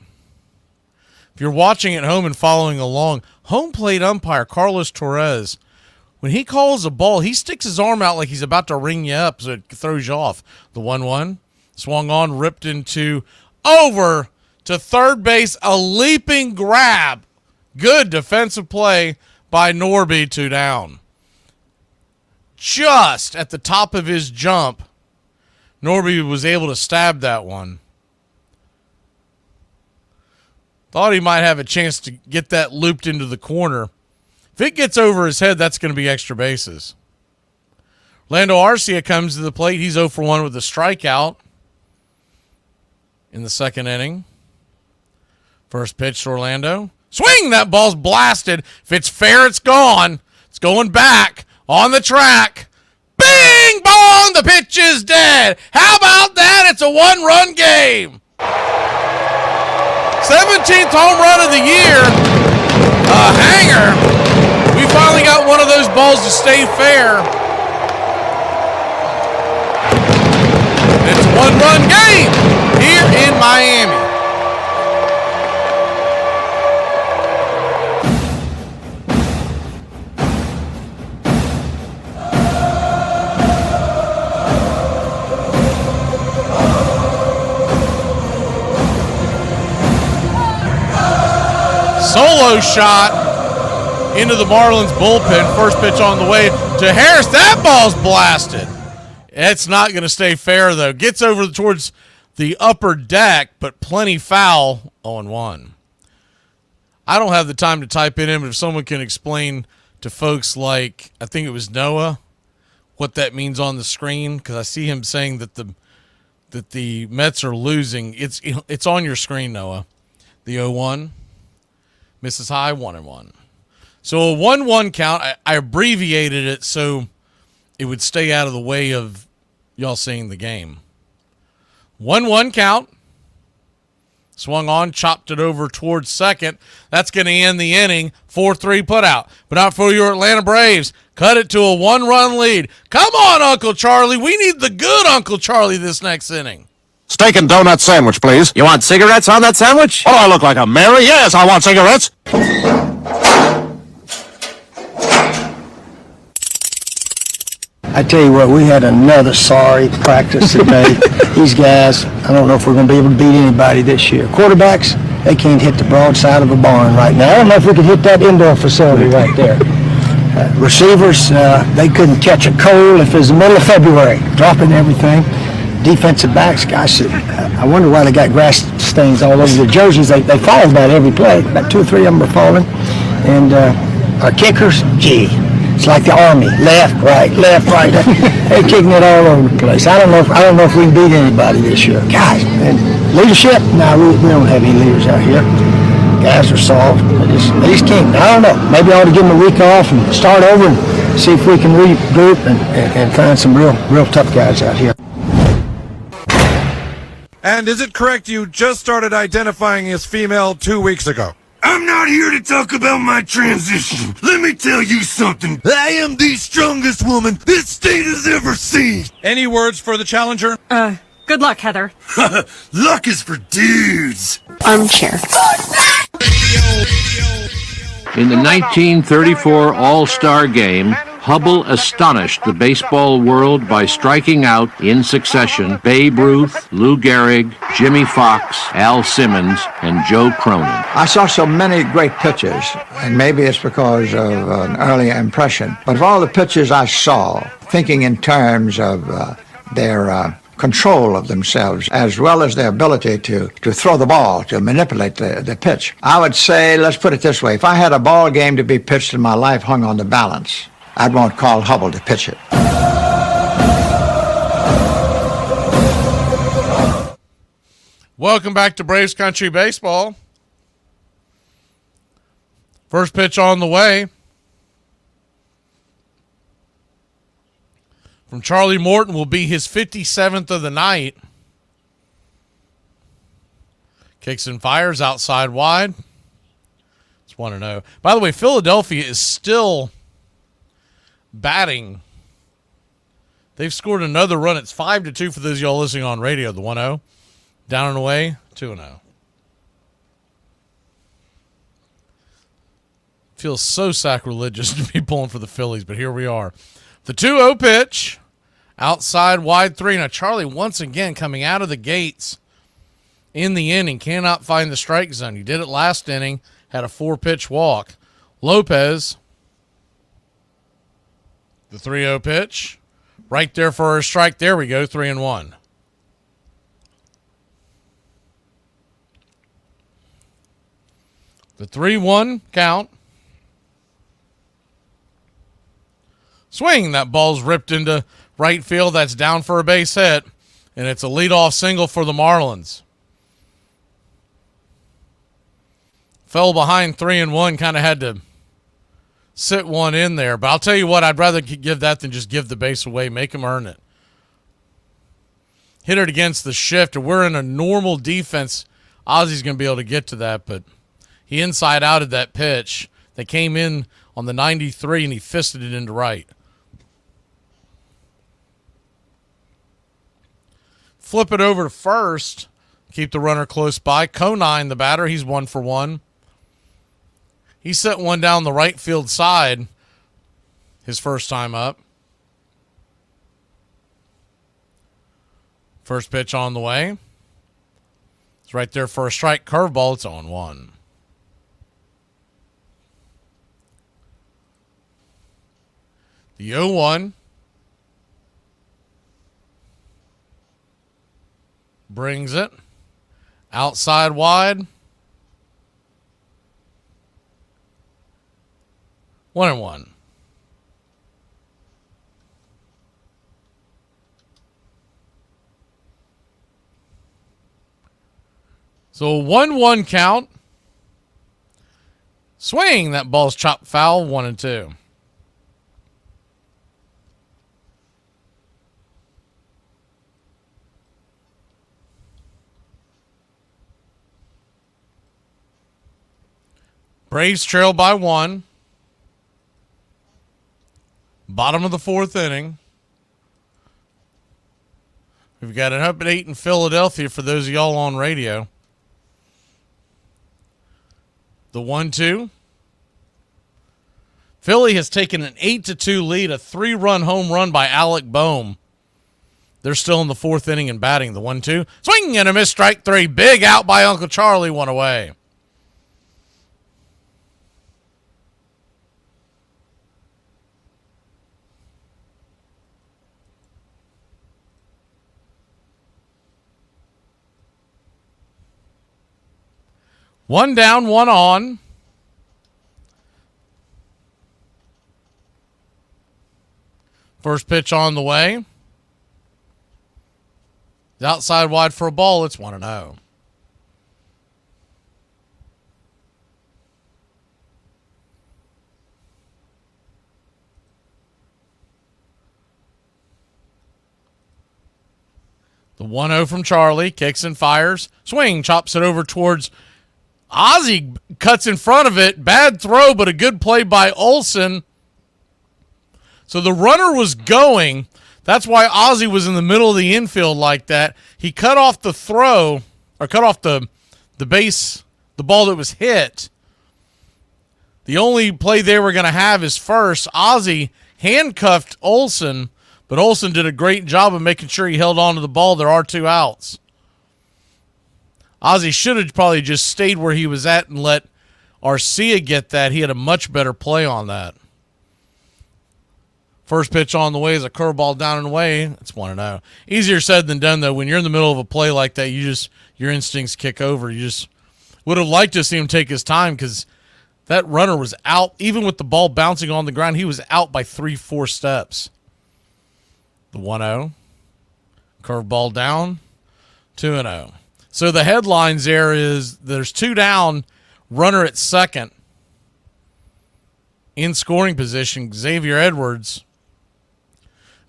If you're watching at home and following along, home plate umpire Carlos Torres, when he calls a ball, he sticks his arm out like he's about to ring you up, so it throws you off. The 1-1. Swung on, ripped into over to third base, a leaping grab. Good defensive play by Norby, 2 down. Just at the top of his jump, Norby was able to stab that one. Thought he might have a chance to get that looped into the corner. If it gets over his head, that's going to be extra bases. Orlando Arcia comes to the plate. He's 0 for 1 with a strikeout in the second inning. First pitch to Orlando. Swing! That ball's blasted. If it's fair, it's gone. It's going back on the track. Bing! Bong! The pitch is dead. How about that? It's a 1-run game. 17th home run of the year. A hanger. We finally got one of those balls to stay fair. It's a 1-run game here in Miami. Solo shot into the Marlins bullpen. First pitch on the way to Harris. That ball's blasted. It's not going to stay fair, though. Gets over towards the upper deck, but plenty foul. 0-1. I don't have the time to type it in, but if someone can explain to folks like, I think it was Noah, what that means on the screen, because I see him saying that the Mets are losing. It's on your screen, Noah. The 0-1 misses high, 1-1. So a 1-1 count. I abbreviated it so it would stay out of the way of y'all seeing the game. 1-1 count. Swung on, chopped it over towards second. That's going to end the inning. 4-3 putout. But not for your Atlanta Braves. Cut it to a 1-run lead. Come on, Uncle Charlie. We need the good Uncle Charlie this next inning. Steak and donut sandwich, please. You want cigarettes on that sandwich? Oh, I look like a Mary? Yes, I want cigarettes. I tell you what, we had another sorry practice today. These guys, I don't know if we're going to be able to beat anybody this year. Quarterbacks, they can't hit the broadside of a barn right now. I don't know if we could hit that indoor facility right there. Receivers, they couldn't catch a cold if it was the middle of February, dropping everything. Defensive backs, gosh, I wonder why they got grass stains all over their jerseys. They fall about every play. About 2 or 3 of them are falling. And our kickers, gee, it's like the Army, left, right. They're kicking it all over the place. I don't know if we can beat anybody this year. Guys, and leadership, no, we don't have any leaders out here. Guys are soft. They just can't. I don't know. Maybe I ought to give them a week off and start over and see if we can regroup and find some real tough guys out here. And is it correct you just started identifying as female 2 weeks ago? I'm not here to talk about my transition. Let me tell you something. I am the strongest woman this state has ever seen. Any words for the challenger? Good luck, Heather. Luck is for dudes. Armchair. In the 1934 All-Star Game, Hubble astonished the baseball world by striking out in succession Babe Ruth, Lou Gehrig, Jimmy Fox, Al Simmons, and Joe Cronin. I saw so many great pitches, and maybe it's because of an early impression, but of all the pitches I saw, thinking in terms of their control of themselves, as well as their ability to throw the ball, to manipulate the pitch. I would say, let's put it this way, if I had a ball game to be pitched and my life hung on the balance, I'd want Carl Hubble to pitch it. Welcome back to Braves Country Baseball. First pitch on the way from Charlie Morton will be his 57th of the night. Kicks and fires outside wide. It's 1-0. By the way, Philadelphia is still batting. They've scored another run. It's 5-2 for those of y'all listening on radio. The 1-0. Down and away, 2-0. Feels so sacrilegious to be pulling for the Phillies, but here we are. The 2-0 pitch. Outside wide 3. Now Charlie once again coming out of the gates in the inning. Cannot find the strike zone. He did it last inning. Had a 4-pitch walk. Lopez. The 3-0 pitch. Right there for a strike. There we go. 3-1. The 3-1 count. Swing. That ball's ripped into right field. That's down for a base hit. And it's a leadoff single for the Marlins. Fell behind 3-1. Kind of had to sit one in there. But I'll tell you what, I'd rather give that than just give the base away. Make him earn it. Hit it against the shift. We're in a normal defense. Ozzy's going to be able to get to that, but he inside-outed that pitch. They came in on the 93, and he fisted it into right. Flip it over to first. Keep the runner close by. Conine, the batter, he's 1 for 1. He set one down the right field side his first time up. First pitch on the way. It's right there for a strike. Curveball, it's on 1. The 0-1. Brings it. Outside wide. 1-1. So 1-1 count. Swing. That ball's chopped foul. 1-2. Braves trail by 1. Bottom of the 4th inning. We've got an up at 8 in Philadelphia for those of y'all on radio. The 1-2. Philly has taken an 8-2 lead, a 3-run home run by Alec Boehm. They're still in the 4th inning and batting. The 1-2. Swing and a miss, strike 3. Big out by Uncle Charlie, 1 away. One down, 1 on. First pitch on the way. Outside wide for a ball. It's 1-0. The 1-0 from Charlie. Kicks and fires. Swing. Chops it over towards Ozzie. Cuts in front of it. Bad throw, but a good play by Olsen. So the runner was going. That's why Ozzie was in the middle of the infield like that. He cut off the throw, or cut off the base, the ball that was hit. The only play they were going to have is first. Ozzie handcuffed Olsen, but Olsen did a great job of making sure he held on to the ball. There are 2 outs. Ozzie should have probably just stayed where he was at and let Arcia get that. He had a much better play on that. First pitch on the way is a curveball down and away. It's 1-0. Easier said than done, though. When you're in the middle of a play like that, your instincts kick over. You just would have liked to see him take his time because that runner was out. Even with the ball bouncing on the ground, he was out by 3-4 steps. The 1-0. Curveball down. 2-0. So the headlines there is there's 2 down, runner at second. In scoring position, Xavier Edwards,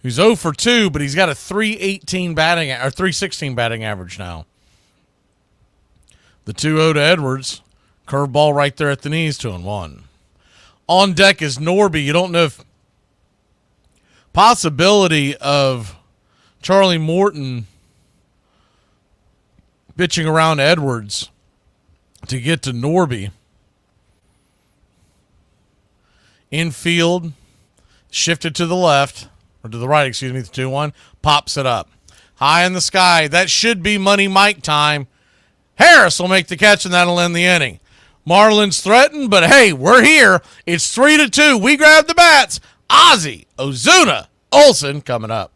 who's 0 for 2, but he's got a 316 batting average now. The 2-0 to Edwards. Curveball right there at the knees, 2-1. On deck is Norby. You don't know if possibility of Charlie Morton pitching around Edwards to get to Norby. Infield, shifted to the left, or to the right, excuse me, the 2-1, pops it up. High in the sky. That should be Money Mike time. Harris will make the catch, and that'll end the inning. Marlins threatened, but hey, we're here. It's 3-2. We grab the bats. Ozzie, Ozuna, Olsen coming up.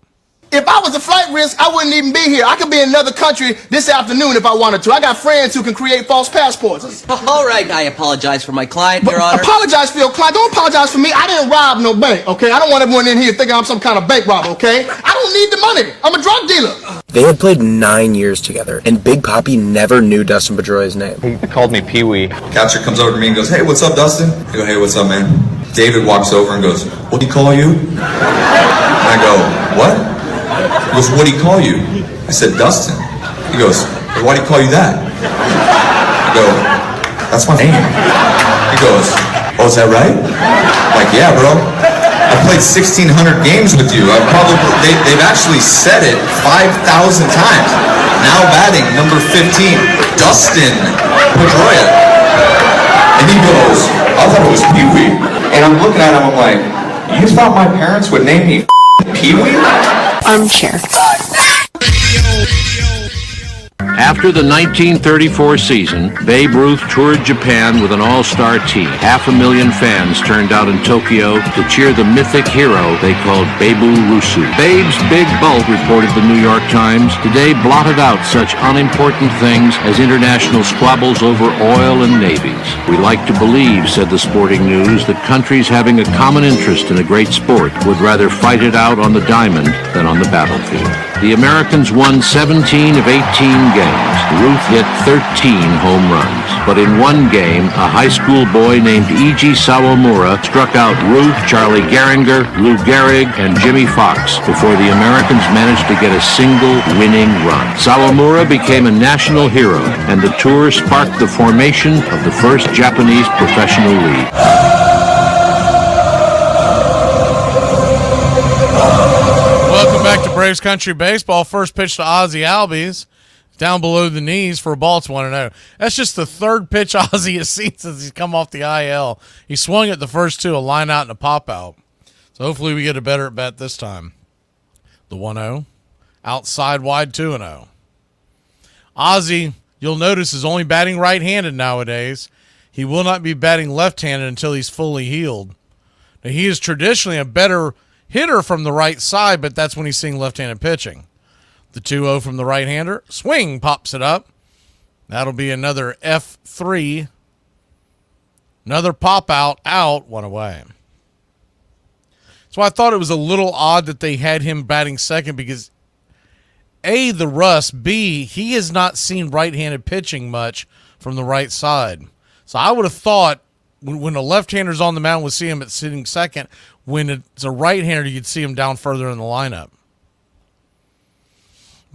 If I was a flight risk, I wouldn't even be here. I could be in another country this afternoon if I wanted to. I got friends who can create false passports. All right, I apologize for my client, Your Honor. Apologize for your client. Don't apologize for me. I didn't rob no bank, okay? I don't want everyone in here thinking I'm some kind of bank robber, okay? I don't need the money. I'm a drug dealer. They had played 9 years together, and Big Papi never knew Dustin Pedroia's name. He called me Pee-wee. Catcher comes over to me and goes, "Hey, what's up, Dustin?" I go, "Hey, what's up, man?" David walks over and goes, "What'd he call you?" And I go, "What?" He goes, "What'd he call you?" I said, "Dustin." He goes, "Hey, why'd he call you that?" I go, "That's my name." He goes, "Oh, is that right?" I'm like, "Yeah, bro. I played 1,600 games with you. They've actually said it 5,000 times. Now batting, number 15, Dustin Pedroia." And he goes, "I thought it was Pee-wee." And I'm looking at him, I'm like, "You thought my parents would name me Pee-wee?" Armchair. After the 1934 season, Babe Ruth toured Japan with an all-star team. 500,000 fans turned out in Tokyo to cheer the mythic hero they called Babu Rusu. Babe's big bulk, reported the New York Times, today blotted out such unimportant things as international squabbles over oil and navies. We like to believe, said the Sporting News, that countries having a common interest in a great sport would rather fight it out on the diamond than on the battlefield. The Americans won 17 of 18 games. Ruth hit 13 home runs. But in one game, a high school boy named E.G. Sawamura struck out Ruth, Charlie Gehringer, Lou Gehrig, and Jimmy Fox before the Americans managed to get a single winning run. Sawamura became a national hero, and the tour sparked the formation of the first Japanese professional league. Welcome back to Braves Country Baseball. First pitch to Ozzie Albies. Down below the knees for a ball. It's 1-0. That's just the third pitch Ozzie has seen since he's come off the IL. He swung at the first two, a line out and a pop out. So hopefully we get a better at bat this time. The 1-0. Outside wide 2-0. Ozzie, you'll notice, is only batting right-handed nowadays. He will not be batting left-handed until he's fully healed. Now, he is traditionally a better hitter from the right side, but that's when he's seeing left-handed pitching. The 2-0 from the right-hander. Swing, pops it up. That'll be another F3. Another pop out, 1 away. So I thought it was a little odd that they had him batting second because A, the rust, B, he has not seen right-handed pitching much from the right side. So I would have thought when a left-hander's on the mound, we'll see him at sitting second. When it's a right-hander, you'd see him down further in the lineup.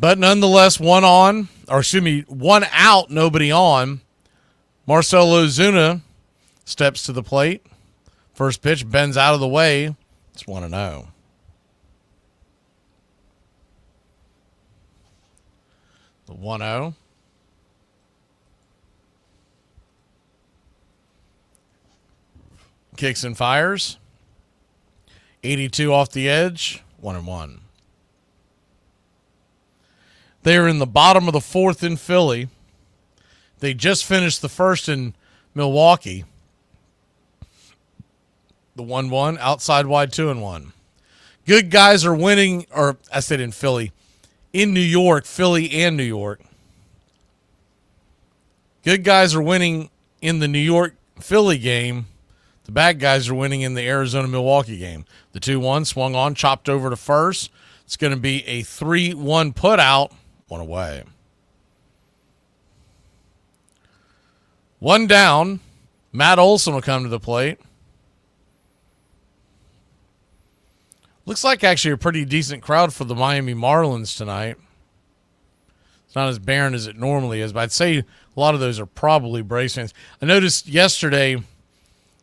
But nonetheless, one out, nobody on. Marcelo Ozuna steps to the plate. First pitch bends out of the way. It's 1-0. The 1-0. Kicks and fires. 82 off the edge. 1-1. They're in the bottom of the fourth in Philly. They just finished the first in Milwaukee. The 1-1, outside wide 2-1. Good guys are winning, or I said in Philly, in New York, Philly and New York. Good guys are winning in the New York-Philly game. The bad guys are winning in the Arizona-Milwaukee game. The 2-1 swung on, chopped over to first. It's going to be a 3-1 put out. 1 away. 1 down. Matt Olson will come to the plate. Looks like actually a pretty decent crowd for the Miami Marlins tonight. It's not as barren as it normally is, but I'd say a lot of those are probably Braves fans. I noticed yesterday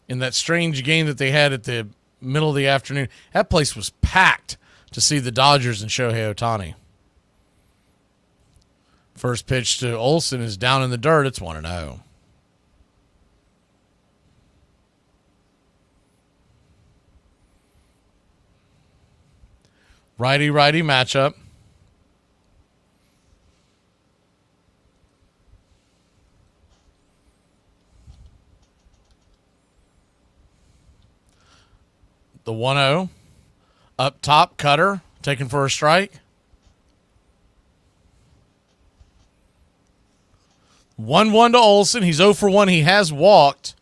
in that strange game that they had at the middle of the afternoon, that place was packed to see the Dodgers and Shohei Ohtani. First pitch to Olson is down in the dirt. It's 1-0. Righty-righty matchup. The 1-0. Up top, cutter, taken for a strike. 1-1 to Olson. He's 0 for 1. He has walked.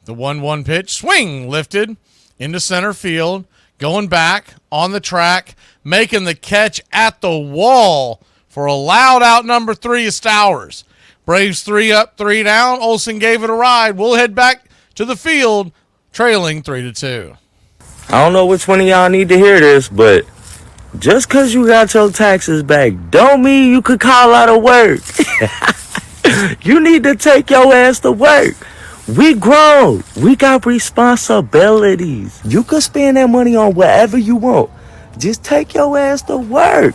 The 1-1 pitch. Swing lifted into center field. Going back on the track. Making the catch at the wall for a loud out number 3 is Stowers. Braves 3 up, 3 down. Olson gave it a ride. We'll head back to the field, trailing 3-2. I don't know which one of y'all need to hear this, but just because you got your taxes back don't mean you could call out of work. You need to take your ass to work. We grown. We got responsibilities. You could spend that money on whatever you want. Just take your ass to work.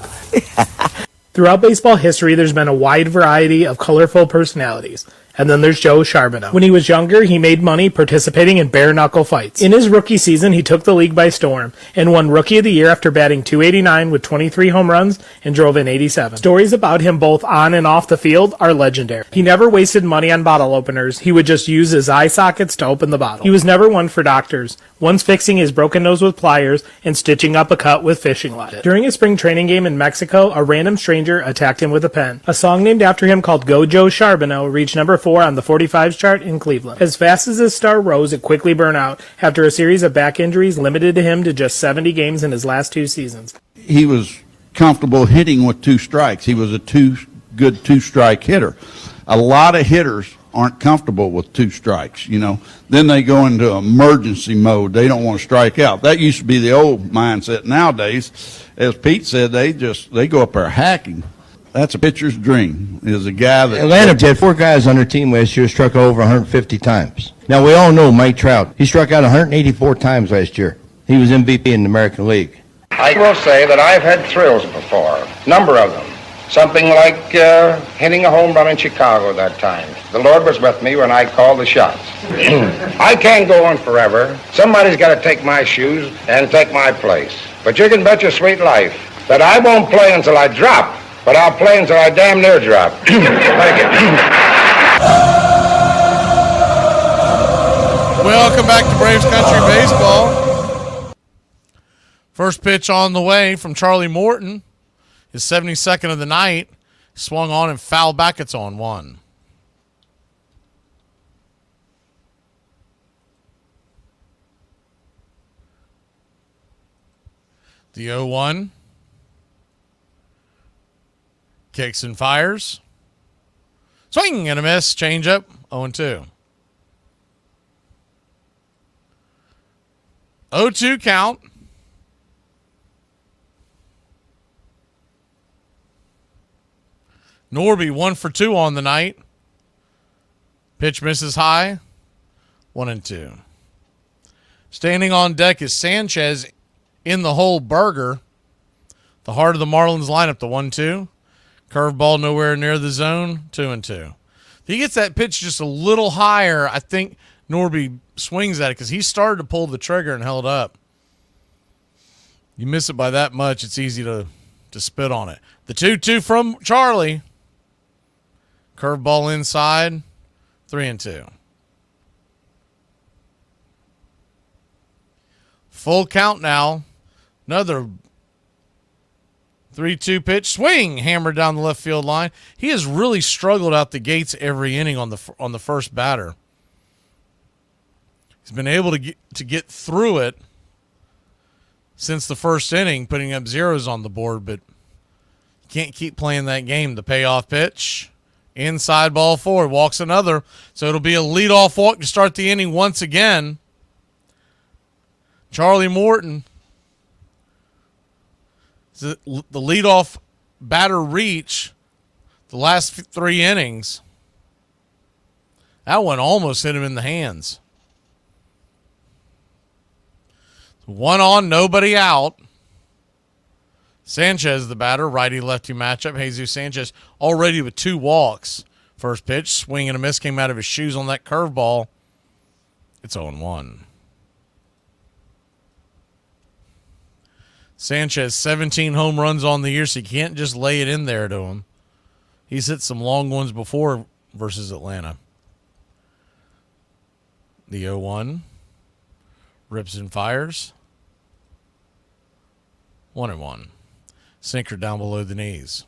Throughout baseball history, there's been a wide variety of colorful personalities. And then there's Joe Charbonneau. When he was younger, he made money participating in bare-knuckle fights. In his rookie season, he took the league by storm and won Rookie of the Year after batting .289 with 23 home runs and drove in 87. Stories about him both on and off the field are legendary. He never wasted money on bottle openers. He would just use his eye sockets to open the bottle. He was never one for doctors, once fixing his broken nose with pliers and stitching up a cut with fishing line. During a spring training game in Mexico, a random stranger attacked him with a pen. A song named after him called Go Joe Charbonneau reached number 4 on the 45s chart in Cleveland. As fast as his star rose, it quickly burned out after a series of back injuries limited him to just 70 games in his last 2 seasons. He was comfortable hitting with 2 strikes. He was a good two-strike hitter. A lot of hitters aren't comfortable with 2 strikes, you know. Then they go into emergency mode. They don't want to strike out. That used to be the old mindset. Nowadays, as Pete said, they go up there hacking. That's a pitcher's dream, is a guy that... Atlanta had 4 guys on their team last year struck over 150 times. Now, we all know Mike Trout. He struck out 184 times last year. He was MVP in the American League. I will say that I've had thrills before, number of them. Something like hitting a home run in Chicago that time. The Lord was with me when I called the shots. I can't go on forever. Somebody's got to take my shoes and take my place. But you can bet your sweet life that I won't play until I drop, but I'll play until I damn near drop. Thank you. Welcome back to Braves Country Baseball. First pitch on the way from Charlie Morton. His 72nd of the night. Swung on and fouled back. It's on 1. The 0-1. Kicks and fires. Swing and a miss. Change up. 0-2. 0-2 count. Norby 1 for 2 on the night. Pitch misses high. 1-2. Standing on deck is Sanchez in the hole. Berger, the heart of the Marlins lineup. The 1-2. Curveball nowhere near the zone. 2-2. If he gets that pitch just a little higher, I think Norby swings at it because he started to pull the trigger and held up. You miss it by that much, it's easy to spit on it. The 2-2 from Charlie. Curveball inside. 3-2. Full count now. Another 3-2 pitch. Swing. Hammered down the left field line. He has really struggled out the gates every inning on the first batter. He's been able to get through it since the first inning, putting up zeros on the board, but you can't keep playing that game. The payoff pitch. Inside ball 4. Walks another. So it'll be a leadoff walk to start the inning once again. Charlie Morton. The leadoff batter reach the last 3 innings. That one almost hit him in the hands. 1 on, nobody out. Sanchez, the batter, righty-lefty matchup. Jesus Sanchez already with 2 walks. First pitch, swing and a miss, came out of his shoes on that curveball. It's 0-1. Sanchez, 17 home runs on the year, so you can't just lay it in there to him. He's hit some long ones before versus Atlanta. The 0-1. Rips and fires. 1-1. Sinker down below the knees.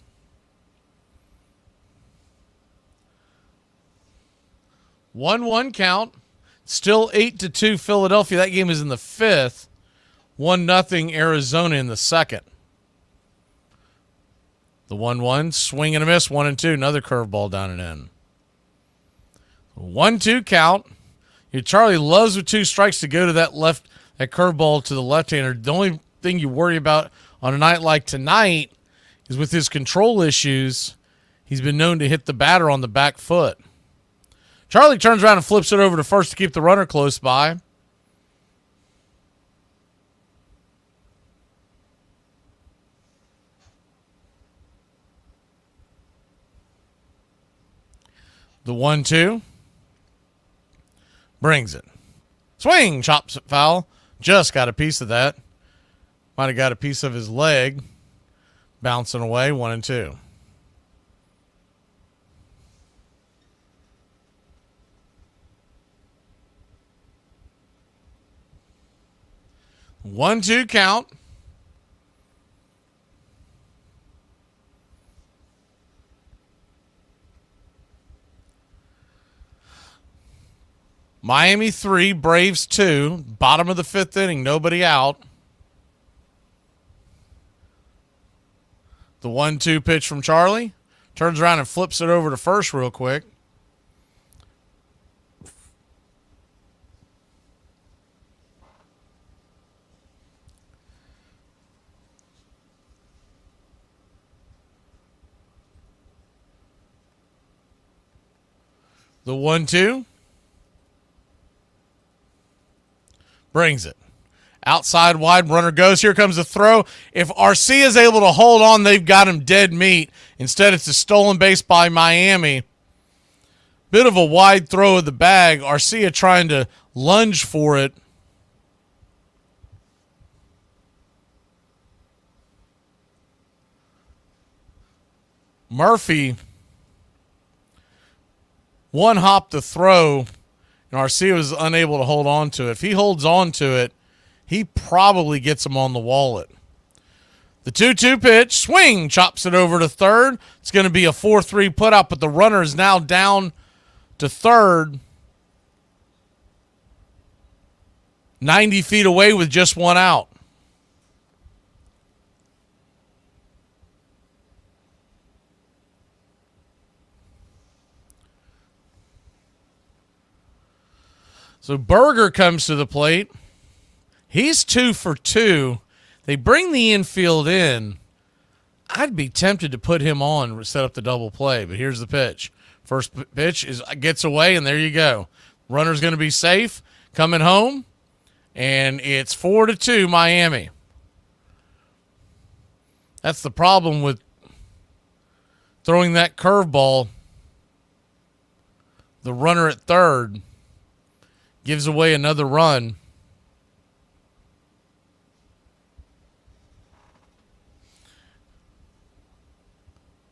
1-1 count. Still 8-2 Philadelphia. That game is in the 5th. 1-0 Arizona in the 2nd. The 1-1. Swing and a miss. 1-2. Another curveball down and in. 1-2 count. Charlie loves with 2 strikes to go to that curveball to the left-hander. The only thing you worry about on a night like tonight is with his control issues, he's been known to hit the batter on the back foot. Charlie turns around and flips it over to first to keep the runner close by. The 1-2. Brings it. Swing, chops it foul. Just got a piece of that. Might have got a piece of his leg. Bouncing away, 1-2. One-two count. Miami 3, Braves 2. Bottom of the 5th inning, nobody out. The 1-2 pitch from Charlie. Turns around and flips it over to first real quick. The 1-2. Brings it. Outside wide, runner goes. Here comes the throw. If RC is able to hold on, they've got him dead meat. Instead, it's a stolen base by Miami. Bit of a wide throw of the bag. Arcia trying to lunge for it. Murphy one hop the throw, and Arcia was unable to hold on to it. If he holds on to it, he probably gets him on the wallet. The 2-2 pitch, swing, chops it over to third. It's going to be a 4-3 putout, but the runner is now down to third, 90 feet away with just one out. So Berger comes to the plate. He's 2 for 2. They bring the infield in. I'd be tempted to put him on, set up the double play, but here's the pitch. First pitch gets away, and there you go. Runner's going to be safe, coming home, and it's 4-2 Miami. That's the problem with throwing that curveball. The runner at third gives away another run.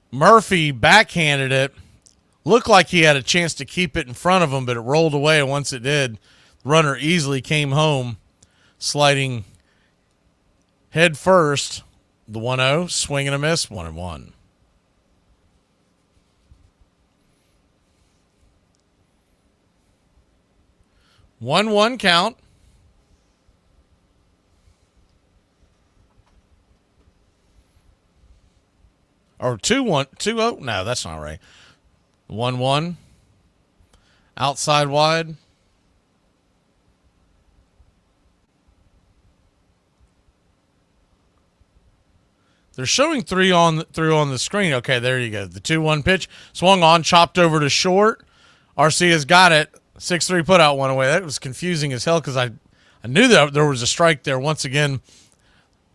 Murphy backhanded it. Looked like he had a chance to keep it in front of him, but it rolled away, and once it did, the runner easily came home, sliding head first. The 1-0, swing and a miss, 1-1. One count. Or 2-1, 2-0. No, that's not right. 1-1. Outside wide. They're showing three on the screen. Okay, there you go. The 2-1 pitch. Swung on, chopped over to short. Arcia's got it. 6-3 put out one away. That was confusing as hell because I knew that there was a strike there. Once again,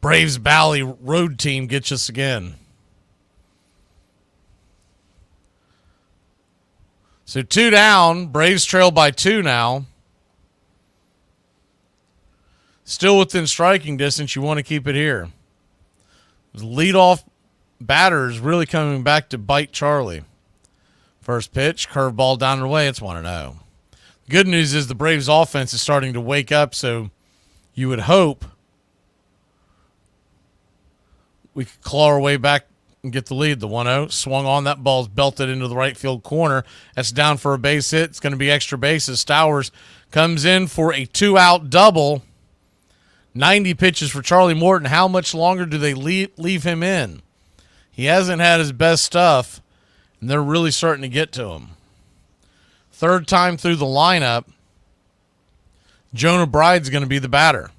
Braves Valley road team gets us again. So 2 down. Braves trail by 2 now. Still within striking distance. You want to keep it here. The leadoff batter is really coming back to bite Charlie. First pitch, curveball down the way. It's 1-0. Good news is the Braves offense is starting to wake up, so you would hope we could claw our way back and get the lead. The 1-0 swung on. That ball's belted into the right field corner. That's down for a base hit. It's going to be extra bases. Stowers comes in for a 2-out double. 90 pitches for Charlie Morton. How much longer do they leave him in? He hasn't had his best stuff, and they're really starting to get to him. Third time through the lineup, Jonah Bride's going to be the batter.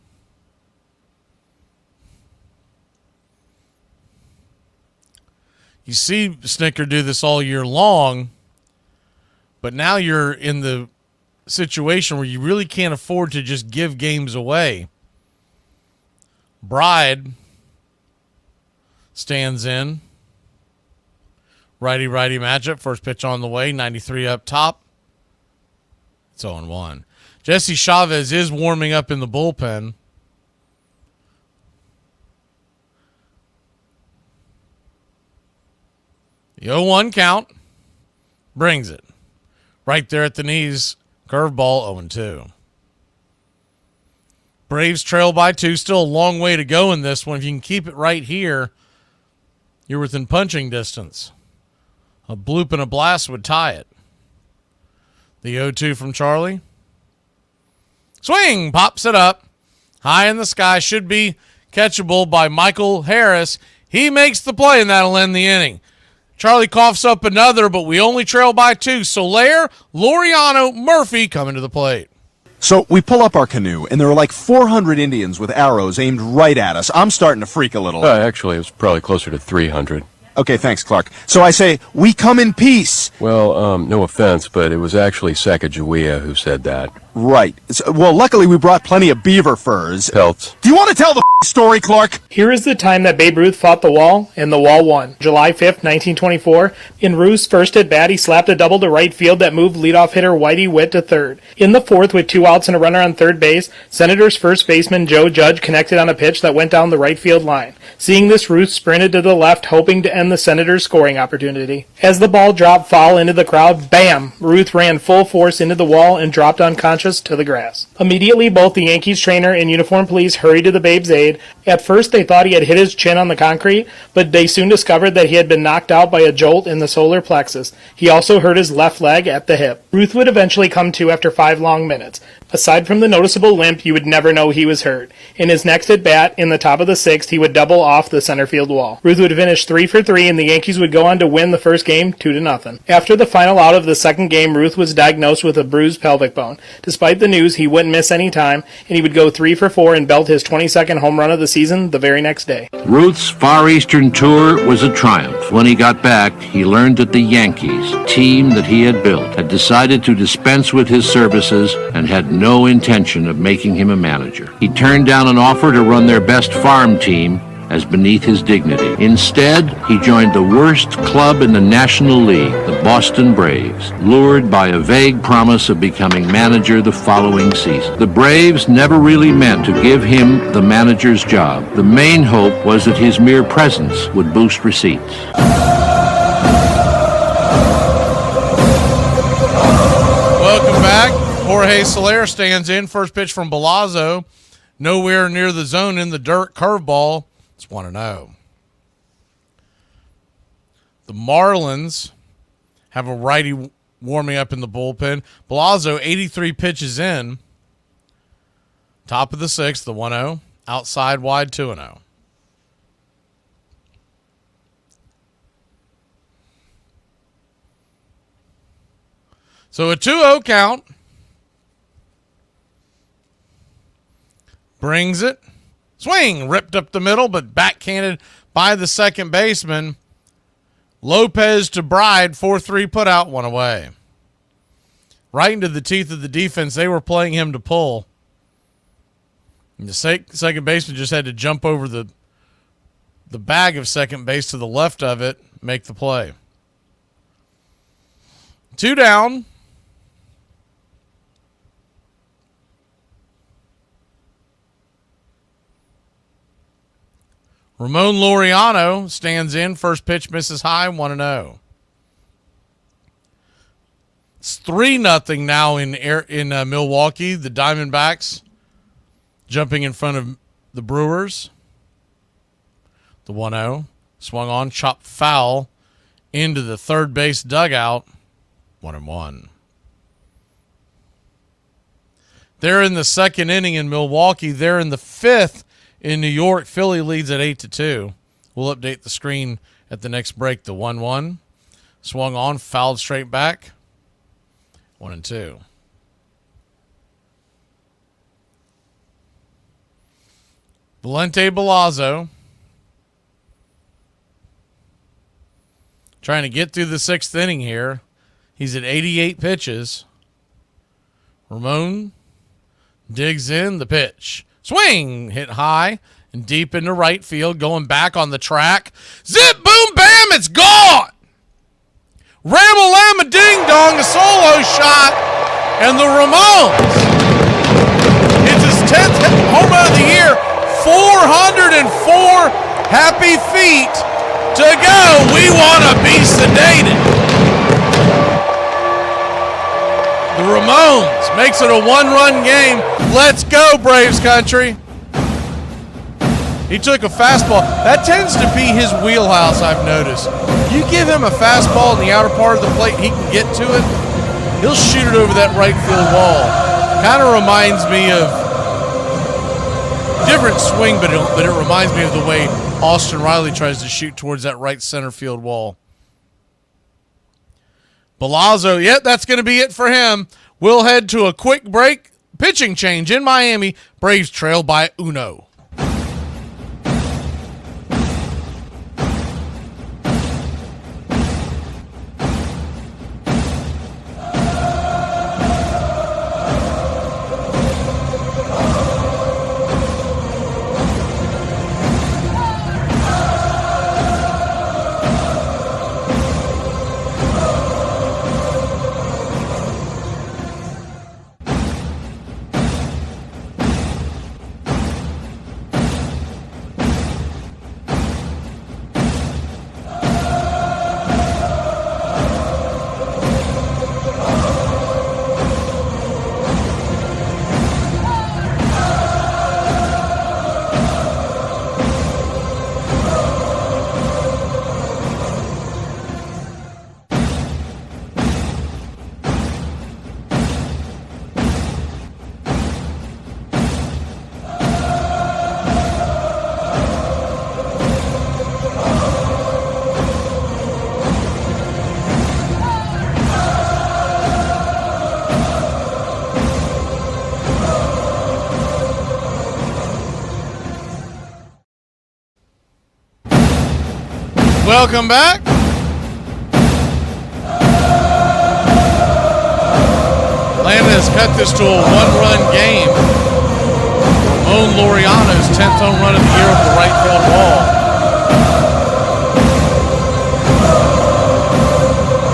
You see Snicker do this all year long, but now you're in the situation where you really can't afford to just give games away. Bride stands in. Righty-righty matchup. First pitch on the way. 93 up top. It's 0-1. Jesse Chavez is warming up in the bullpen. The 0-1 count. Brings it. Right there at the knees. Curveball 0-2. Braves trail by 2. Still a long way to go in this one. If you can keep it right here, you're within punching distance. A bloop and a blast would tie it. The 0-2 from Charlie. Swing! Pops it up. High in the sky. Should be catchable by Michael Harris. He makes the play, and that'll end the inning. Charlie coughs up another, but we only trail by 2. Soler, Laureano, Murphy coming to the plate. So we pull up our canoe, and there are like 400 Indians with arrows aimed right at us. I'm starting to freak a little. Actually, it was probably closer to 300. Okay, thanks, Clark. So I say, we come in peace. Well, no offense, but it was actually Sacagawea who said that. Right. Well, luckily we brought plenty of beaver furs. Pelts. Do you want to tell the story, Clark? Here is the time that Babe Ruth fought the wall, and the wall won. July 5th, 1924. In Ruth's first at bat, he slapped a double to right field that moved leadoff hitter Whitey Witt to third. In the fourth, with 2 outs and a runner on third base, Senators first baseman Joe Judge connected on a pitch that went down the right field line. Seeing this, Ruth sprinted to the left, hoping to end the Senators' scoring opportunity. As the ball dropped foul into the crowd, bam! Ruth ran full force into the wall and dropped unconscious to the grass. Immediately, both the Yankees trainer and uniformed police hurried to the Babe's aid. At first, they thought he had hit his chin on the concrete, but they soon discovered that he had been knocked out by a jolt in the solar plexus. He also hurt his left leg at the hip. Ruth would eventually come to after 5 long minutes. Aside from the noticeable limp, you would never know he was hurt. In his next at-bat, in the top of the 6th, he would double off the center field wall. Ruth would finish 3 for 3, and the Yankees would go on to win the first game 2-0. After the final out of the second game, Ruth was diagnosed with a bruised pelvic bone. Despite the news, he wouldn't miss any time, and he would go 3 for 4 and belt his 22nd home run of the season the very next day. Ruth's Far Eastern tour was a triumph. When he got back, he learned that the Yankees, team that he had built, had decided to dispense with his services and had no intention of making him a manager. He turned down an offer to run their best farm team as beneath his dignity. Instead, he joined the worst club in the National League, the Boston Braves, lured by a vague promise of becoming manager the following season. The Braves never really meant to give him the manager's job. The main hope was that his mere presence would boost receipts. Welcome back. Jorge Soler stands in. First pitch from Belazzo. Nowhere near the zone, in the dirt. Curveball. It's 1-0. The Marlins have a righty warming up in the bullpen. Belazzo, 83 pitches in. Top of the 6th, the 1-0. Outside wide, 2-0. So a 2-0 count. Brings it. Swing. Ripped up the middle, but backhanded by the second baseman. Lopez to Bride. 4-3 put out, 1 away. Right into the teeth of the defense. They were playing him to pull. And the second baseman just had to jump over the bag of second base to the left of it, make the play. 2 down. Ramon Laureano stands in. First pitch misses high, 1-0. It's 3-0 now in Milwaukee. The Diamondbacks jumping in front of the Brewers. The 1-0. Swung on, chopped foul into the third base dugout. 1-1. They're in the second inning in Milwaukee. They're in the 5th in New York. Philly leads at 8-2. We'll update the screen at the next break. The 1-1. Swung on, fouled straight back. 1-2. Valente Belazzo trying to get through the 6th inning here. He's at 88 pitches. Ramon digs in the pitch. Swing, hit high and deep into right field, going back on the track. Zip, boom, bam, it's gone. shot, and the Ramones. It's his 10th home run of the year. 404 happy feet to go. We want to be sedated. The Ramones makes it a one-run game. Let's go, Braves country. He took a fastball. That tends to be his wheelhouse, I've noticed. You give him a fastball in the outer part of the plate, he can get to it. He'll shoot it over that right field wall. Kind of reminds me of different swing, but it reminds me of the way Austin Riley tries to shoot towards that right center field wall. Balazzo, that's going to be it for him. We'll head to a quick break. Pitching change in Miami. Braves trail by 1. Welcome back. Atlanta has cut this to a one-run game. Ramon Laureano's 10th home run of the year over the right field wall.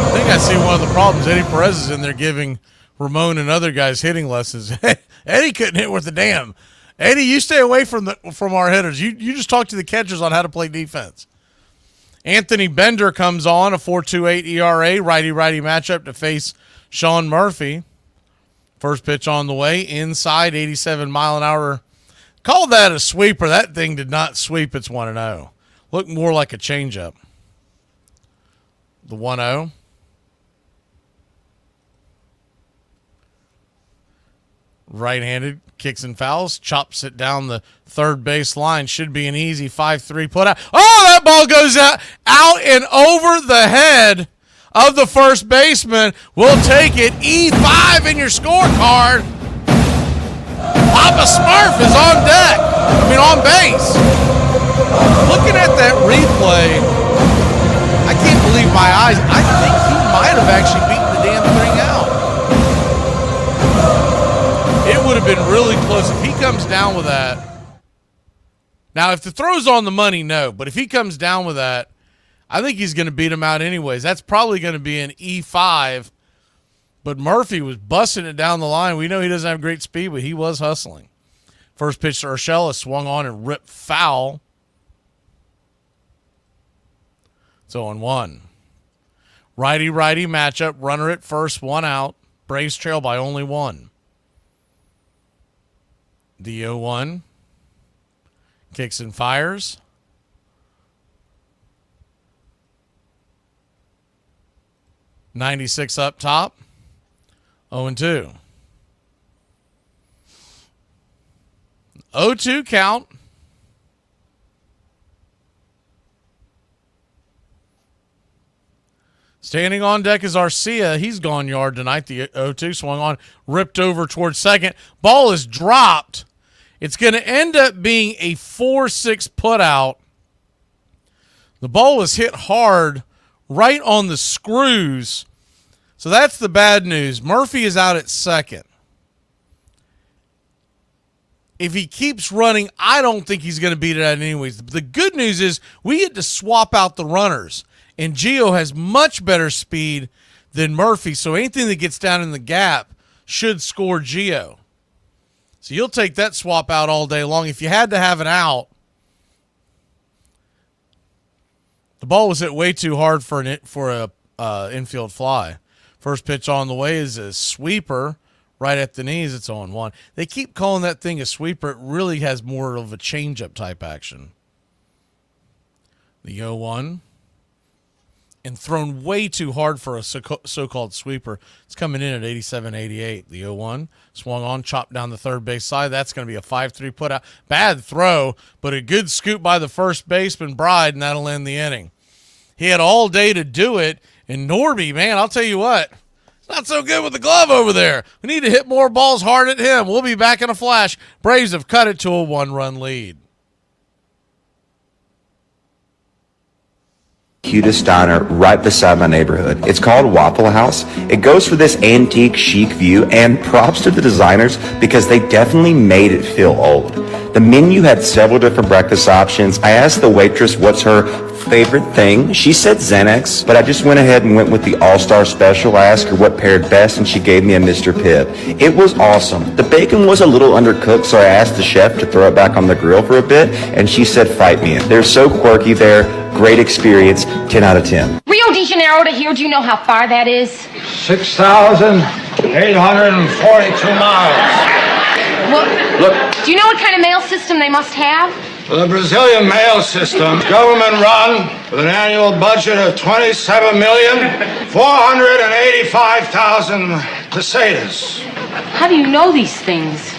I think I see one of the problems. Eddie Perez is in there giving Ramon and other guys hitting lessons. Eddie couldn't hit worth a damn. Eddie, you stay away from our hitters. You just talk to the catchers on how to play defense. Anthony Bender comes on, a 4.28 ERA, righty-righty matchup to face Sean Murphy. First pitch on the way, inside, 87-mile-an-hour. Call that a sweeper. That thing did not sweep. It's 1-0. Looked more like a changeup. The 1-0. Right-handed, kicks and fouls, chops it down the third base line. Should be an easy 5-3 put out. Oh, that ball goes out and over the head of the first baseman. We'll take it. E5 in your scorecard. Papa Smurf is on deck. On base. Looking at that replay, I can't believe my eyes. I think he might have actually beaten the damn thing out. It would have been really close if he comes down with that. Now, if the throw's on the money, no. But if he comes down with that, I think he's going to beat him out anyways. That's probably going to be an E5. But Murphy was busting it down the line. We know he doesn't have great speed, but he was hustling. First pitch to Urshela, swung on and ripped foul. It's 0-1. Righty-righty matchup. Runner at first, 1 out. Braves trail by only 1. The 0-1. Kicks and fires. '96 up top. 0-2. 0-2 count. Standing on deck is Arcia. He's gone yard tonight. The 0-2 swung on, ripped over towards second. Ball is dropped. It's going to end up being a 4-6 put out. The ball was hit hard right on the screws. So that's the bad news. Murphy is out at second. If he keeps running, I don't think he's going to beat it out anyways. The good news is we get to swap out the runners. And Gio has much better speed than Murphy. So anything that gets down in the gap should score Gio. So you'll take that swap out all day long. If you had to have an out, the ball was hit way too hard for a infield fly. First pitch on the way is a sweeper right at the knees. It's 0-1. They keep calling that thing a sweeper. It really has more of a changeup type action. The 0-1. And thrown way too hard for a so-called sweeper. It's coming in at 87-88. The 0-1 swung on, chopped down the third base side. That's going to be a 5-3 put out. Bad throw, but a good scoop by the first baseman, Bride, and that'll end the inning. He had all day to do it, and Norby, man, I'll tell you what, it's not so good with the glove over there. We need to hit more balls hard at him. We'll be back in a flash. Braves have cut it to a 1-run lead. Cutest diner right beside my neighborhood. It's called Waffle House. It goes for this antique chic view, and props to the designers because they definitely made it feel old. The menu had several different breakfast options. I asked the waitress what's her favorite thing. She said Xanax, but I just went ahead and went with the All-Star Special. I asked her what paired best, and she gave me a Mr. Pibb. It was awesome. The bacon was a little undercooked, so I asked the chef to throw it back on the grill for a bit, and she said fight me. They're so quirky there. Great experience. 10 out of 10. Rio de Janeiro to here, do you know how far that is? 6,842 miles. Well, Look. do you know what kind of mail system they must have? The Brazilian mail system, government run, with an annual budget of 27,485,000 pesetas. How do you know these things?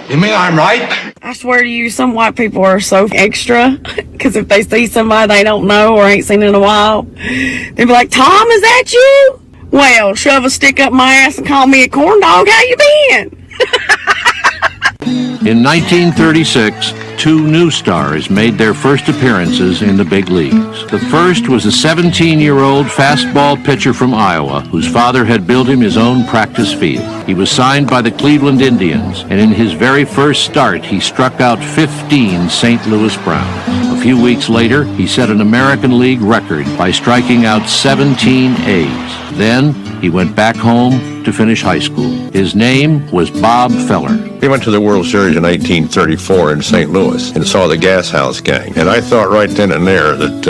You mean I'm right? I swear to you, some white people are so extra, because if they see somebody they don't know or ain't seen in a while, they'll be like, Tom, is that you? Well, shove a stick up my ass and call me a corn dog. How you been? In 1936, two new stars made their first appearances in the big leagues. The first was a 17-year-old fastball pitcher from Iowa, whose father had built him his own practice field. He was signed by the Cleveland Indians, and in his very first start, he struck out 15 St. Louis Browns. A few weeks later, he set an American League record by striking out 17 A's. Then, he went back home to finish high school. His name was Bob Feller. We went to the World Series in 1834 in St. Louis and saw the Gas House Gang. And I thought right then and there that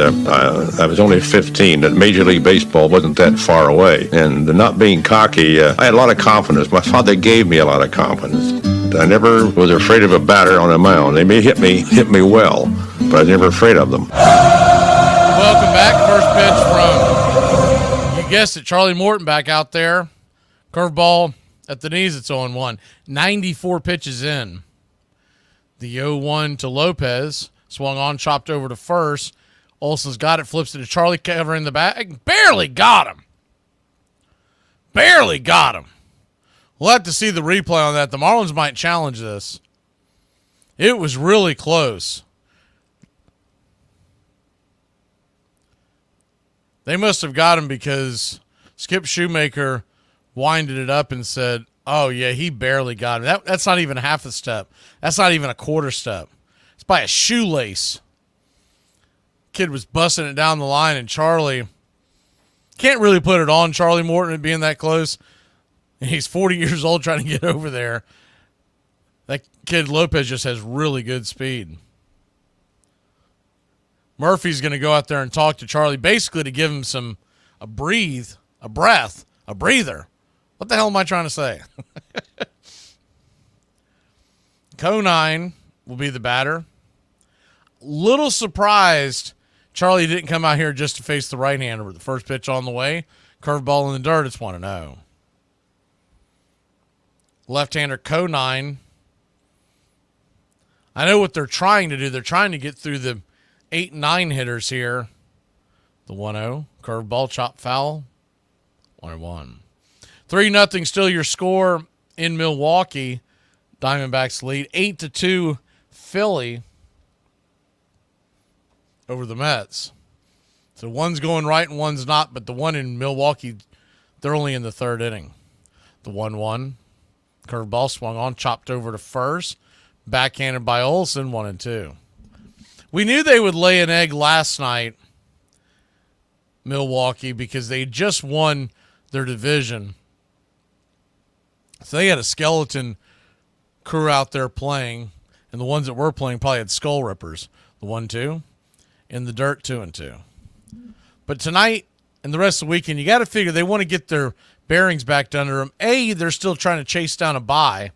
I was only 15, that Major League Baseball wasn't that far away. And not being cocky, I had a lot of confidence. My father gave me a lot of confidence. I never was afraid of a batter on a mound. They may hit me well, but I was never afraid of them. Welcome back. First pitch from, you guessed it, Charlie Morton back out there. Curveball at the knees, it's 0-1. 94 pitches in. The 0-1 to Lopez. Swung on, chopped over to first. Olson's got it, flips it to Charlie, covering the back. Barely got him. Barely got him. We'll have to see the replay on that. The Marlins might challenge this. It was really close. They must have got him because Skip Shoemaker winded it up and said, oh, yeah, he barely got him. That's not even half a step. That's not even a quarter step. It's by a shoelace. Kid was busting it down the line, and Charlie can't really put it on Charlie Morton being that close. And he's 40 years old trying to get over there. That kid Lopez just has really good speed. Murphy's going to go out there and talk to Charlie, basically to give him a breather. What the hell am I trying to say? Conine will be the batter. Little surprised Charlie didn't come out here just to face the right-hander with the first pitch on the way. Curveball in the dirt, it's 1-0. Left-hander Conine. I know what they're trying to do. They're trying to get through the 8 and 9 hitters here. The 1-0. Curveball, chop foul. 1-1. 3-0 still your score in Milwaukee. Diamondbacks lead 8-2 Philly over the Mets. So one's going right and one's not, but the one in Milwaukee, they're only in the third inning. The 1-1. Curveball swung on, chopped over to first. Backhanded by Olson, 1-2. We knew they would lay an egg last night, Milwaukee, because they just won their division. So they had a skeleton crew out there playing, and the ones that were playing probably had skull rippers. The 1-2 in the dirt, 2-2. But tonight and the rest of the weekend, you got to figure they want to get their bearings back under them. A, they're still trying to chase down a bye.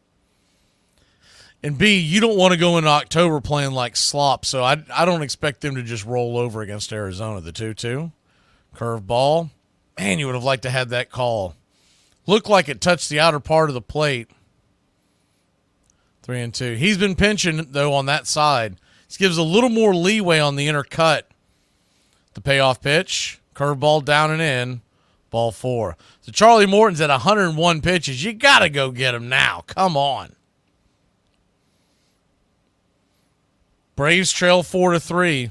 And B, you don't want to go into October playing like slop. So I don't expect them to just roll over against Arizona. The 2-2. Curve ball. Man, you would have liked to have that call. Looked like it touched the outer part of the plate. 3-2. He's been pinching, though, on that side. This gives a little more leeway on the inner cut. The payoff pitch. Curveball down and in. Ball 4. So Charlie Morton's at 101 pitches. You got to go get him now. Come on. Braves trail 4-3.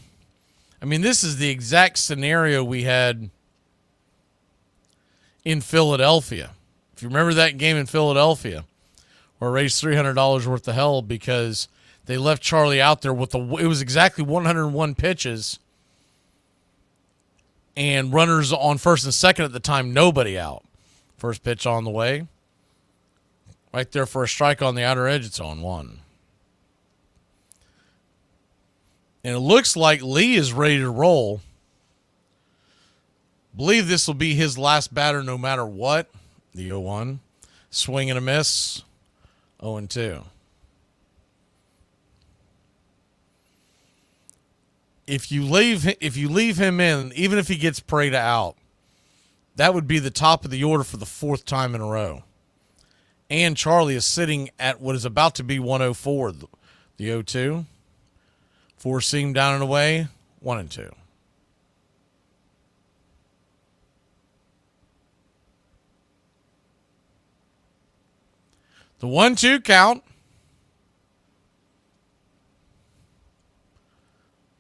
I mean, this is the exact scenario we had in Philadelphia. If you remember that game in Philadelphia, where I raised $300 worth of hell because they left Charlie out there with it was exactly 101 pitches and runners on first and second at the time, nobody out. First pitch on the way. Right there for a strike on the outer edge, it's on 1. And it looks like Lee is ready to roll. Believe this will be his last batter no matter what. The 0-1. Swing and a miss. 0-2. If you leave him in, even if he gets Prada out, that would be the top of the order for the 4th time in a row. And Charlie is sitting at what is about to be 104. The 0-2. 4-seam down and away. 1-2. The 1-2 count.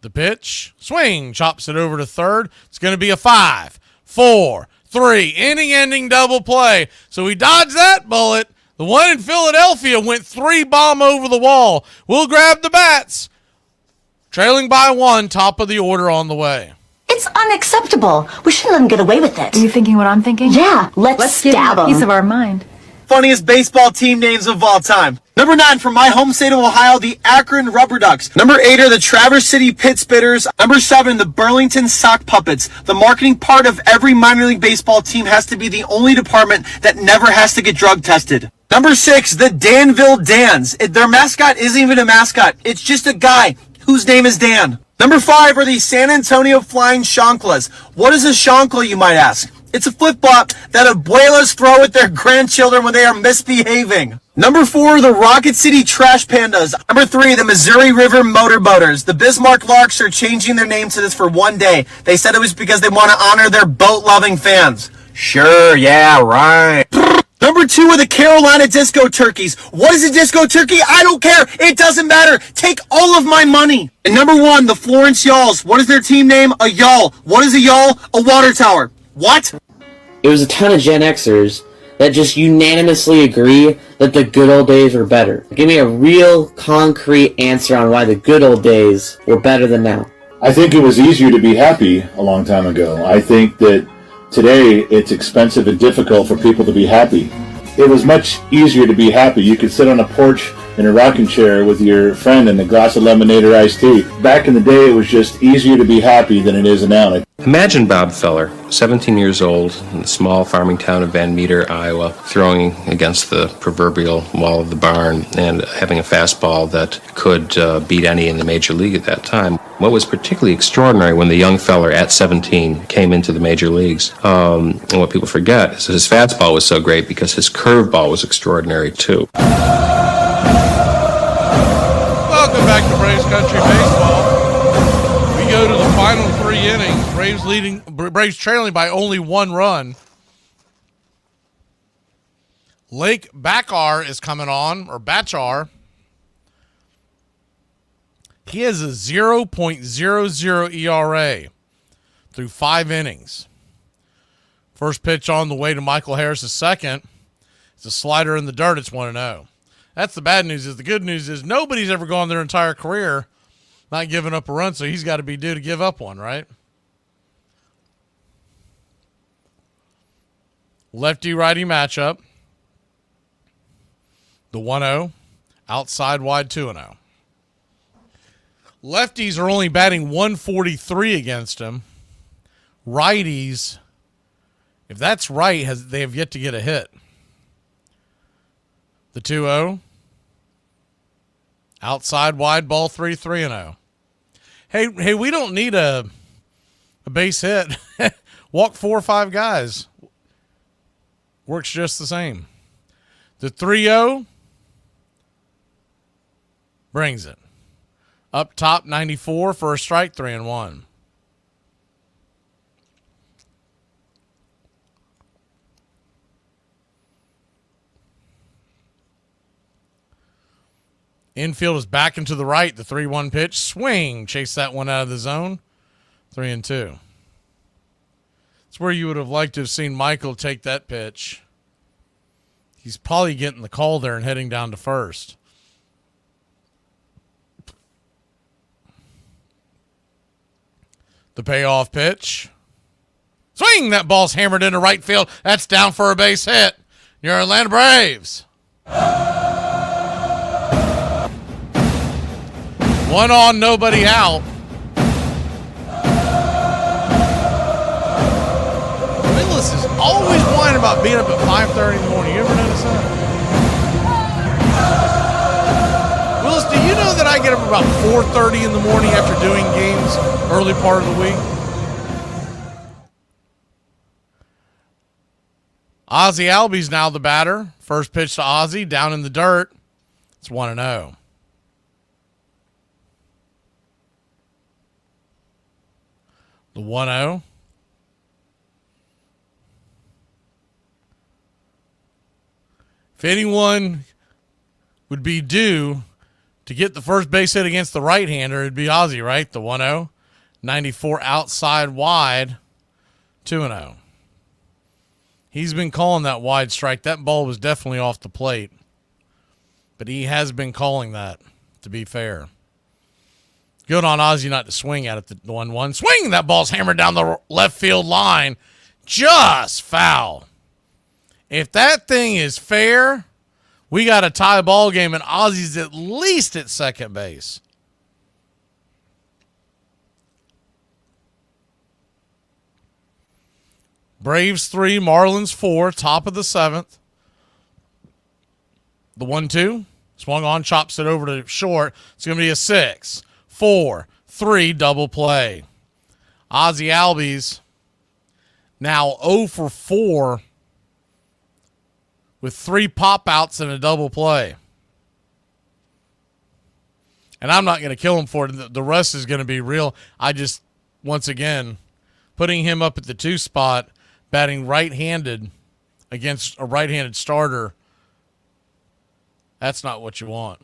The pitch. Swing. Chops it over to third. It's going to be a 5, 4, 3. Inning-ending double play. So he dodged that bullet. The one in Philadelphia went 3-bomb over the wall. We'll grab the bats. Trailing by 1, top of the order on the way. It's unacceptable. We shouldn't let him get away with it. Are you thinking what I'm thinking? Yeah, let's stab give him a him. piece of our mind. Funniest baseball team names of all time. Number 9 from my home state of Ohio, the Akron Rubber Ducks. Number 8 are the Traverse City Pit Spitters. Number 7, the Burlington Sock Puppets. The marketing part of every minor league baseball team has to be the only department that never has to get drug tested. Number 6, the Danville Dans. Their mascot isn't even a mascot. It's just a guy whose name is Dan. Number 5 are the San Antonio Flying Chanclas. What is a chancla, you might ask? It's a flip-flop that abuelas throw at their grandchildren when they are misbehaving. Number 4, the Rocket City Trash Pandas. Number 3, the Missouri River Motorboaters. The Bismarck Larks are changing their name to this for one day. They said it was because they want to honor their boat-loving fans. Sure, yeah, right. Number 2 are the Carolina Disco Turkeys. What is a disco turkey? I don't care. It doesn't matter. Take all of my money. And number 1, the Florence Yalls. What is their team name? A yawl. What is a yawl? A water tower. What? It was a ton of Gen Xers that just unanimously agree that the good old days were better. Give me a real concrete answer on why the good old days were better than now. I think it was easier to be happy a long time ago. I think that today it's expensive and difficult for people to be happy. It was much easier to be happy. You could sit on a porch in a rocking chair with your friend and a glass of lemonade or iced tea. Back in the day, it was just easier to be happy than it is now. Imagine Bob Feller, 17 years old, in the small farming town of Van Meter, Iowa, throwing against the proverbial wall of the barn and having a fastball that could beat any in the major league at that time. What was particularly extraordinary when the young feller at 17 came into the major leagues, and what people forget is that his fastball was so great because his curveball was extraordinary too. Welcome back to Braves Country Baseball. We go to the final 3 innings. Braves trailing by only 1 run. Lake Bachar is coming on, or Bachar. He has a 0.00 ERA through 5 innings. First pitch on the way to Michael Harris' second. It's a slider in the dirt. It's 1-0. That's the bad news. The good news is nobody's ever gone their entire career not giving up a run, so he's got to be due to give up one, right? Lefty-righty matchup. The 1-0. Outside wide 2-0. Lefties are only batting 143 against him. Righties, if that's right, they have yet to get a hit. The 2-0. Outside wide ball 3-0. Hey, we don't need a base hit. Walk 4 or 5 guys. Works just the same. The 3-0 brings it. Up top 94 for a strike, 3-1. Infield is back into the right. The 3-1 pitch. Swing. Chase that one out of the zone. 3-2. It's where you would have liked to have seen Michael take that pitch. He's probably getting the call there and heading down to first. The payoff pitch. Swing. That ball's hammered into right field. That's down for a base hit. Your Atlanta Braves. 1 on, nobody out. Willis is always whining about being up at 5:30 in the morning. You ever notice that? Willis, do you know that I get up about 4:30 in the morning after doing games early part of the week? Ozzie Albies now the batter. First pitch to Ozzie, down in the dirt. It's 1-0. The 1-0. If anyone would be due to get the first base hit against the right-hander, it'd be Ozzie, right? The 1-0. 94 outside wide. 2-0. He's been calling that wide strike. That ball was definitely off the plate. But he has been calling that, to be fair. Good on Ozzie not to swing at it, the 1-1. Swing! That ball's hammered down the left field line. Just foul. If that thing is fair, we got a tie ball game, and Ozzie's at least at second base. Braves 3, Marlins 4, top of the 7th. The 1-2. Swung on, chops it over to short. It's going to be a 6-4-3 double play. Ozzie Albies now 0 for 4 with 3 pop-outs and a double play. And I'm not going to kill him for it. The rest is going to be real. I just, once again, putting him up at the 2 spot, batting right-handed against a right-handed starter, that's not what you want.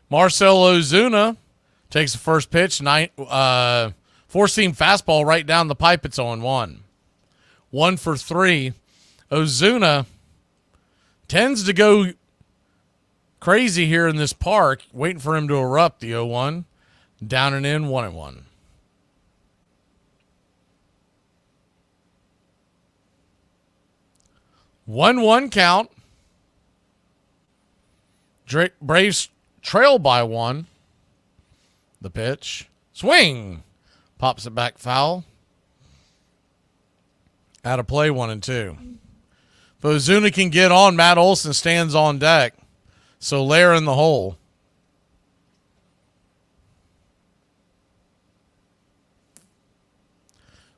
Marcell Ozuna takes the first pitch, 4-seam fastball right down the pipe. It's 0-1. 1 for 3. Ozuna tends to go crazy here in this park, waiting for him to erupt. The 0-1. Down and in, 1-1. One count. Braves trail by 1. The pitch. Swing. Pops it back foul. Out of play, 1-2. If Ozuna can get on, Matt Olson stands on deck. So Lair in the hole.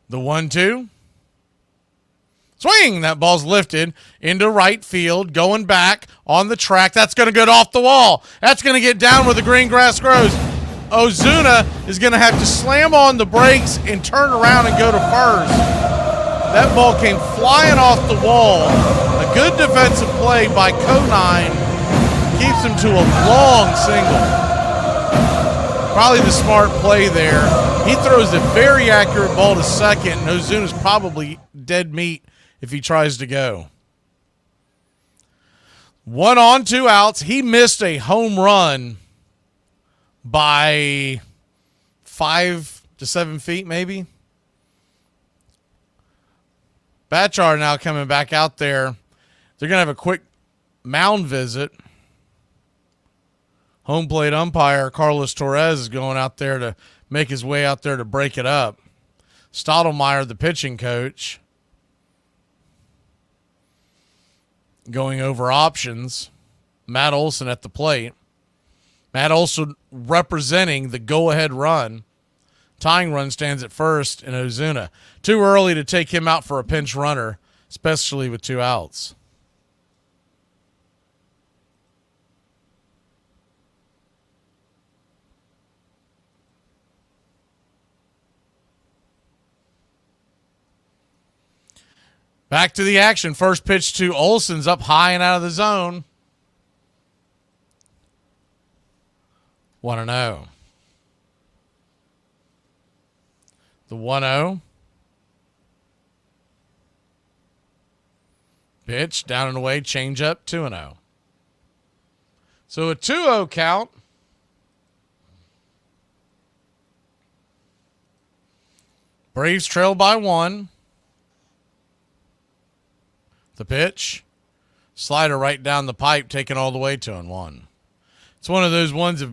The 1-2. Swing! That ball's lifted into right field, going back on the track. That's going to get off the wall. That's going to get down where the green grass grows. Ozuna is going to have to slam on the brakes and turn around and go to first. That ball came flying off the wall. A good defensive play by Conine keeps him to a long single. Probably the smart play there. He throws a very accurate ball to second, and Ozuna's probably dead meat if he tries to go. 1 on, 2 outs. He missed a home run by 5 to 7 feet, maybe. Batchard now coming back out there. They're going to have a quick mound visit. Home plate umpire Carlos Torres is going out there to make his way out there to break it up. Stottlemyre, the pitching coach, going over options. Matt Olson at the plate. Matt Olson representing the go-ahead run. Tying run stands at first in Ozuna. Too early to take him out for a pinch runner, especially with 2 outs. Back to the action. First pitch to Olson's up high and out of the zone. 1-0. The 1-0. Pitch down and away, change up, 2-0. So a 2-0 count. Braves trail by 1. The pitch. Slider right down the pipe, taken all the way 2-1. It's one of those ones, if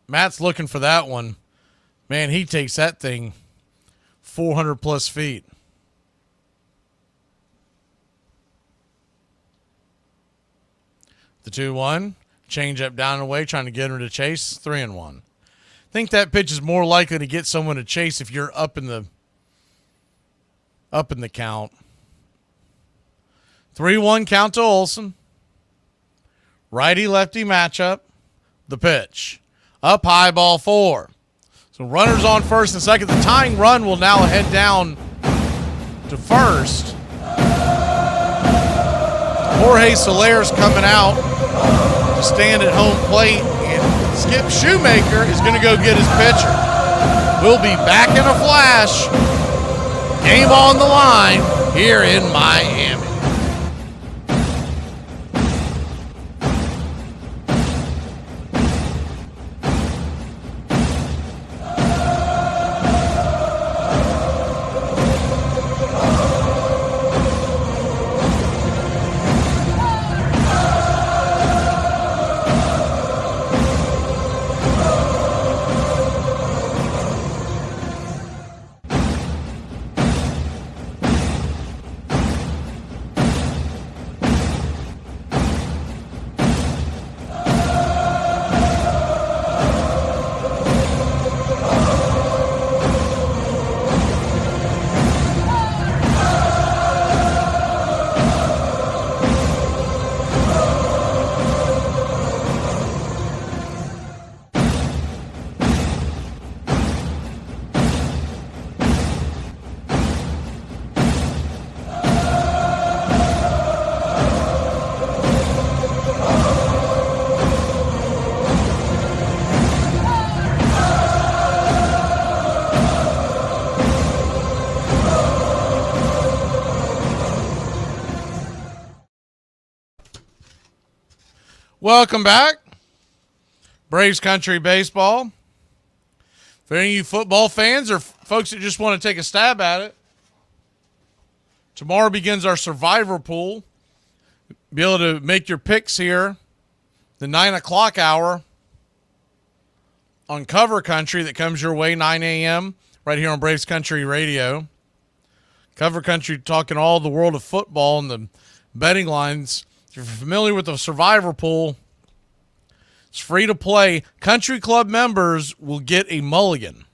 Matt's looking for that one, man, he takes that thing 400 plus feet. The 2-1. Change up down and away, trying to get him to chase. 3-1. I think that pitch is more likely to get someone to chase if you're up in the count. 3-1 count to Olson. Righty-lefty matchup. The pitch. Up high, ball 4. So runners on first and second. The tying run will now head down to first. Jorge Soler's coming out to stand at home plate, and Skip Shoemaker is going to go get his pitcher. We'll be back in a flash. Game on the line here in Miami. Welcome back. Braves Country Baseball. For any of you football fans or folks that just want to take a stab at it, tomorrow begins our survivor pool. Be able to make your picks here, the 9 o'clock hour on Cover Country that comes your way, 9 a.m., right here on Braves Country Radio. Cover Country talking all the world of football and the betting lines. If you're familiar with the survivor pool, it's free to play. Country Club members will get a mulligan.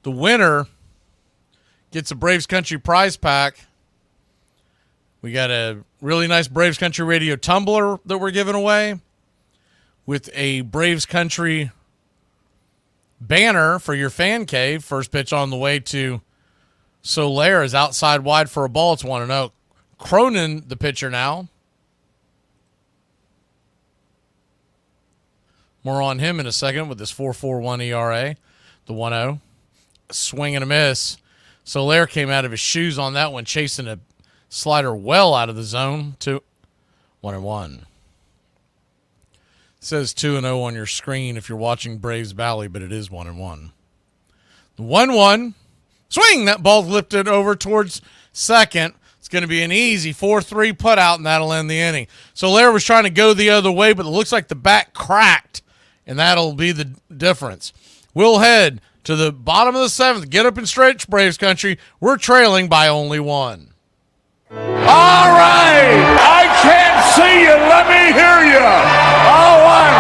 The winner gets a Braves Country prize pack. We got a really nice Braves Country Radio tumbler that we're giving away with a Braves Country banner for your fan cave. First pitch on the way to Soler is outside wide for a ball. It's 1-0. Cronin, the pitcher now. More on him in a second with this 4.41 ERA. The 1-0. Swing and a miss. Soler came out of his shoes on that one, chasing a slider well out of the zone. 1-1. It says 2-0 on your screen if you're watching Braves Valley, but it is 1-1. 1-1. Swing. That ball's lifted over towards second. It's going to be an easy 4-3 put out, and that'll end the inning. So Lair was trying to go the other way, but it looks like the bat cracked, and that'll be the difference. We'll head to the bottom of the seventh. Get up and stretch, Braves country. We're trailing by only 1. All right. I can't see you. Let me hear you. A 1,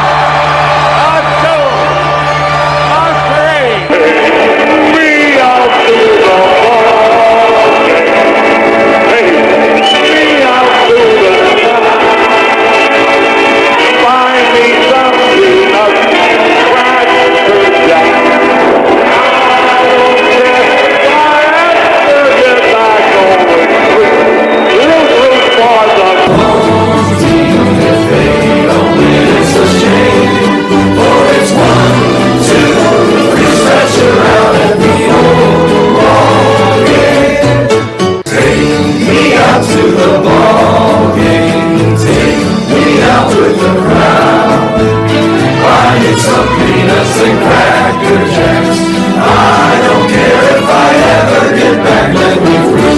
a 2, a 3. Me out to the ball game. Me out to the find me something up. Cracker Jack. I don't care if I have to get back going through. To the ball game, take me out with the crowd. Buy me some peanuts and cracker jacks. I don't care if I ever get back. Let me through.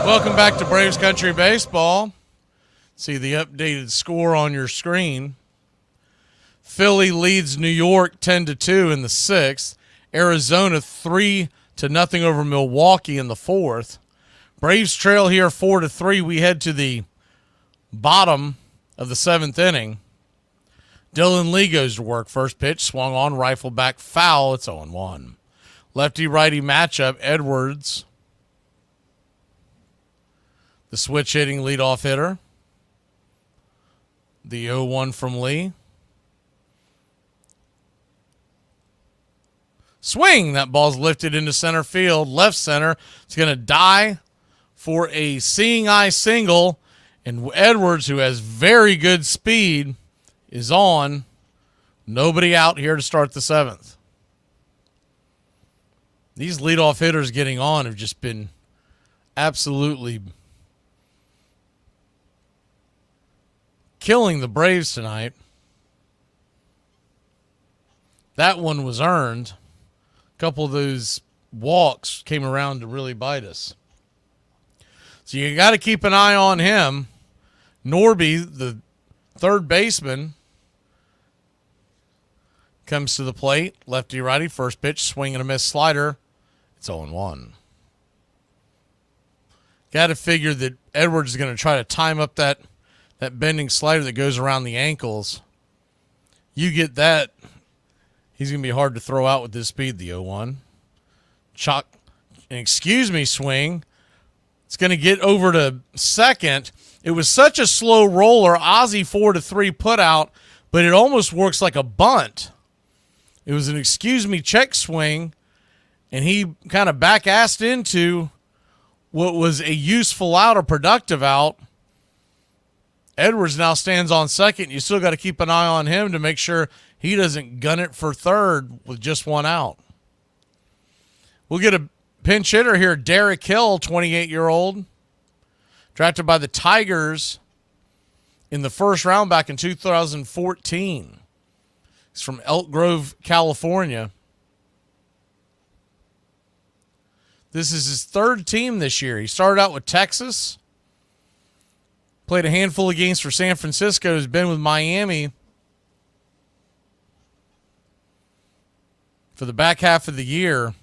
Welcome back to Braves Country Baseball. See the updated score on your screen. Philly leads New York 10-2 in the 6th. Arizona 3-0 over Milwaukee in the 4th. Braves trail here 4-3. We head to the bottom of the 7th inning. Dylan Lee goes to work. First pitch swung on, rifle back foul. It's 0-1. Lefty-righty matchup. Edwards, the switch hitting leadoff hitter. The 0-1 from Lee. Swing. That ball's lifted into center field. Left center. It's going to die for a seeing eye single. And Edwards, who has very good speed, is on. Nobody out here to start the 7th. These leadoff hitters getting on have just been absolutely killing the Braves tonight. That one was earned. A couple of those walks came around to really bite us. So you got to keep an eye on him. Norby, the third baseman, comes to the plate. Lefty-righty, first pitch, swing and a miss slider. It's 0-1. Got to figure that Edwards is going to try to time up that bending slider that goes around the ankles. You get that, he's going to be hard to throw out with this speed, the 0-1. Swing. It's going to get over to second. It was such a slow roller. Ozzie 4-3 put out, but it almost works like a bunt. It was an check swing, and he kind of back-assed into what was a useful out, a productive out. Edwards now stands on second. You still got to keep an eye on him to make sure he doesn't gun it for third with just one out. We'll get a pinch hitter here, Derek Hill, 28-year-old, drafted by the Tigers in the first round back in 2014. He's from Elk Grove, California. This is his third team this year. He started out with Texas, played a handful of games for San Francisco, has been with Miami for the back half of the year.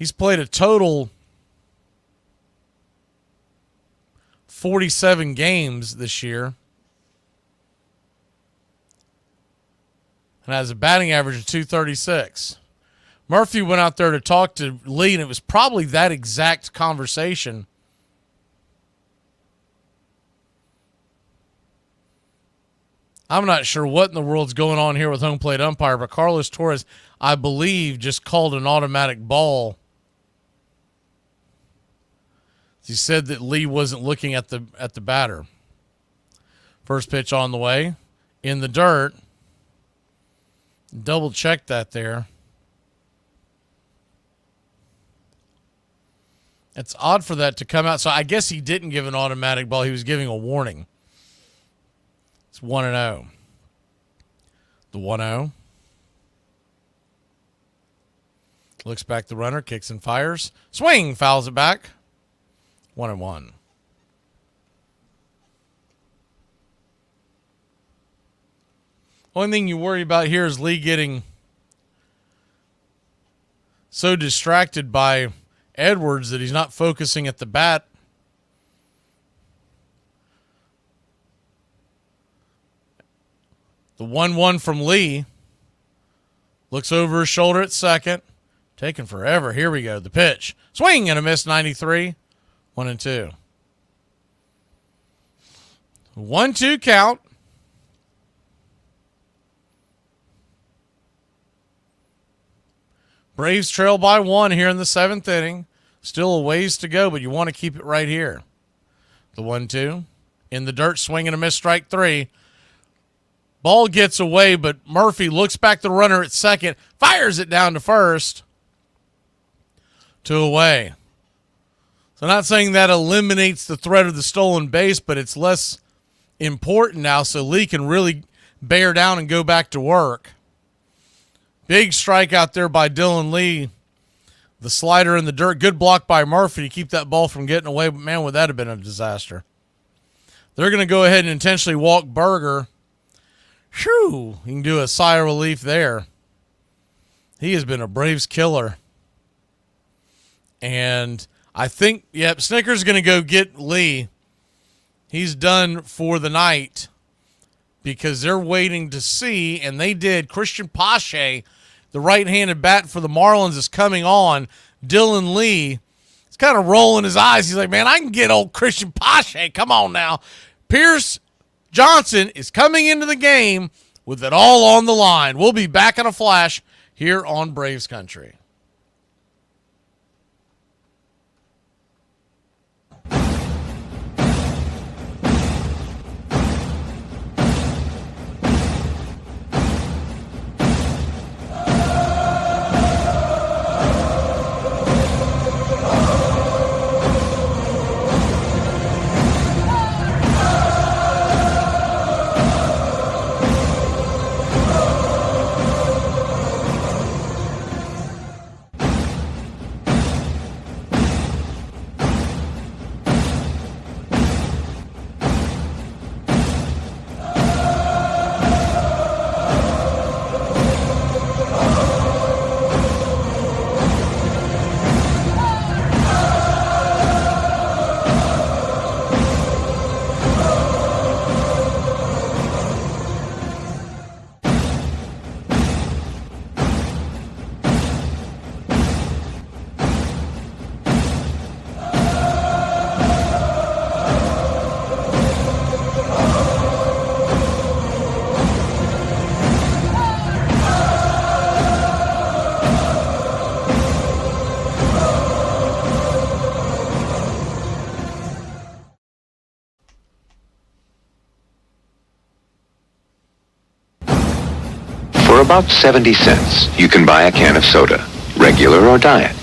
He's played a total 47 games this year and has a batting average of 236. Murphy went out there to talk to Lee, and it was probably that exact conversation. I'm not sure what in the world's going on here with home plate umpire, but Carlos Torres, I believe, just called an automatic ball. He said that Lee wasn't looking at the batter. First pitch on the way, in the dirt. Double check that there. It's odd for that to come out. So I guess he didn't give an automatic ball. He was giving a warning. It's 1-0. The 1-0. Looks back the runner, kicks and fires. Swing, fouls it back. 1-1. Only thing you worry about here is Lee getting so distracted by Edwards that he's not focusing at the bat. The 1-1 from Lee. Looks over his shoulder at second. Taking forever. Here we go. The pitch. Swing and a miss, 93. 1-2. 1-2 count. Braves trail by 1 here in the 7th inning. Still a ways to go, but you want to keep it right here. The 1-2. In the dirt, swing and a miss, strike 3. Ball gets away, but Murphy looks back the runner at second, fires it down to first. 2 away. So I'm not saying that eliminates the threat of the stolen base, but it's less important now, so Lee can really bear down and go back to work. Big strike out there by Dylan Lee. The slider in the dirt. Good block by Murphy to keep that ball from getting away, but man, would that have been a disaster. They're going to go ahead and intentionally walk Berger. Whew, you can do a sigh of relief there. He has been a Braves killer. And I think, Snicker's going to go get Lee. He's done for the night because they're waiting to see, and they did. Christian Pache, the right-handed bat for the Marlins, is coming on. Dylan Lee is kind of rolling his eyes. He's like, man, I can get old Christian Pache. Come on now. Pierce Johnson is coming into the game with it all on the line. We'll be back in a flash here on Braves Country. For about 70 cents, you can buy a can of soda, regular or diet.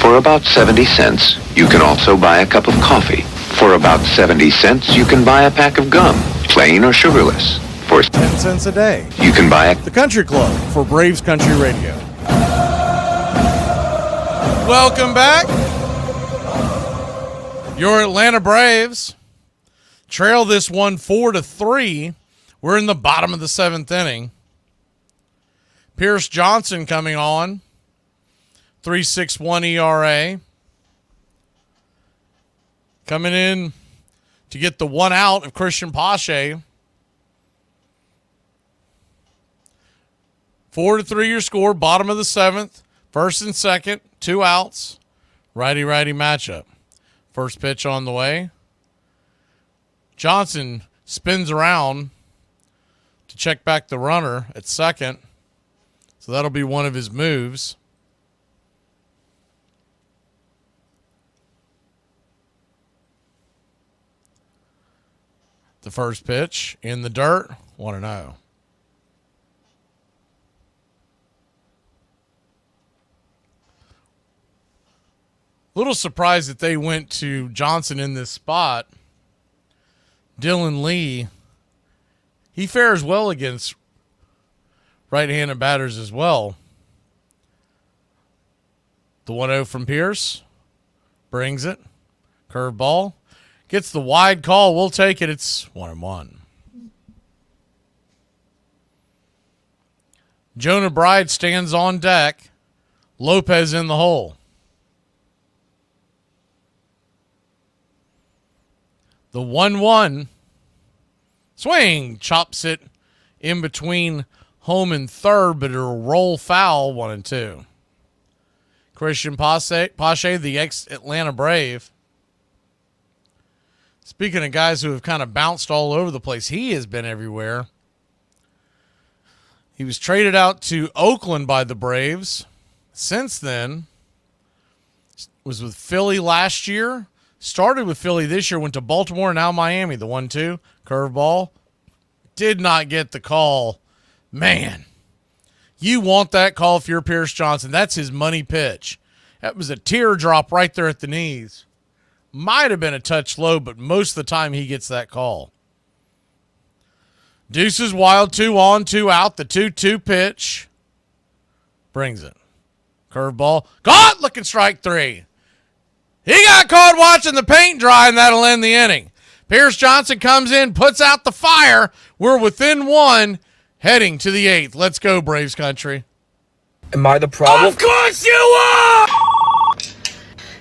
For about 70 cents, you can also buy a cup of coffee. For about 70 cents, you can buy a pack of gum, plain or sugarless. For 10 cents a day, you can buy the Country Club for Braves Country Radio. Welcome back. Your Atlanta Braves trail this one 4-3. We're in the bottom of the 7th inning. Pierce Johnson coming on. 3.61 ERA. Coming in to get the one out of Christian Pache. 4-3 your score, bottom of the seventh, first and second, 2 outs, righty-righty matchup. First pitch on the way. Johnson spins around to check back the runner at second, so that'll be one of his moves. The first pitch in the dirt, 1-0. Little surprised that they went to Johnson in this spot. Dylan Lee, he fares well against right-handed batters as well. The 1-0 from Pierce brings it. Curveball. Gets the wide call. We'll take it. It's 1-1. Jonah Bride stands on deck. Lopez in the hole. The 1-1 swing chops it in between home and third, but it'll roll foul 1-2. Christian Pache, the ex-Atlanta Brave. Speaking of guys who have kind of bounced all over the place, he has been everywhere. He was traded out to Oakland by the Braves. Since then, was with Philly last year. Started with Philly this year, went to Baltimore, now Miami. The 1-2, curveball. Did not get the call. Man, you want that call if you're Pierce Johnson. That's his money pitch. That was a teardrop right there at the knees. Might have been a touch low, but most of the time he gets that call. Deuces wild, 2 on, 2 out. The 2-2 pitch. Brings it. Curveball. Caught, looking strike 3. He got caught watching the paint dry, and that'll end the inning. Pierce Johnson comes in, puts out the fire. We're within 1, heading to the 8th. Let's go, Braves country. Am I the problem? Of course you are!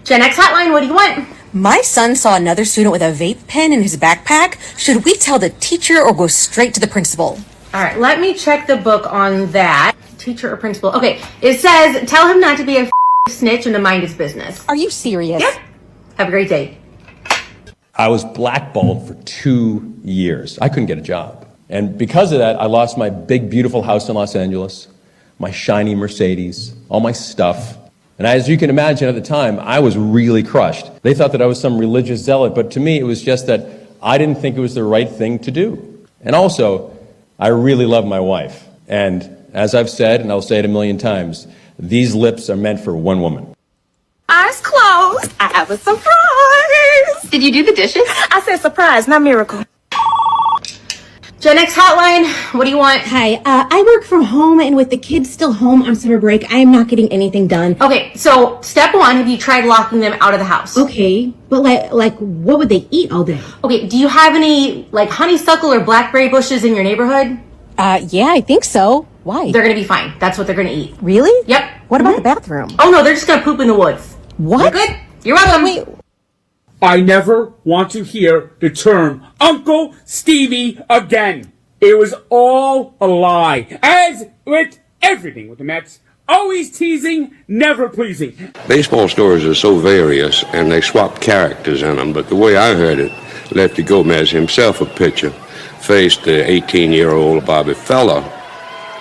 Gen X Hotline, what do you want? My son saw another student with a vape pen in his backpack. Should we tell the teacher or go straight to the principal? All right, let me check the book on that. Teacher or principal? Okay, it says, tell him not to be a snitch and to mind his business. Are you serious? Yep. Have a great day. I was blackballed for 2 years. I couldn't get a job. And because of that, I lost my big, beautiful house in Los Angeles, my shiny Mercedes, all my stuff. And as you can imagine at the time, I was really crushed. They thought that I was some religious zealot, but to me, it was just that I didn't think it was the right thing to do. And also, I really love my wife. And as I've said, and I'll say it a million times, these lips are meant for one woman. Eyes closed. I have a surprise. Did you do the dishes? I said surprise, not miracle. Gen X Hotline, what do you want? Hi, I work from home, and with the kids still home on summer break, I am not getting anything done. Okay, so step 1, have you tried locking them out of the house? Okay, but like what would they eat all day? Okay, do you have any like honeysuckle or blackberry bushes in your neighborhood? Yeah, I think so. Why? They're gonna be fine. That's what they're gonna eat. Really? Yep. What about the bathroom? Oh no, they're just gonna poop in the woods. What? You're good. You're welcome. Wait. I never want to hear the term Uncle Stevie again. It was all a lie. As with everything with the Mets, always teasing, never pleasing. Baseball stories are so various, and they swap characters in them, but the way I heard it, Lefty Gomez himself, a pitcher, faced the 18-year-old Bobby Feller.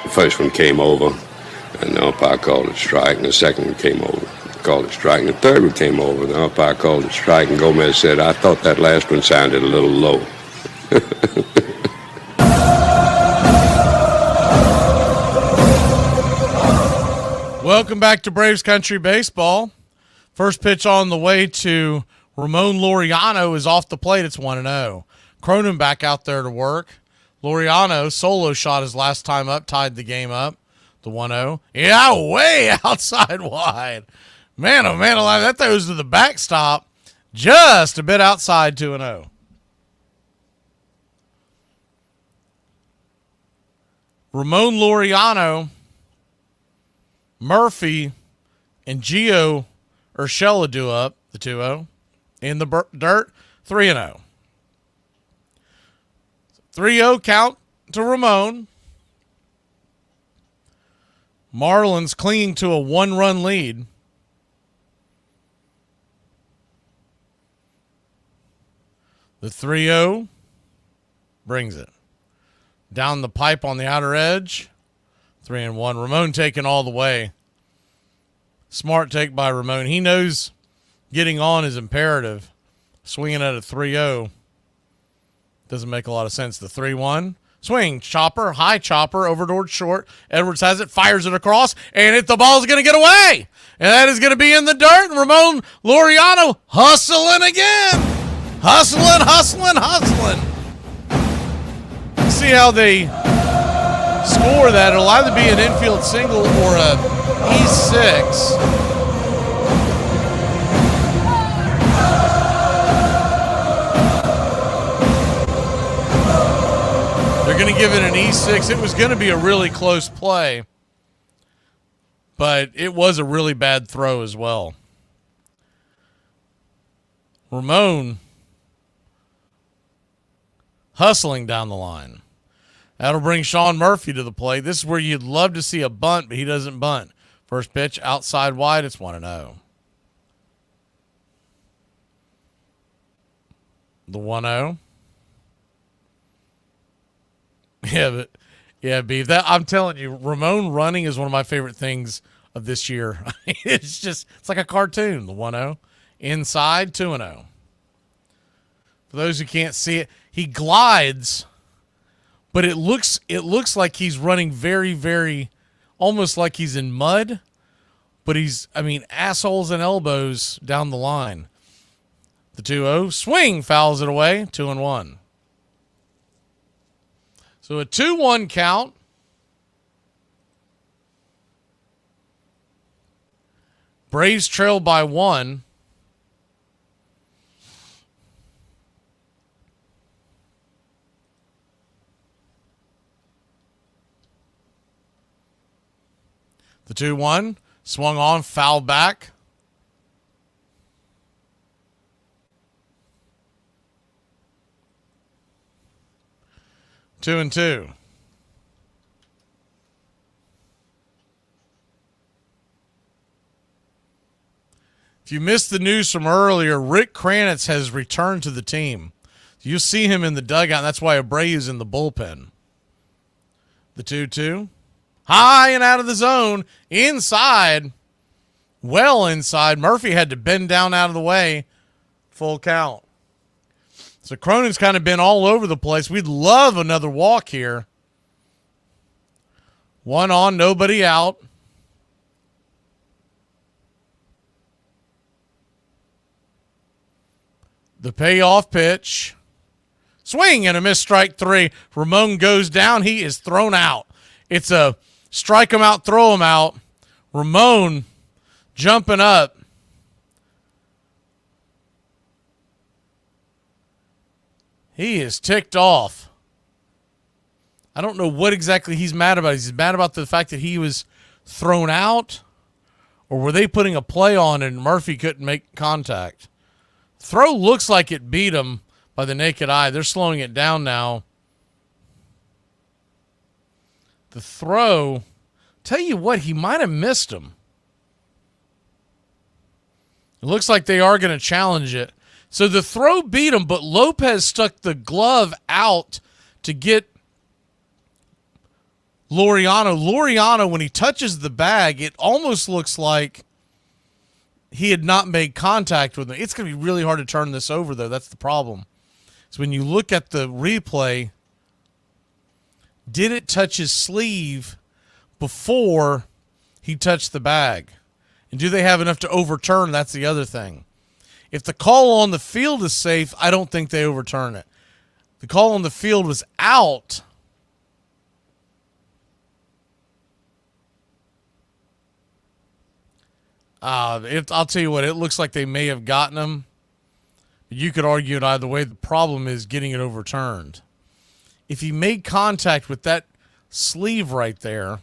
The first one came over, and the umpire called it strike, and the second one came over, called it strike, and the third one came over, and the umpire called it strike, and Gomez said, I thought that last one sounded a little low. Welcome back to Braves Country Baseball. First pitch on the way to Ramon Laureano is off the plate. It's 1-0. Cronin back out there to work. Laureano, solo shot his last time up, tied the game up. The 1-0. Yeah, way outside wide. Man, oh man, alive. That goes to the backstop. Just a bit outside 2-0. Ramon Laureano, Murphy And Gio Urshela do up the 2-0 in the dirt, 3-0. 3-0 count to Ramon. Marlins clinging to a 1-run lead. The 3-0 brings it. Down the pipe on the outer edge. 3-1. Ramon taking all the way. Smart take by Ramon. He knows getting on is imperative. Swinging at a 3-0 doesn't make a lot of sense. The 3-1. Swing, chopper, high chopper, over towards short. Edwards has it, fires it across, and the ball's going to get away. And that is going to be in the dirt. And Ramon Laureano hustling again. Hustling. See how they score that. It'll either be an infield single or a E6. They're going to give it an E6. It was going to be a really close play, but it was a really bad throw as well. Ramon hustling down the line. That'll bring Sean Murphy to the plate. This is where you'd love to see a bunt, but he doesn't bunt. First pitch, outside wide, it's 1-0. The 1-0. Yeah, Beef. I'm telling you, Ramon running is one of my favorite things of this year. It's like a cartoon. The 1-0. Inside, 2-0. For those who can't see it, he glides, but it looks like he's running very, very, almost like he's in mud, but assholes and elbows down the line. The 2-0. Swing, fouls it away, 2-1. So a 2-1 count. Braves trail by 1. The 2-1 swung on, foul back. Two and two. If you missed the news from earlier, Rick Kranitz has returned to the team. You'll see him in the dugout. That's why Abreu's in the bullpen. The 2-2. High and out of the zone. Inside. Well inside. Murphy had to bend down out of the way. Full count. So Cronin's kind of been all over the place. We'd love another walk here. 1 on, nobody out. The payoff pitch. Swing and a missed, strike 3. Ramon goes down. He is thrown out. It's a strike him out, throw him out. Ramon jumping up. He is ticked off. I don't know what exactly he's mad about. He's mad about the fact that he was thrown out, or were they putting a play on and Murphy couldn't make contact? Throw looks like it beat him by the naked eye. They're slowing it down now. The throw, tell you what, he might have missed him. It looks like they are going to challenge it. So the throw beat him, but Lopez stuck the glove out to get Laureano. Laureano, when he touches the bag, it almost looks like he had not made contact with him. It's going to be really hard to turn this over, though. That's the problem. So when you look at the replay, did it touch his sleeve before he touched the bag? And do they have enough to overturn? That's the other thing. If the call on the field is safe, I don't think they overturn it. The call on the field was out. I'll tell you what, it looks like they may have gotten him. You could argue it either way. The problem is getting it overturned. If he made contact with that sleeve right there,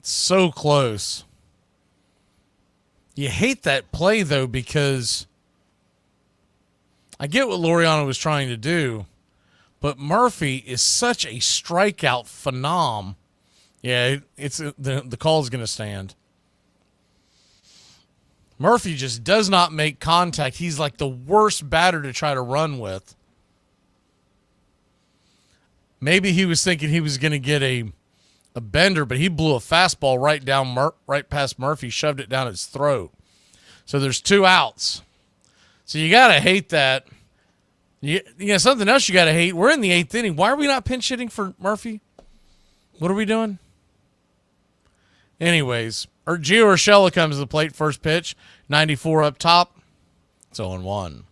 So close. You hate that play, though, because I get what Laureano was trying to do, but Murphy is such a strikeout phenom. Yeah, the call is going to stand. Murphy just does not make contact. He's like the worst batter to try to run with. Maybe he was thinking he was going to get a bender, but he blew a fastball right past Murphy, shoved it down his throat. So there's 2 outs. So you got to hate that. Something else you got to hate. We're in the 8th inning. Why are we not pinch hitting for Murphy? What are we doing? Anyways, Gio Urshela comes to the plate. First pitch, 94 up top. It's 0-1.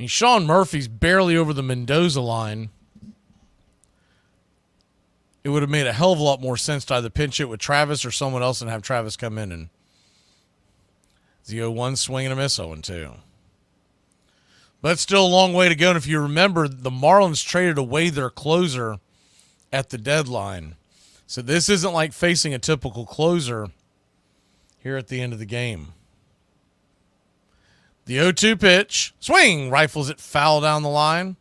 Sean Murphy's barely over the Mendoza line. It would have made a hell of a lot more sense to either pinch it with Travis or someone else and have Travis come in. And the 0-1 swing and a miss, 0-2. But it's still a long way to go. And if you remember, the Marlins traded away their closer at the deadline. So this isn't like facing a typical closer here at the end of the game. The 0-2 pitch. Swing. Rifles it foul down the line.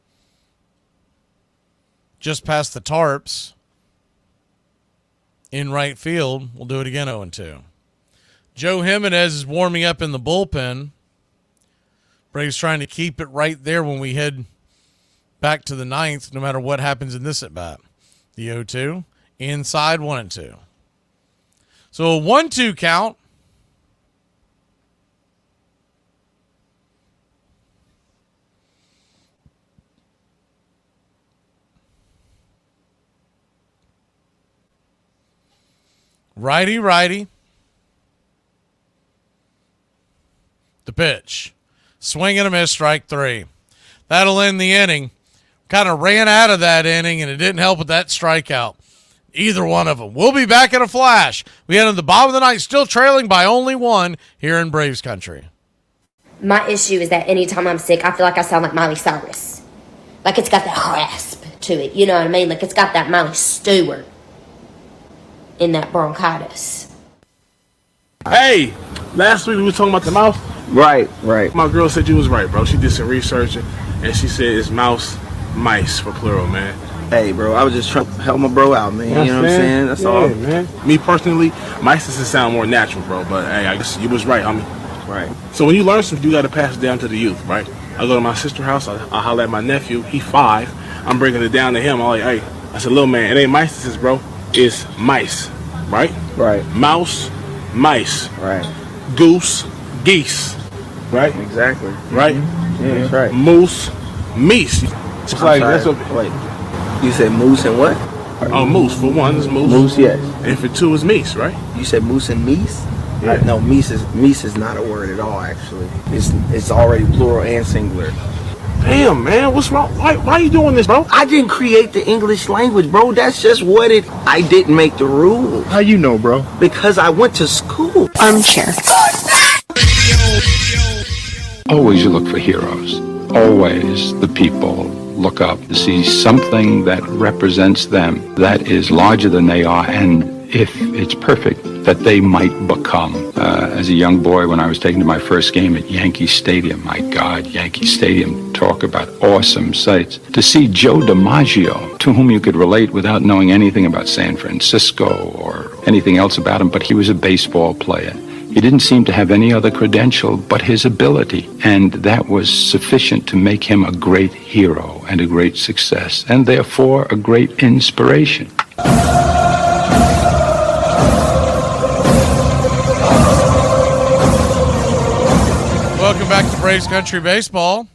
Just past the tarps. In right field. We'll do it again, 0-2. Joe Jimenez is warming up in the bullpen. Braves trying to keep it right there when we head back to the 9th, no matter what happens in this at-bat. The 0-2. Inside, 1-2. So a 1-2 count. Righty. The pitch. Swing and a miss, strike 3. That'll end the inning. Kind of ran out of that inning, and it didn't help with that strikeout. Either one of them. We'll be back in a flash. We head to the bottom of the ninth, still trailing by only 1 here in Braves country. My issue is that anytime I'm sick, I feel like I sound like Miley Cyrus. Like it's got that rasp to it. You know what I mean? Like it's got that Miley Stewart in that bronchitis. Hey, last week we were talking about the mouth. Right. My girl said you was right, bro. She did some research and she said it's mice for plural, man. Hey, bro, I was just trying to help my bro out, man. You know what I'm saying? That's all. Man. Me personally, mice doesn't sound more natural, bro. But hey, I guess you was right, homie. Right. So when you learn something, you got to pass it down to the youth, right? I go to my sister's house. I holler at my nephew. He 5. I'm bringing it down to him. I'm like, hey, I said, little man, it ain't mice, this is, bro. It's mice, right? Right. Mouse, mice. Right. Goose, geese, right? Exactly. Right? Mm-hmm. Yeah, that's right. Moose, meese. It's like, that's what. Wait. You said moose and what? Oh, moose. For 1 is moose. Moose, yes. And for 2 is meese, right? You said moose and meese? Yeah. No, meese is not a word at all, actually. It's already plural and singular. Damn, man, what's wrong? Why are you doing this, bro? I didn't create the English language, bro. That's just what I didn't make the rules. How you know, bro? Because I went to school. Armchair. Always you look for heroes. Always the people look up to see something that represents them, that is larger than they are, and if it's perfect, that they might become. As a young boy, when I was taken to my first game at Yankee Stadium, my God, Yankee Stadium, talk about awesome sights. To see Joe DiMaggio, to whom you could relate without knowing anything about San Francisco or anything else about him, but he was a baseball player. He didn't seem to have any other credential but his ability, and that was sufficient to make him a great hero and a great success, and therefore a great inspiration. Welcome back to Braves Country Baseball.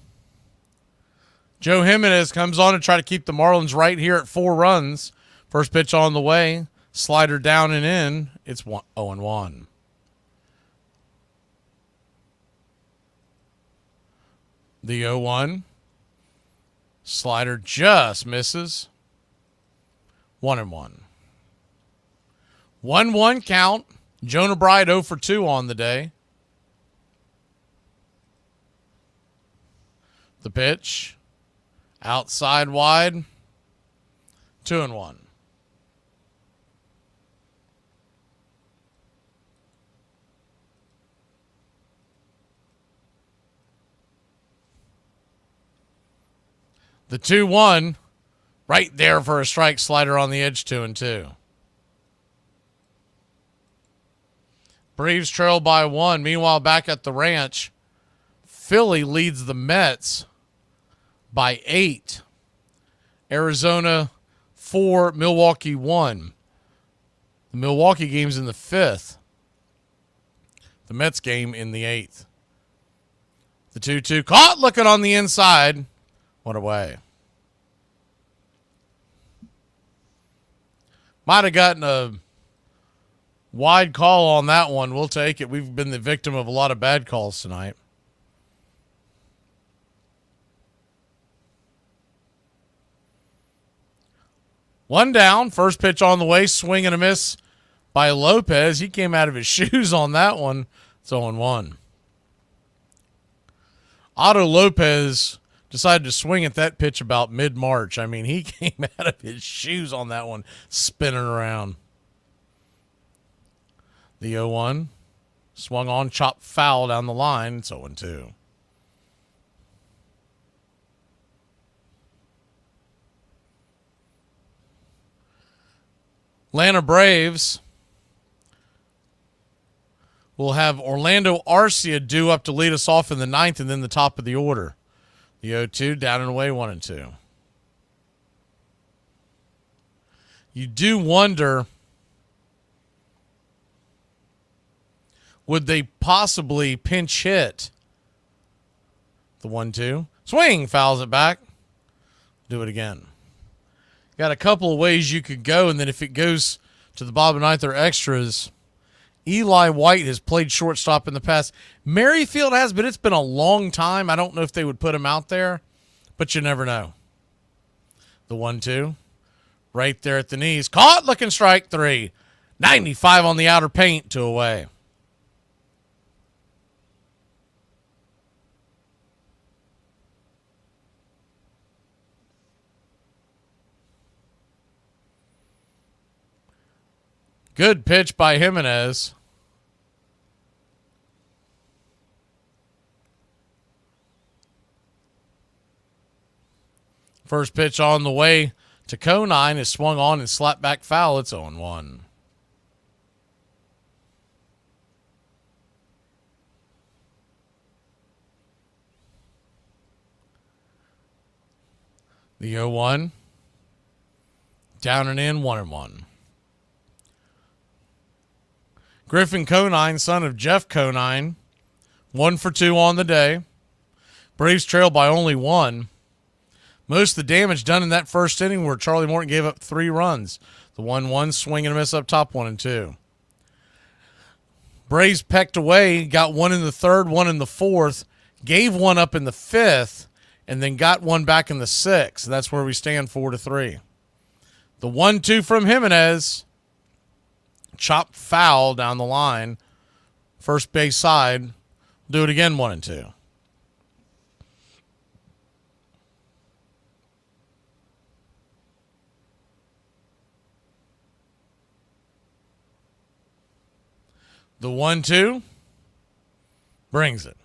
Joe Jimenez comes on to try to keep the Marlins right here at 4 runs. First pitch on the way, slider down and in. It's 0-1. The 0-1. Slider just misses. 1-1. 1-1 count. Jonah Bride 0 for 2 on the day. The pitch. Outside wide. 2-1. The 2-1, right there for a strike, slider on the edge, 2-2. Braves trail by 1. Meanwhile, back at the ranch, Philly leads the Mets by 8. Arizona 4, Milwaukee 1. The Milwaukee game's in the 5th. The Mets game in the 8th. The 2-2 caught looking on the inside. What away. Might have gotten a wide call on that one. We'll take it. We've been the victim of a lot of bad calls tonight. One down. First pitch on the way. Swing and a miss by Lopez. He came out of his shoes on that one. It's 0-1. Otto Lopez decided to swing at that pitch about mid-March. I mean, he came out of his shoes on that one, spinning around. The 0-1 swung on, chopped foul down the line. It's 0-2. Atlanta Braves will have Orlando Arcia due up to lead us off in the 9th and then the top of the order. The 0-2 down and away, 1-2. You do wonder, would they possibly pinch hit the 1-2? Swing, fouls it back. Do it again. Got a couple of ways you could go, and then if it goes to the bottom of the 9th or extras, Eli White has played shortstop in the past. Merrifield has, but it's been a long time. I don't know if they would put him out there, but you never know. The 1-2, right there at the knees. Caught, looking strike 3. 95 on the outer paint, 2 away. Good pitch by Jimenez. First pitch on the way to Conine is swung on and slapped back foul. It's 0-1. The 0-1. Down and in, 1-1. Griffin Conine, son of Jeff Conine, 1 for 2 on the day. Braves trail by only 1. Most of the damage done in that first inning where Charlie Morton gave up 3 runs. The 1-1, swing and a miss up top, 1-2. Braves pecked away, got 1 in the 3rd, 1 in the 4th, gave 1 up in the 5th, and then got 1 back in the 6th. That's where we stand 4-3. The 1-2 from Jimenez. Chopped foul down the line. First base side. Do it again, 1-2. The 1-2 brings it.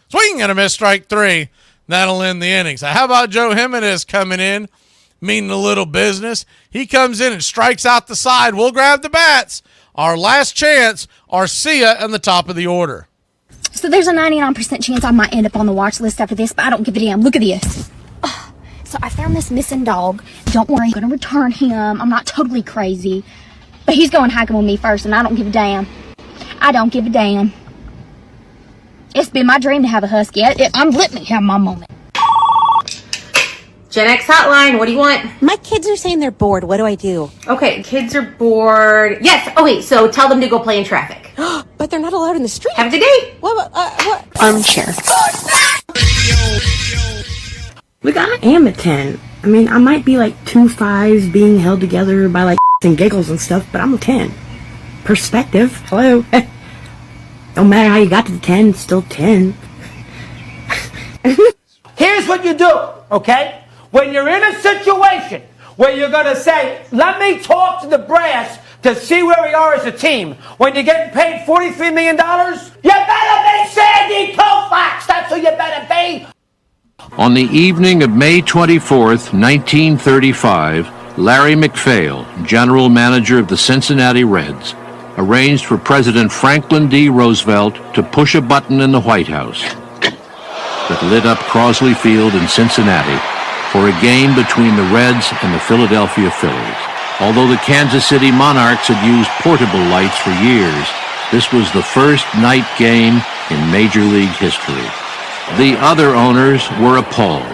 Swing and a miss, strike 3. That'll end the innings. How about Joe Jimenez coming in, meaning a little business? He comes in and strikes out the side. We'll grab the bats. Our last chance, Arcia in the top of the order. So there's a 99% chance I might end up on the watch list after this, but I don't give a damn. Look at this. So I found this missing dog. Don't worry, I'm going to return him. I'm not totally crazy. But he's going hiking with me first, and I don't give a damn. I don't give a damn. It's been my dream to have a husky. Let me have my moment. Gen X hotline, what do you want? My kids are saying they're bored. What do I do? Okay, kids are bored. Yes, okay, so tell them to go play in traffic. But they're not allowed in the street. Have a good day. What? Armchair. Look, I am a 10. I mean, I might be like 2 5s being held together by like and giggles and stuff, but I'm a 10. Perspective. Hello. No matter how you got to the 10, it's still 10. Here's what you do, okay? When you're in a situation where you're going to say, let me talk to the brass to see where we are as a team. When you're getting paid $43 million, you better be Sandy Koufax. That's who you better be. On the evening of May 24th, 1935, Larry McPhail, general manager of the Cincinnati Reds, arranged for President Franklin D. Roosevelt to push a button in the White House that lit up Crosley Field in Cincinnati for a game between the Reds and the Philadelphia Phillies. Although the Kansas City Monarchs had used portable lights for years, this was the first night game in Major League history. The other owners were appalled.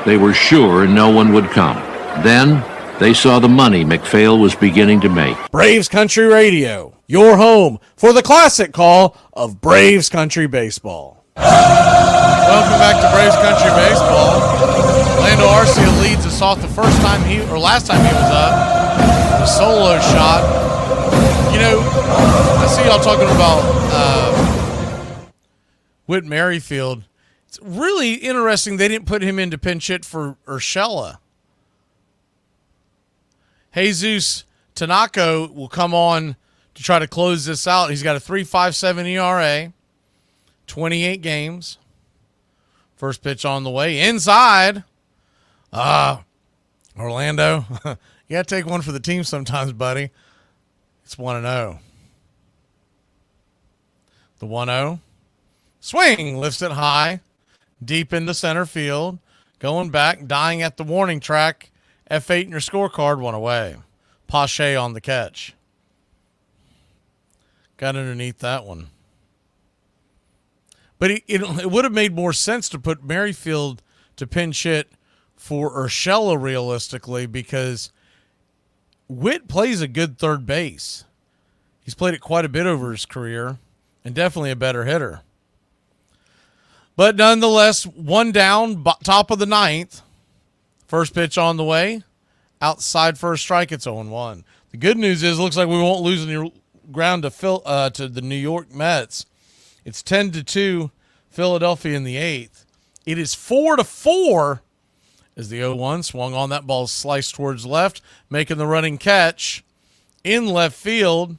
They were sure no one would come. Then they saw the money McPhail was beginning to make. Braves Country Radio, your home for the classic call of Braves Country Baseball. Welcome back to Braves Country Baseball. Lando Arcia leads us off the last time he was up. The solo shot. You know, I see y'all talking about Whit Merrifield. It's really interesting they didn't put him into pinch hit for Urshela. Jesus Tanaka will come on to try to close this out. He's got a 3.57 ERA, 28 games. First pitch on the way. Inside. Orlando, you got to take one for the team sometimes, buddy. It's 1-0. The 1-0. Swing. Lifts it high. Deep into center field. Going back. Dying at the warning track. F8 in your scorecard. One away. Pache on the catch. Got underneath that one. But it would have made more sense to put Merrifield to pinch hit for Urshela realistically, because Whit plays a good third base. He's played it quite a bit over his career and definitely a better hitter. But nonetheless, one down, top of the ninth. First pitch on the way. Outside first strike, it's 0-1. The good news is it looks like we won't lose any ground to the New York Mets. It's 10-2 Philadelphia in the eighth. It is 4-4 as the 0-1 swung on. That ball sliced towards left, making the running catch in left field.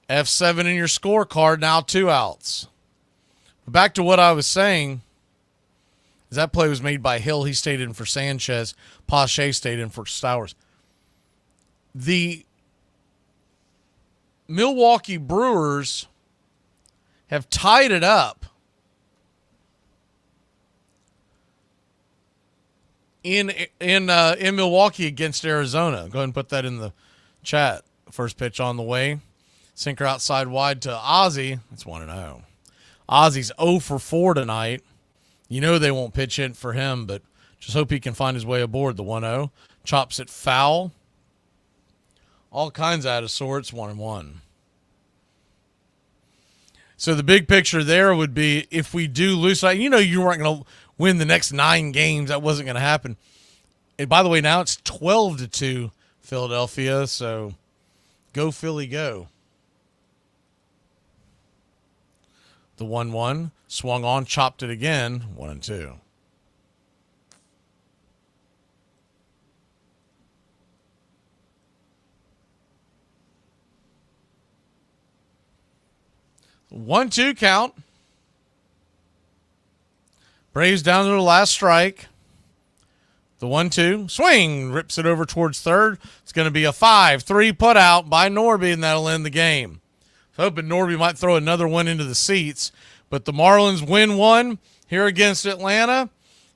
F7 in your scorecard, now 2 outs. Back to what I was saying, is that play was made by Hill. He stayed in for Sanchez. Pache stayed in for Stowers. The Milwaukee Brewers have tied it up in Milwaukee against Arizona. Go ahead and put that in the chat. First pitch on the way. Sinker outside wide to Ozzie. It's 1-0. Ozzie's 0 for 4 tonight. You know they won't pitch in for him, but just hope he can find his way aboard. The 1-0. Chops it foul. All kinds out of sorts. 1-1. So the big picture there would be if we do lose, you know you weren't going to win the next 9 games. That wasn't going to happen. And by the way, now it's 12-2 Philadelphia. So go Philly, go. The 1-1 swung on, chopped it again. 1-2. One, 2 count. Braves down to the last strike. The 1-2 swing rips it over towards third. It's going to be a 5-3 put out by Norby, and that'll end the game. Hoping Norby might throw another one into the seats, but the Marlins win 1 here against Atlanta.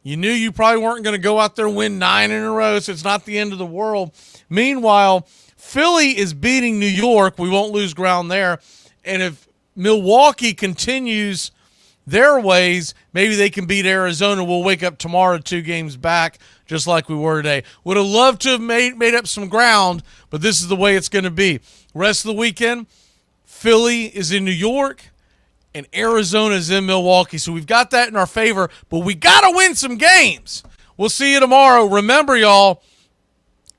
You knew you probably weren't going to go out there and win 9 in a row, so it's not the end of the world. Meanwhile, Philly is beating New York. We won't lose ground there. And if Milwaukee continues their ways, maybe they can beat Arizona. We'll wake up tomorrow 2 games back, just like we were today. Would have loved to have made up some ground, but this is the way it's going to be. Rest of the weekend, Philly is in New York, and Arizona is in Milwaukee. So we've got that in our favor, but we got to win some games. We'll see you tomorrow. Remember, y'all,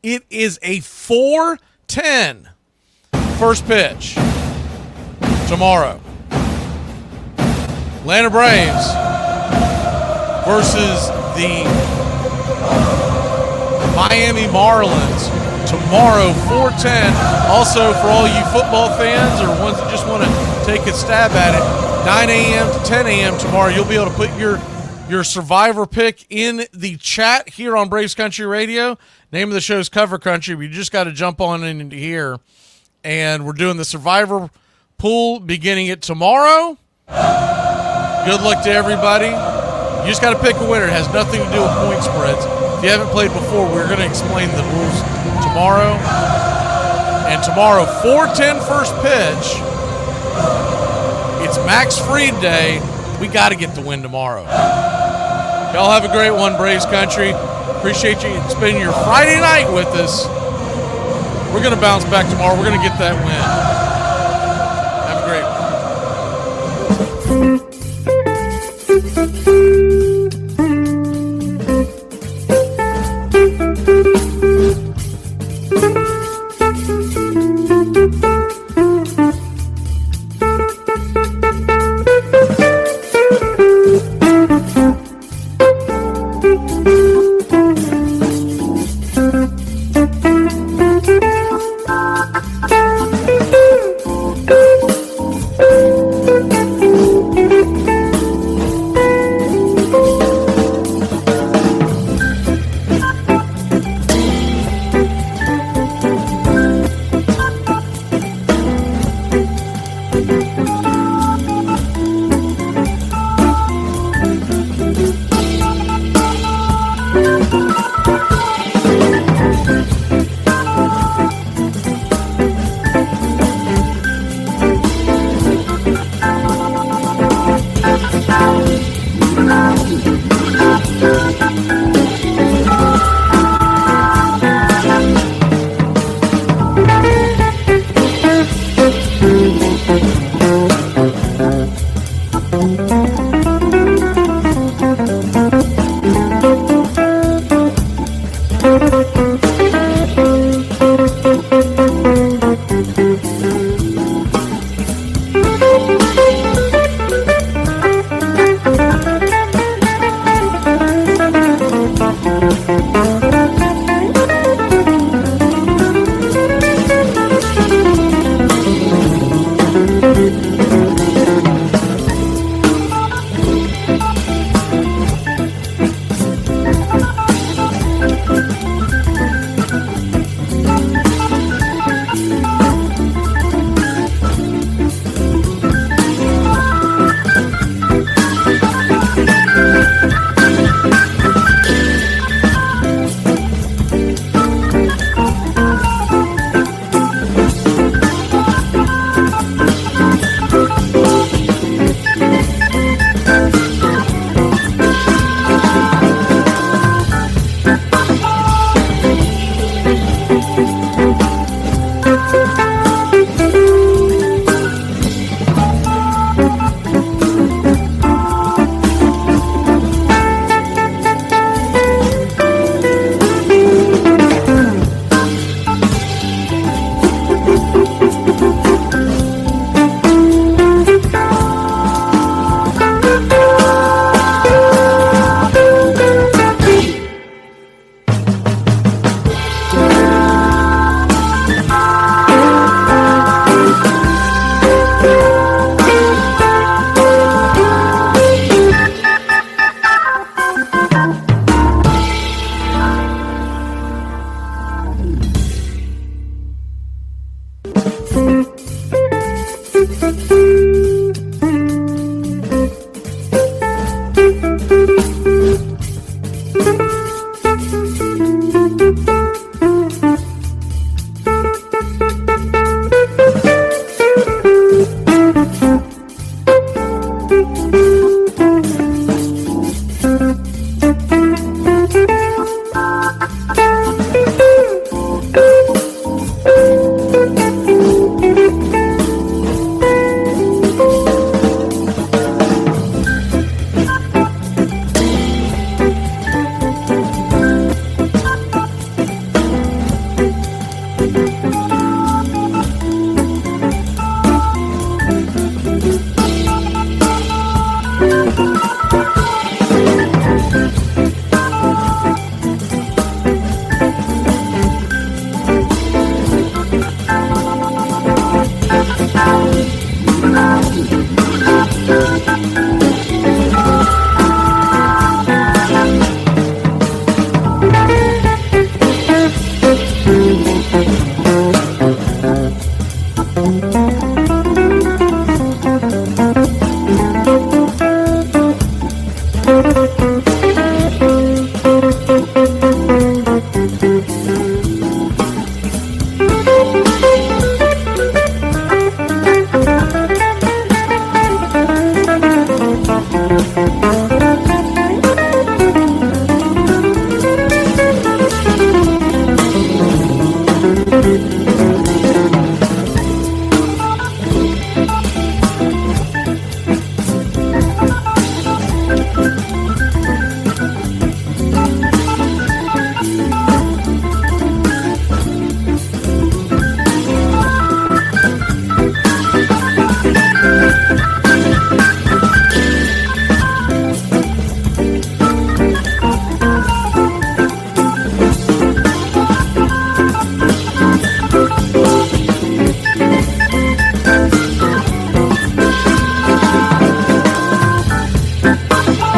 it is a 4:10 first pitch tomorrow. Atlanta Braves versus the Miami Marlins tomorrow, 4:10. Also, for all you football fans or ones that just want to take a stab at it, 9 a.m. to 10 a.m. tomorrow. You'll be able to put your survivor pick in the chat here on Braves Country Radio. Name of the show is Cover Country, but you just got to jump on into here. And we're doing the survivor pool beginning it tomorrow. Good luck to everybody. You just got to pick a winner. It has nothing to do with point spreads. If you haven't played before, we're going to explain the rules tomorrow. And tomorrow, 4:10 first pitch. It's Max Fried Day. We got to get the win tomorrow. Y'all have a great one, Braves Country. Appreciate you spending your Friday night with us. We're going to bounce back tomorrow. We're going to get that win. Have a great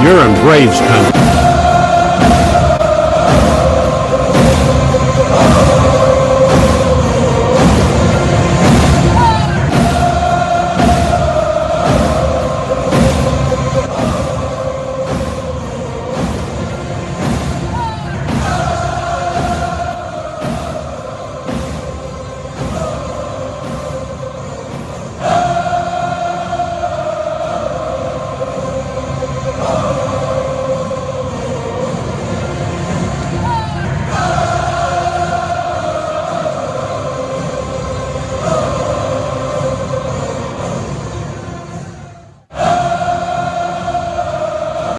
You're in Braves country.